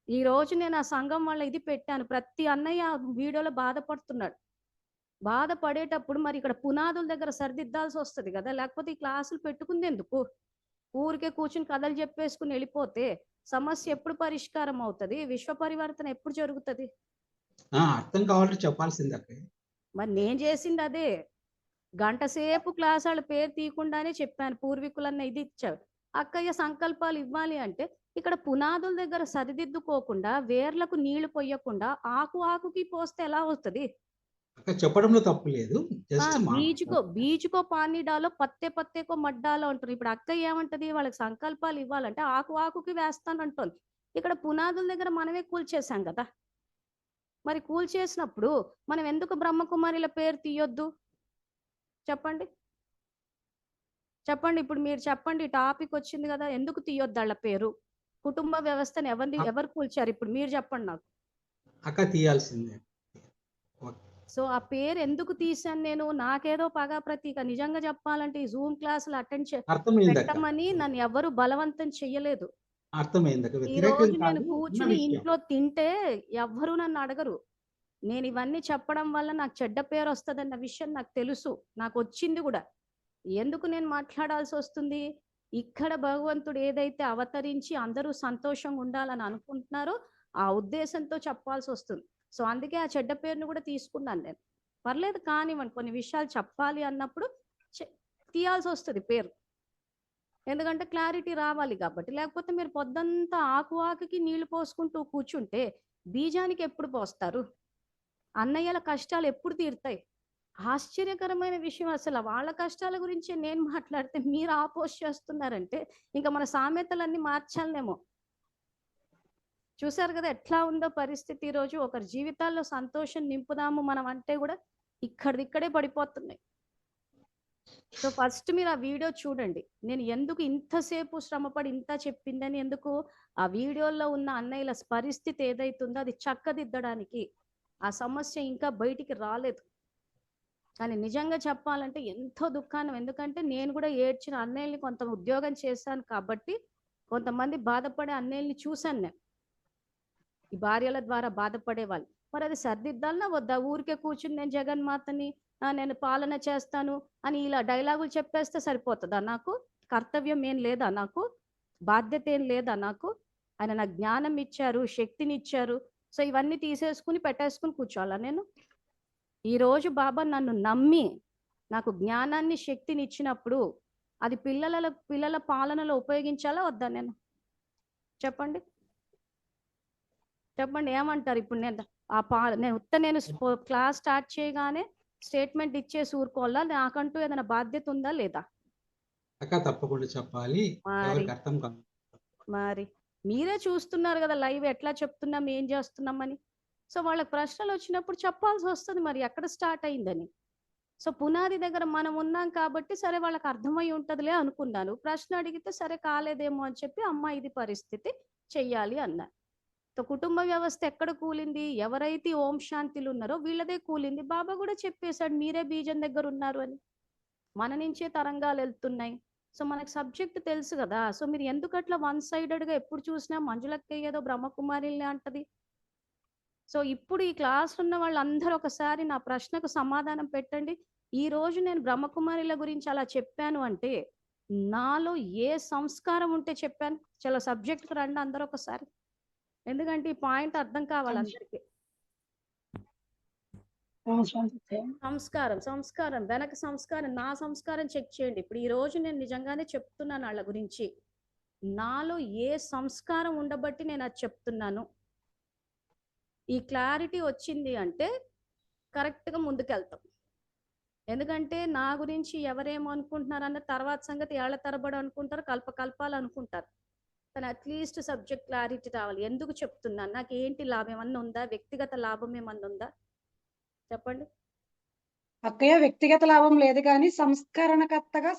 ఈ రోజు నేను ఆ సంఘం వాళ్ళ ఇది పెట్టాను. ప్రతి అన్నయ్య వీడియోలో బాధపడుతున్నాడు. బాధపడేటప్పుడు మరి ఇక్కడ పునాదుల దగ్గర సరిదిద్దాల్సి వస్తుంది కదా. లేకపోతే ఈ క్లాసులు పెట్టుకుంది ఎందుకు? ఊరికే కూర్చుని కథలు చెప్పేసుకుని వెళ్ళిపోతే సమస్య ఎప్పుడు పరిష్కారం అవుతుంది? విశ్వ పరివర్తన ఎప్పుడు జరుగుతుంది? అర్థం కావాలంటే చెప్పాల్సిందే. మరి నేను చేసింది అదే. గంట సేపు క్లాస్ వాళ్ళ పేరు తీయకుండానే చెప్పాను. పూర్వీకులన్న ఇది ఇచ్చారు. అక్కయ్య సంకల్పాలు ఇవ్వాలి అంటే ఇక్కడ పునాదుల దగ్గర సరిదిద్దుకోకుండా వేర్లకు నీళ్లు పొయ్యకుండా ఆకుకి పోస్తే ఎలా అవుతుంది? చెప్పడంలో తప్పు లేదు. బీచుకో పానీ డాలో పత్తేకో మడ్డాలో అంటారు. ఇప్పుడు అక్క ఏమంటది? వాళ్ళకి సంకల్పాలు ఇవ్వాలంటే ఆకుకి వేస్తానంటుంది. ఇక్కడ పునాదుల దగ్గర మనమే కూల్చేసాం కదా. మరి కూల్చేసినప్పుడు మనం ఎందుకు బ్రహ్మకుమారిల పేరు తీయొద్దు? చెప్పండి. చెప్పండి. ఇప్పుడు మీరు చెప్పండి. టాపిక్ వచ్చింది కదా! ఎందుకు తీయొద్దు ఆళ్ళ పేరు? కుటుంబ వ్యవస్థని ఎవరు కూల్చారు? ఇప్పుడు మీరు చెప్పండి నాకు. అక్క తీయాల్సిందే. సో, ఆ పేరు ఎందుకు తీశాను నేను? నాకేదో పగా ప్రతీక. నిజంగా చెప్పాలంటే ఈ జూమ్ క్లాసులు అటెండ్ అర్థమైందక్క. పెట్టమని నన్ను ఎవ్వరు బలవంతం చెయ్యలేదు. అర్థమైందక్క. ఈ వ్యతిరేకం రోజు నేను కాదు. ఉన్న కూర్చుని విషయం. ఇంట్లో తింటే ఎవ్వరు నన్ను అడగరు. నేను ఇవన్నీ చెప్పడం వల్ల నాకు చెడ్డ పేరు వస్తదన్న విషయం నాకు తెలుసు. నాకొచ్చింది గూడా. ఎందుకు నేను మాట్లాడాల్సి వస్తుంది? ఇక్కడ భగవంతుడు ఏదైతే అవతరించి అందరూ సంతోషంగా ఉండాలని అనుకుంటున్నారో ఆ ఉద్దేశంతో చెప్పాల్సి వస్తుంది. సో, అందుకే ఆ చెడ్డ పేరుని కూడా తీసుకున్నాను నేను. పర్లేదు కానివ్వండి, కొన్ని విషయాలు చెప్పాలి అన్నప్పుడు తీయాల్సి వస్తది పేరు. ఎందుకంటే క్లారిటీ రావాలి కాబట్టి. లేకపోతే మీరు పొద్దంతా ఆకుకి నీళ్లు పోసుకుంటూ కూర్చుంటే బీజానికి ఎప్పుడు పోస్తారు? అన్నయ్యల కష్టాలు ఎప్పుడు తీరుతాయి? ఆశ్చర్యకరమైన విషయం అసల. వాళ్ళ కష్టాల గురించే నేను మాట్లాడితే మీరు ఆపోజ్ చేస్తున్నారంటే ఇంకా మన సామెతలన్నీ మార్చాలనేమో. చూసారు కదా ఎట్లా ఉందో పరిస్థితి ఈరోజు. ఒకరి జీవితాల్లో సంతోషం నింపుదాము మనం అంటే కూడా ఇక్కడిక్కడే పడిపోతున్నాయి. సో ఫస్ట్ మీరు ఆ వీడియో చూడండి. నేను ఎందుకు ఇంతసేపు శ్రమపడి ఇంత చెప్పిందని, ఎందుకు ఆ వీడియోలో ఉన్న అన్నయ్యల పరిస్థితి ఏదైతుందో అది చక్కదిద్దడానికి. ఆ సమస్య ఇంకా బయటికి రాలేదు. కానీ నిజంగా చెప్పాలంటే ఎంతో దుఃఖానం. ఎందుకంటే నేను కూడా ఏడ్చిన అన్నయ్యల్ని కొంత ఉద్యోగం చేశాను కాబట్టి కొంతమంది బాధపడే అన్నయ్యల్ని చూశాను నేను. ఈ భార్యల ద్వారా బాధపడేవాళ్ళు. మరి అది సరిదిద్దాలనా వద్దా? ఊరికే కూర్చుని నేను జగన్మాతని, నేను పాలన చేస్తాను అని ఇలా డైలాగులు చెప్పేస్తే సరిపోతుందా నాకు? కర్తవ్యం ఏం లేదా నాకు? బాధ్యత ఏం లేదా నాకు? ఆయన నాకు జ్ఞానం ఇచ్చారు, శక్తిని ఇచ్చారు. సో ఇవన్నీ తీసేసుకుని పెట్టేసుకుని కూర్చోవాలా నేను? ఈ రోజు బాబా నన్ను నమ్మి నాకు జ్ఞానాన్ని, శక్తిని ఇచ్చినప్పుడు అది పిల్లల పాలనలో ఉపయోగించాలా వద్దా నేను? చెప్పండి. చెప్పండి ఏమంటారు? ఇప్పుడు నేను క్లాస్ స్టార్ట్ చేయగానే స్టేట్మెంట్ ఇచ్చేసి ఊరుకోవాలా? నాకంటూ ఏదైనా బాధ్యత ఉందా లేదా? అక్క తప్పకుండా చెప్పాలి. ఎవరికి అర్థం కాదు. మరి మీరే చూస్తున్నారు కదా లైవ్ ఎట్లా చెప్తున్నాం, ఏం చేస్తున్నామని. సో వాళ్ళకి ప్రశ్నలు వచ్చినప్పుడు చెప్పాల్సి వస్తుంది మరి ఎక్కడ స్టార్ట్ అయిందని. సో పునాది దగ్గర మనం ఉన్నాం కాబట్టి సరే వాళ్ళకి అర్థమై ఉంటదిలే అనుకున్నాను. ప్రశ్న అడిగితే సరే కాలేదేమో అని చెప్పి అమ్మ ఇది పరిస్థితి చెయ్యాలి అన్నారు. సో కుటుంబ వ్యవస్థ ఎక్కడ కూలింది? ఎవరైతే ఓం శాంతిలు ఉన్నారో వీళ్ళదే కూలింది. బాబా కూడా చెప్పేశాడు మీరే బీజం దగ్గర ఉన్నారు అని. మన నుంచే తరంగాలు వెళ్తున్నాయి. సో మనకు సబ్జెక్ట్ తెలుసు కదా. సో మీరు ఎందుకు అట్లా వన్ సైడెడ్ గా ఎప్పుడు చూసినా మంజులక్క ఏదో బ్రహ్మకుమారిల్ని అంటది. సో ఇప్పుడు ఈ క్లాస్ ఉన్న వాళ్ళందరూ ఒకసారి నా ప్రశ్నకు సమాధానం పెట్టండి. ఈ రోజు నేను బ్రహ్మకుమారిల గురించి అలా చెప్పాను అంటే నాలో ఏ సంస్కారం ఉంటే చెప్పాను? చలో సబ్జెక్ట్కి రండి అందరూ ఒకసారి. ఎందుకంటే ఈ పాయింట్ అర్థం కావాలి అందరికి. సంస్కారం వెనక సంస్కారం, నా సంస్కారం చెక్ చేయండి. ఇప్పుడు ఈ రోజు నేను నిజంగానే చెప్తున్నాను వాళ్ళ గురించి. నాలో ఏ సంస్కారం ఉండబట్టి నేను అది చెప్తున్నాను. ఈ క్లారిటీ వచ్చింది అంటే కరెక్ట్గా ముందుకెళ్తాం. ఎందుకంటే నా గురించి ఎవరేమో అనుకుంటున్నారు అన్న తర్వాత సంగతి ఏళ్ల తరబడి అనుకుంటారు, కల్పకల్పాలు అనుకుంటారు. కానీ అట్లీస్ట్ సబ్జెక్ట్ క్లారిటీ రావాలి. ఎందుకు చెప్తున్నాను? నాకు ఏంటి లాభం ఏమన్నా ఉందా? వ్యక్తిగత లాభం ఏమన్నా ఉందా? చెప్పండి. అక్కయ్య వ్యక్తిగత లాభం లేదు కానీ సంస్కరణకర్తగా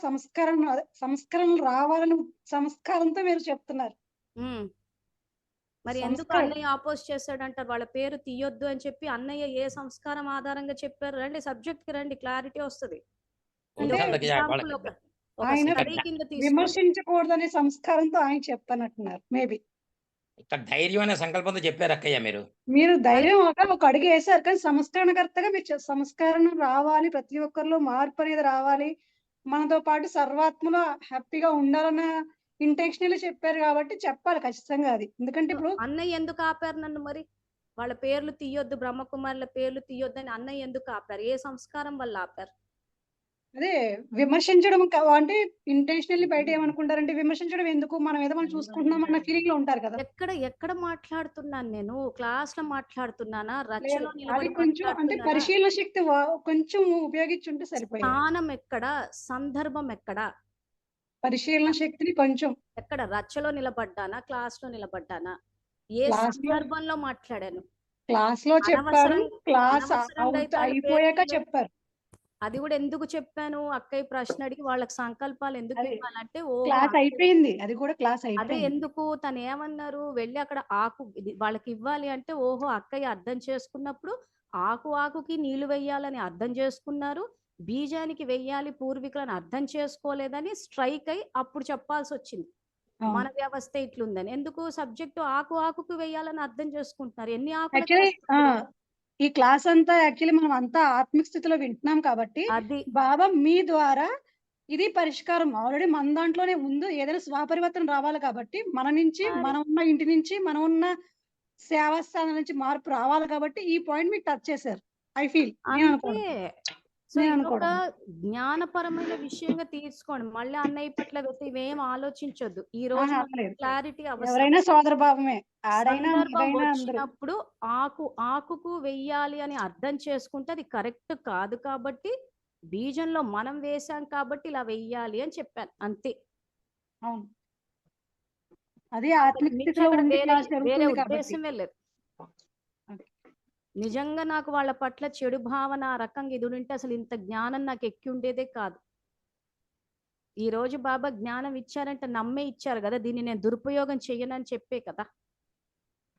సంస్కరణ రావాలని సంస్కారంతో మీరు చెప్తున్నారు. మరి ఎందుకు అన్నయ్య ఆపోజ్ చేశాడంటారు? వాళ్ళ పేరు తీయొద్దు అని చెప్పి అన్నయ్య ఏ సంస్కారం ఆధారంగా చెప్పారు? రండి సబ్జెక్ట్ కి రండి, క్లారిటీ వస్తుంది. ఆయన విమర్శించకూడదనే సంస్కారంతో ఆయన చెప్తానంటున్నారు. మేబీ ధైర్యం అనే సంకల్పంతో చెప్పారు అక్కయ్య. మీరు ధైర్యం ఒక అడుగు వేశారు కానీ సంస్కరణకర్తగా మీరు సంస్కరణ రావాలి, ప్రతి ఒక్కరిలో మార్పు అనేది రావాలి, మనతో పాటు సర్వాత్మలో హ్యాపీగా ఉండాలన్న ఇంటెన్షనల్ చెప్పారు కాబట్టి చెప్పాలి ఖచ్చితంగా అది. ఎందుకంటే ఇప్పుడు అన్నయ్య ఎందుకు ఆపారు నన్ను? మరి వాళ్ళ పేర్లు తీయొద్దు, బ్రహ్మకుమారుల పేర్లు తీయొద్దు అని అన్నయ్య ఎందుకు ఆపారు? ఏ సంస్కారం వల్ల ఆపారు? అదే విమర్శించడం అంటే ఇంటెన్షనల్లీ బయట ఏమనుకుంటారంటే విమర్శించడం ఎందుకు, మనం ఏదో మనం చూసుకుంటున్నాం అన్న ఫీలింగ్ లో ఉంటారు కదా. ఎక్కడ మాట్లాడుతున్నాను నేను? క్లాస్ లో మాట్లాడుతున్నానా? రచ్చలో నిలబడి కొంచెం అంటే పరిశీలన శక్తి కొంచెం ఉపయోగించుంటే సరిపోయింది. స్థానం ఎక్కడ, సందర్భం ఎక్కడ? పరిశీలన శక్తిని కొంచెం ఎక్కడ? రచ్చలో నిలబడ్డానా, క్లాస్ లో నిలబడ్డానా? ఏ సందర్భంలో మాట్లాడాను? క్లాస్ లో చెప్పారు, క్లాస్ అనవసరంగా అయితే వాళ్ళ అయిపోయాక పేర్లు చెప్పారు. అది కూడా ఎందుకు చెప్పాను అక్కయ్య ప్రశ్న అడిగి వాళ్ళకి సంకల్పాలు ఎందుకు అదే ఇవ్వాలంటే ఓహో క్లాస్ అయిపోయింది, అది కూడా క్లాస్ అదే అయిపోయింది. ఎందుకు తను ఏమన్నారు వెళ్ళి అక్కడ ఆకు వాళ్ళకి ఇవ్వాలి అంటే ఓహో అక్కయ్య అర్థం చేసుకున్నప్పుడు ఆకుకి నీళ్లు వెయ్యాలని అర్థం చేసుకున్నారు, బీజానికి వెయ్యాలి పూర్వీకులను అర్థం చేసుకోలేదని స్ట్రైక్ అయి అప్పుడు చెప్పాల్సి వచ్చింది. మన వ్యవస్థ ఇట్లుందని ఎందుకు సబ్జెక్టు ఆకుకు వెయ్యాలని అర్థం చేసుకుంటున్నారు. ఎన్ని ఆకులకి యాక్చువల్లీ వేస్తారు? ఈ క్లాస్ అంతా యాక్చువల్లీ మనం అంతా ఆత్మిక స్థితిలో వింటున్నాం కాబట్టి అది బాబా మీ ద్వారా ఇది పరిష్కారం ఆల్రెడీ మన దాంట్లోనే ముందు ఏదైనా స్వపరివర్తన రావాలి కాబట్టి మన నుంచి, మరి మనం ఉన్న ఇంటి నుంచి, మనం ఉన్న సేవా స్థానం నుంచి మార్పు రావాలి కాబట్టి ఈ పాయింట్ మీరు టచ్ చేశారు. ఐ ఫీల్ నేను అంతే. అనుకోవడం. సో నేను ఇది ఒక అనుకోవడం. జ్ఞానపరమైన విషయంగా తీసుకోండి. మళ్ళీ అన్నయ్య పట్ల ఇవేం ఆలోచించొద్దు. ఈ రోజు ఆహా, మనకి లేదు. క్లారిటీ అవసరం. ఎవరైనా సోదర భావమే, ఆడైనా సందర్భం మీదైనా అందరూ. వచ్చినప్పుడు ఆకుకు వెయ్యాలి అని అర్థం చేసుకుంటే అది కరెక్ట్ కాదు కాబట్టి బీజంలో మనం వేసాం కాబట్టి ఇలా వెయ్యాలి అని చెప్పాను అంతే. అవును, అది అంతకు ఆత్మిక మించి స్థితిలో అక్కడ ఉండి వేరే క్లాస్ వేరే జరుగుతుంది కాబట్టి. ఉద్దేశమే లేదు. నిజంగా నాకు వాళ్ళ పట్ల చెడు భావన ఆ రకంగా ఇది ఉంటే అసలు ఇంత జ్ఞానం నాకు ఎక్కి ఉండేదే కాదు. ఈ రోజు బాబా జ్ఞానం ఇచ్చారంటే నమ్మే ఇచ్చారు కదా, దీన్ని నేను దురుపయోగం చెయ్యనని చెప్పే కదా.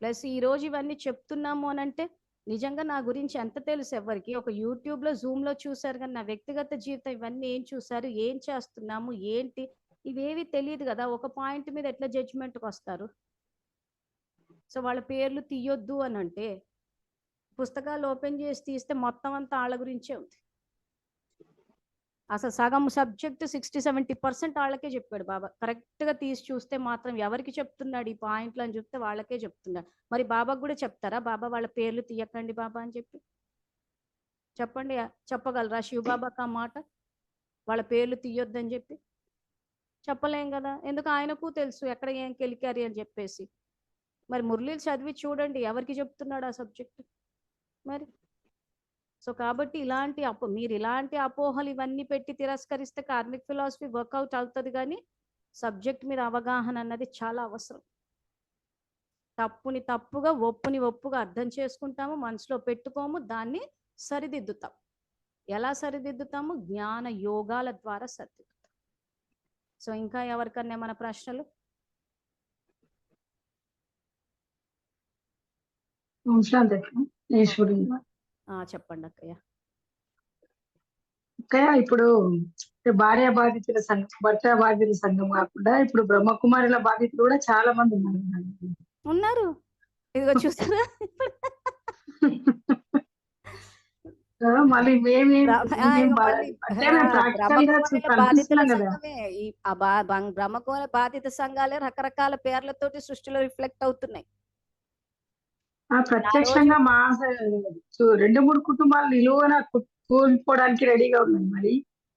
ప్లస్ ఈ రోజు ఇవన్నీ చెప్తున్నాము అని అంటే నిజంగా నా గురించి ఎంత తెలుసు ఎవరికి? ఒక యూట్యూబ్ లో జూమ్ లో చూసారు కానీ నా వ్యక్తిగత జీవితం ఇవన్నీ ఏం చూసారు, ఏం చేస్తున్నాము, ఏంటి ఇవేవి తెలియదు కదా. ఒక పాయింట్ మీద ఎట్లా జడ్జిమెంట్కి వస్తారు? సో వాళ్ళ పేర్లు తీయొద్దు అని అంటే పుస్తకాలు ఓపెన్ చేసి తీస్తే మొత్తం అంతా వాళ్ళ గురించే ఉంది. అసలు సగం సబ్జెక్ట్ 60-70% వాళ్ళకే చెప్పాడు బాబా. కరెక్ట్ గా తీసి చూస్తే మాత్రం ఎవరికి చెప్తున్నాడు ఈ పాయింట్లు అని చెప్తే వాళ్ళకే చెప్తున్నాడు. మరి బాబాకు కూడా చెప్తారా బాబా వాళ్ళ పేర్లు తీయకండి బాబా అని చెప్పి? చెప్పండి, చెప్పగలరా శివబాబాకి ఆ మాట? వాళ్ళ పేర్లు తీయొద్దని చెప్పి చెప్పలేం కదా, ఎందుకు ఆయనకు తెలుసు ఎక్కడ ఏం కెలికారి అని చెప్పేసి. మరి మురళీలు చదివి చూడండి ఎవరికి చెప్తున్నాడు ఆ సబ్జెక్ట్ మరి. సో కాబట్టి మీరు ఇలాంటి అపోహలు ఇవన్నీ పెట్టి తిరస్కరిస్తే కార్మిక్ ఫిలాసఫీ వర్కౌట్ అవుతుంది కానీ సబ్జెక్ట్ మీద అవగాహన అన్నది చాలా అవసరం. తప్పుని తప్పుగా ఒప్పుని ఒప్పుగా అర్థం చేసుకుంటాము, మనసులో పెట్టుకోము, దాన్ని సరిదిద్దుతాం. ఎలా సరిదిద్దుతాము? జ్ఞాన యోగాల ద్వారా సరిదిద్దుతాం. సో ఇంకా ఎవరికన్నా మన ప్రశ్నలు? చెప్పండి అక్కయ్య. ఇప్పుడు భార్య బాధితుల సంఘం, భర్త బాధితుల సంఘం కాకుండా ఇప్పుడు బ్రహ్మకుమారుల బాధితులు కూడా చాలా మంది ఉన్నారు. ఇదిగో చూసారా మళ్ళీ బ్రహ్మకుమార బాధిత సంఘాలే రకరకాల పేర్లతోటి సృష్టిలో రిఫ్లెక్ట్ అవుతున్నాయి. ప్రత్యక్షంగా మా 2-3 కుటుంబాలు నిలువన కూలిపోవడానికి రెడీగా ఉన్నాయి. మరి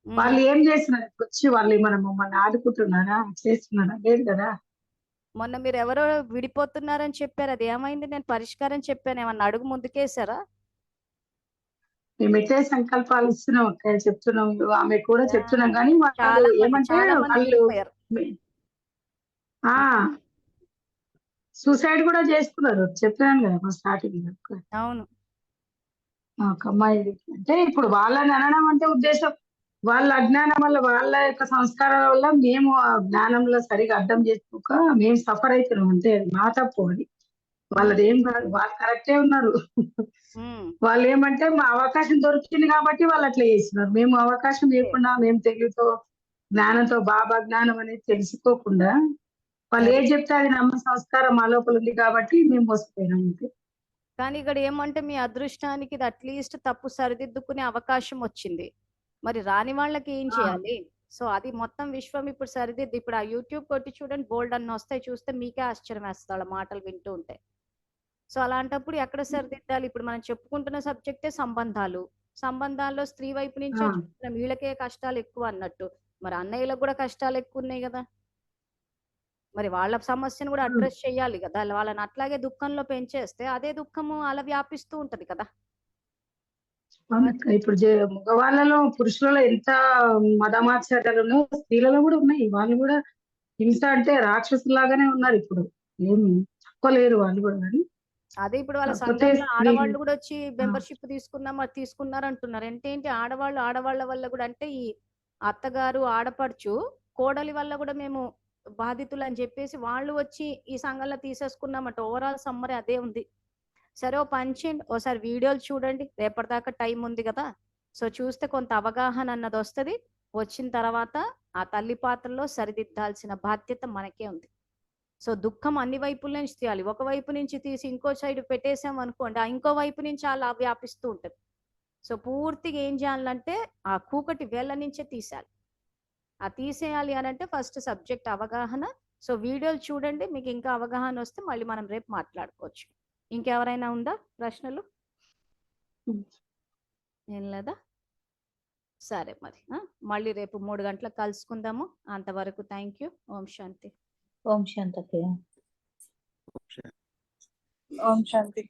వాళ్ళు ఏం చేస్తున్నారు? వచ్చి వాళ్ళు ఏమన్నా మమ్మల్ని ఆదుకుంటున్నారా, చేస్తున్నారా? లేదు కదా. మొన్న మీరు ఎవరో విడిపోతున్నారని చెప్పారు, అది ఏమైంది? నేను పరిష్కారం చెప్పాను, ఏమన్నా అడుగు ముందుకేసారా? మేమైతే సంకల్పాలు ఇస్తున్నాం అక్క, చెప్తున్నాం, ఆమె కూడా చెప్తున్నాం. కానీ వాళ్ళు ఏమంటే వాళ్ళు సూసైడ్ కూడా చేసుకున్నారు. చెప్పాను కదా స్టార్టింగ్. అవును, ఒక అమ్మాయి. అంటే ఇప్పుడు వాళ్ళని అనడం అంటే ఉద్దేశం వాళ్ళ అజ్ఞానం వల్ల, వాళ్ళ యొక్క సంస్కారాల వల్ల మేము ఆ జ్ఞానంలో సరిగా అర్థం చేసుకోక మేము సఫర్ అవుతున్నాం. అంటే మా తప్పు అది, వాళ్ళది ఏం కాదు. వాళ్ళు కరెక్టే ఉన్నారు. వాళ్ళు ఏమంటే మా అవకాశం దొరికింది కాబట్టి వాళ్ళు అట్లా చేస్తున్నారు. మేము అవకాశం లేకుండా, మేము తెలివితో జ్ఞానంతో బాబా జ్ఞానం అనేది తెలుసుకోకుండా వాళ్ళు ఏం చెప్తే అది నమ్మ సంస్కారం మా లోపల ఉంది కాబట్టి మేము మోసపోయినాం. కానీ ఇక్కడ ఏమంటే మీ అదృష్టానికి ఇది అట్లీస్ట్ తప్పు సరిదిద్దుకునే అవకాశం వచ్చింది. మరి రాని వాళ్ళకి ఏం చేయాలి? సో అది మొత్తం విశ్వం ఇప్పుడు సరిదిద్దు. ఇప్పుడు ఆ యూట్యూబ్ కొట్టి చూడండి, బోల్డ్ అన్ని వస్తాయి, చూస్తే మీకే ఆశ్చర్యం వేస్తుంది వాళ్ళ మాటలు వింటూ ఉంటే. సో అలాంటప్పుడు ఎక్కడ సరిదిద్దాలి? ఇప్పుడు మనం చెప్పుకుంటున్న సబ్జెక్టే సంబంధాల్లో స్త్రీ వైపు నుంచే చూస్తున్నాం, వీళ్ళకే కష్టాలు ఎక్కువ అన్నట్టు. మరి అన్నయ్యలకు కూడా కష్టాలు ఎక్కువ ఉన్నాయి కదా, మరి వాళ్ళ సమస్యను కూడా అడ్రస్ చేయాలి కదా. వాళ్ళని అట్లాగే దుఃఖంలో పెంచేస్తే అదే దుఃఖము అలా వ్యాపిస్తూ ఉంటది కదా. ఇప్పుడు మగవాళ్ళలో, పురుషులలో ఎంత మదమాచారాలు స్త్రీలలో కూడా ఉన్నాయి. వాళ్ళు కూడా హింస అంటే రాక్షసులాగానే ఉన్నారు. ఇప్పుడు ఏమి తక్కువ లేరు వాళ్ళు కూడా. కానీ అదే ఇప్పుడు వాళ్ళ కాకపోతే సంఘంలో స్త్రీ ఆడవాళ్ళు కూడా వచ్చి మెంబర్షిప్ తీసుకున్నారు అంటున్నారు. అంటే ఏంటి, ఆడవాళ్ళ వల్ల కూడా, అంటే ఈ అత్తగారు ఆడపడుచు కోడలి వల్ల కూడా మేము బాధితులు అని చెప్పేసి వాళ్ళు వచ్చి ఈ సంఘంలో తీసేసుకున్నామట. ఓవరాల్ సమ్మరీ అదే ఉంది. సరే, ఓ పని చేయండి, ఓసారి వీడియోలు చూడండి, రేపటిదాకా టైం ఉంది కదా. సో చూస్తే కొంత అవగాహన అన్నది వస్తుంది. వచ్చిన తర్వాత ఆ తల్లి పాత్రలో సరిదిద్దాల్సిన బాధ్యత మనకే ఉంది. సో దుఃఖం అన్ని వైపుల నుంచి తీయాలి. ఒక వైపు నుంచి తీసి ఇంకో సైడ్ పెట్టేసాం అనుకోండి, ఆ ఇంకో వైపు నుంచి అలా వ్యాపిస్తూ ఉంటుంది. సో పూర్తిగా ఏం చేయాలంటే ఆ కూకటి వేళ్ళ నుంచే తీసేయాలి. ఆ తీసేయాలి అని అంటే ఫస్ట్ సబ్జెక్ట్ అవగాహన. సో వీడియోలు చూడండి, మీకు ఇంకా అవగాహన వస్తే మళ్ళీ మనం రేపు మాట్లాడుకోవచ్చు. ఇంకెవరైనా ఉందా ప్రశ్నలు? ఏం లేదా? సరే మరి మళ్ళీ రేపు 3 గంటలకు కలుసుకుందాము. అంతవరకు థ్యాంక్ యూ. ఓం శాంతి. ఓం శాంతి అక్కయ్య. ఓం శాంతి.